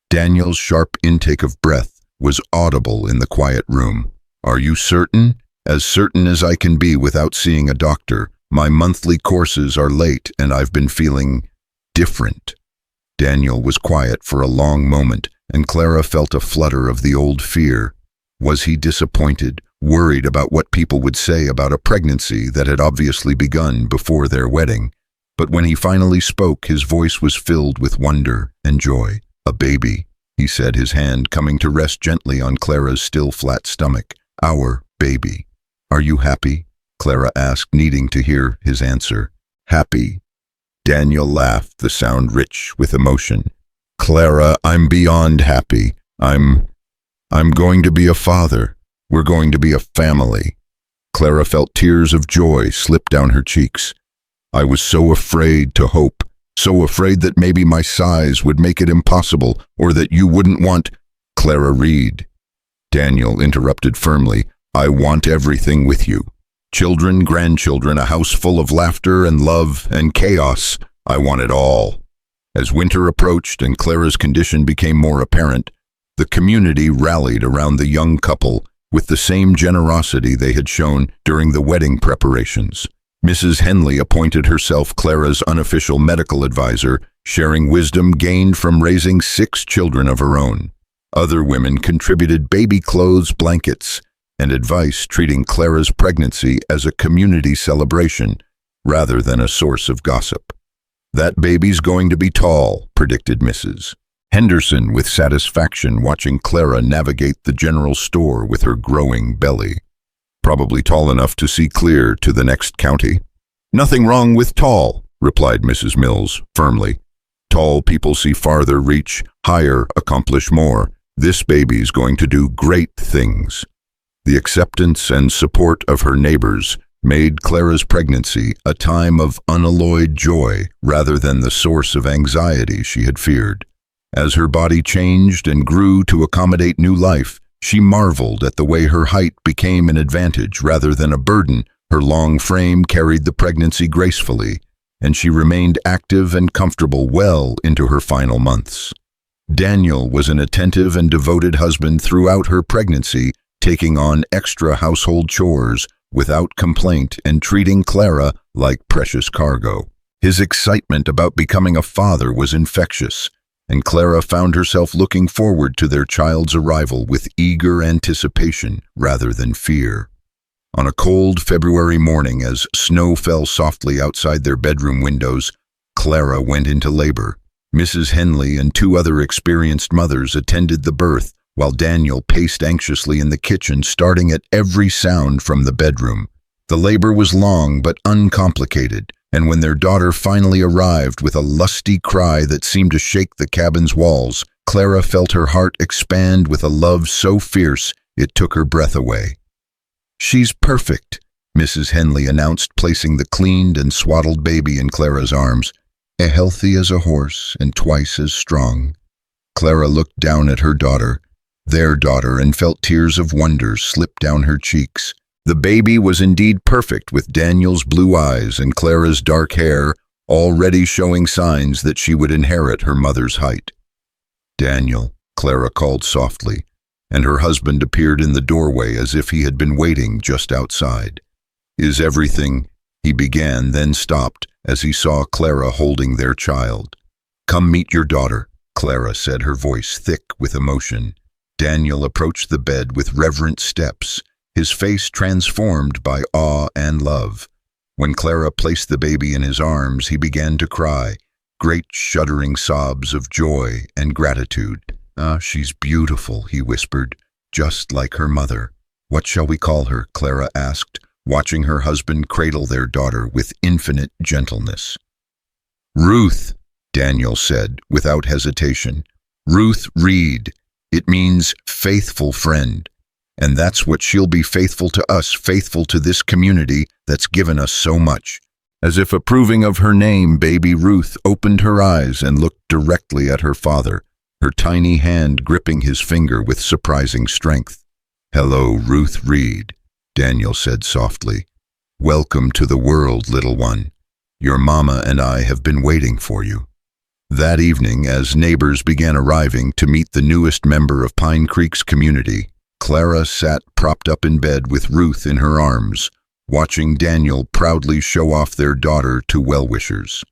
Daniel's sharp intake of breath was audible in the quiet room. "Are you certain?" "As certain as I can be without seeing a doctor. My monthly courses are late and I've been feeling different." Daniel was quiet for a long moment, and Clara felt a flutter of the old fear. Was he disappointed, worried about what people would say about a pregnancy that had obviously begun before their wedding? But when he finally spoke, his voice was filled with wonder and joy. "A baby," he said, his hand coming to rest gently on Clara's still flat stomach. "Our baby." "Are you happy?" Clara asked, needing to hear his answer. "Happy?" Daniel laughed, the sound rich with emotion. "Clara, I'm beyond happy. I'm going to be a father. We're going to be a family." Clara felt tears of joy slip down her cheeks. "I was so afraid to hope, so afraid that maybe my size would make it impossible, or that you wouldn't want—" "Clara Reed," Daniel interrupted firmly, "I want everything with you. Children, grandchildren, a house full of laughter and love and chaos. I want it all." As winter approached and Clara's condition became more apparent, the community rallied around the young couple with the same generosity they had shown during the wedding preparations. Mrs. Henley appointed herself Clara's unofficial medical advisor, sharing wisdom gained from raising 6 children of her own. Other women contributed baby clothes, blankets, and advice, treating Clara's pregnancy as a community celebration rather than a source of gossip. "That baby's going to be tall," predicted Mrs. Henderson with satisfaction, watching Clara navigate the general store with her growing belly. "Probably tall enough to see clear to the next county." "Nothing wrong with tall," replied Mrs. Mills firmly. "Tall people see farther, reach higher, accomplish more. This baby's going to do great things." The acceptance and support of her neighbors made Clara's pregnancy a time of unalloyed joy rather than the source of anxiety she had feared. As her body changed and grew to accommodate new life, she marveled at the way her height became an advantage rather than a burden. Her long frame carried the pregnancy gracefully, and she remained active and comfortable well into her final months. Daniel was an attentive and devoted husband throughout her pregnancy, taking on extra household chores without complaint and treating Clara like precious cargo. His excitement about becoming a father was infectious, and Clara found herself looking forward to their child's arrival with eager anticipation rather than fear. On a cold February morning, as snow fell softly outside their bedroom windows, Clara went into labor. Mrs. Henley and 2 other experienced mothers attended the birth, while Daniel paced anxiously in the kitchen, starting at every sound from the bedroom. The labor was long but uncomplicated, and when their daughter finally arrived with a lusty cry that seemed to shake the cabin's walls, Clara felt her heart expand with a love so fierce it took her breath away. "She's perfect," Mrs. Henley announced, placing the cleaned and swaddled baby in Clara's arms. "Healthy as a horse and twice as strong." Clara looked down at her daughter, their daughter, and felt tears of wonder slip down her cheeks. The baby was indeed perfect, with Daniel's blue eyes and Clara's dark hair already showing signs that she would inherit her mother's height. "Daniel," Clara called softly, and her husband appeared in the doorway as if he had been waiting just outside. "Is everything—" he began, then stopped as he saw Clara holding their child. "Come meet your daughter," Clara said, her voice thick with emotion. Daniel approached the bed with reverent steps, his face transformed by awe and love. When Clara placed the baby in his arms, he began to cry, great shuddering sobs of joy and gratitude. "Ah, she's beautiful," he whispered, "just like her mother." "What shall we call her?" Clara asked, watching her husband cradle their daughter with infinite gentleness. "Ruth," Daniel said without hesitation. "Ruth Reed. It means faithful friend. And that's what she'll be, faithful to us, faithful to this community that's given us so much." As if approving of her name, baby Ruth opened her eyes and looked directly at her father, her tiny hand gripping his finger with surprising strength. "Hello, Ruth Reed," Daniel said softly. "Welcome to the world, little one. Your mama and I have been waiting for you." That evening, as neighbors began arriving to meet the newest member of Pine Creek's community, Clara sat propped up in bed with Ruth in her arms, watching Daniel proudly show off their daughter to well-wishers.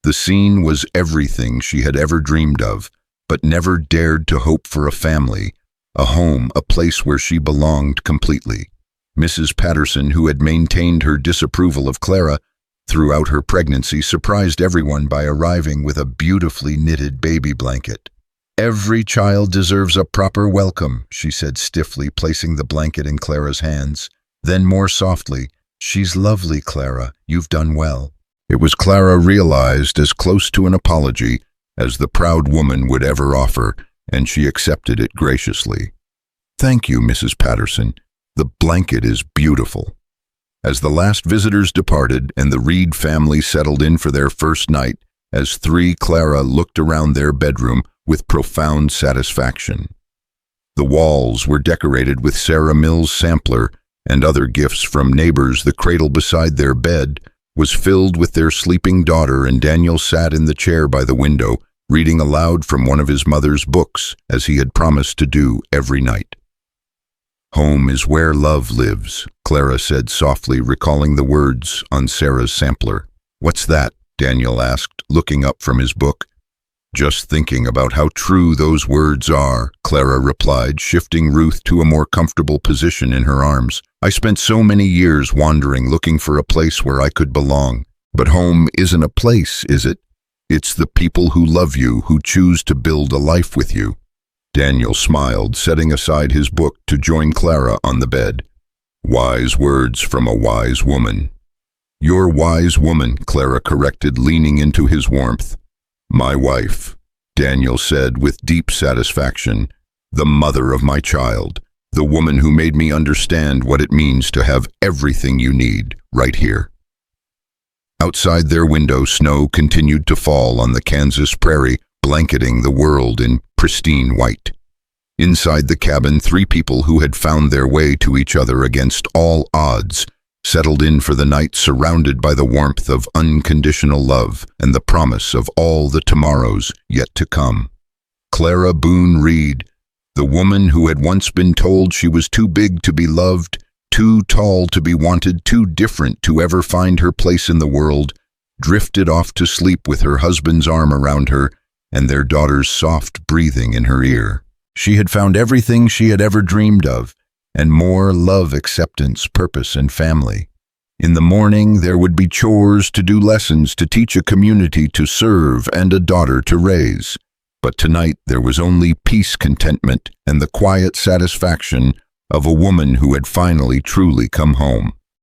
The scene was everything she had ever dreamed of, but never dared to hope for: a family, a home, a place where she belonged completely. Mrs. Patterson, who had maintained her disapproval of Clara throughout her pregnancy, surprised everyone by arriving with a beautifully knitted baby blanket. "Every child deserves a proper welcome," she said stiffly, placing the blanket in Clara's hands. Then more softly, "She's lovely, Clara. You've done well." It was, Clara realized, as close to an apology as the proud woman would ever offer, and she accepted it graciously. "Thank you, Mrs. Patterson. The blanket is beautiful." As the last visitors departed and the Reed family settled in for their first night, as three, Clara looked around their bedroom with profound satisfaction. The walls were decorated with Sarah Mills' sampler and other gifts from neighbors. The cradle beside their bed was filled with their sleeping daughter, and Daniel sat in the chair by the window, reading aloud from one of his mother's books, as he had promised to do every night. "Home is where love lives," Clara said softly, recalling the words on Sarah's sampler. "What's that?" Daniel asked, looking up from his book. "Just thinking about how true those words are," Clara replied, shifting Ruth to a more comfortable position in her arms. "I spent so many years wandering, looking for a place where I could belong. But home isn't a place, is it? It's the people who love you, who choose to build a life with you." Daniel smiled, setting aside his book to join Clara on the bed. "Wise words from a wise woman." "Your wise woman," Clara corrected, leaning into his warmth. "My wife," Daniel said with deep satisfaction. "The mother of my child. The woman who made me understand what it means to have everything you need right here." Outside their window, snow continued to fall on the Kansas prairie, blanketing the world in pristine white. Inside the cabin, three people who had found their way to each other against all odds settled in for the night, surrounded by the warmth of unconditional love and the promise of all the tomorrows yet to come. Clara Boone Reed, the woman who had once been told she was too big to be loved, too tall to be wanted, too different to ever find her place in the world, drifted off to sleep with her husband's arm around her and their daughter's soft breathing in her ear. She had found everything she had ever dreamed of, and more: love, acceptance, purpose, and family. In the morning, there would be chores to do, lessons to teach, a community to serve, and a daughter to raise. But tonight there was only peace, contentment, and the quiet satisfaction of a woman who had finally truly come home.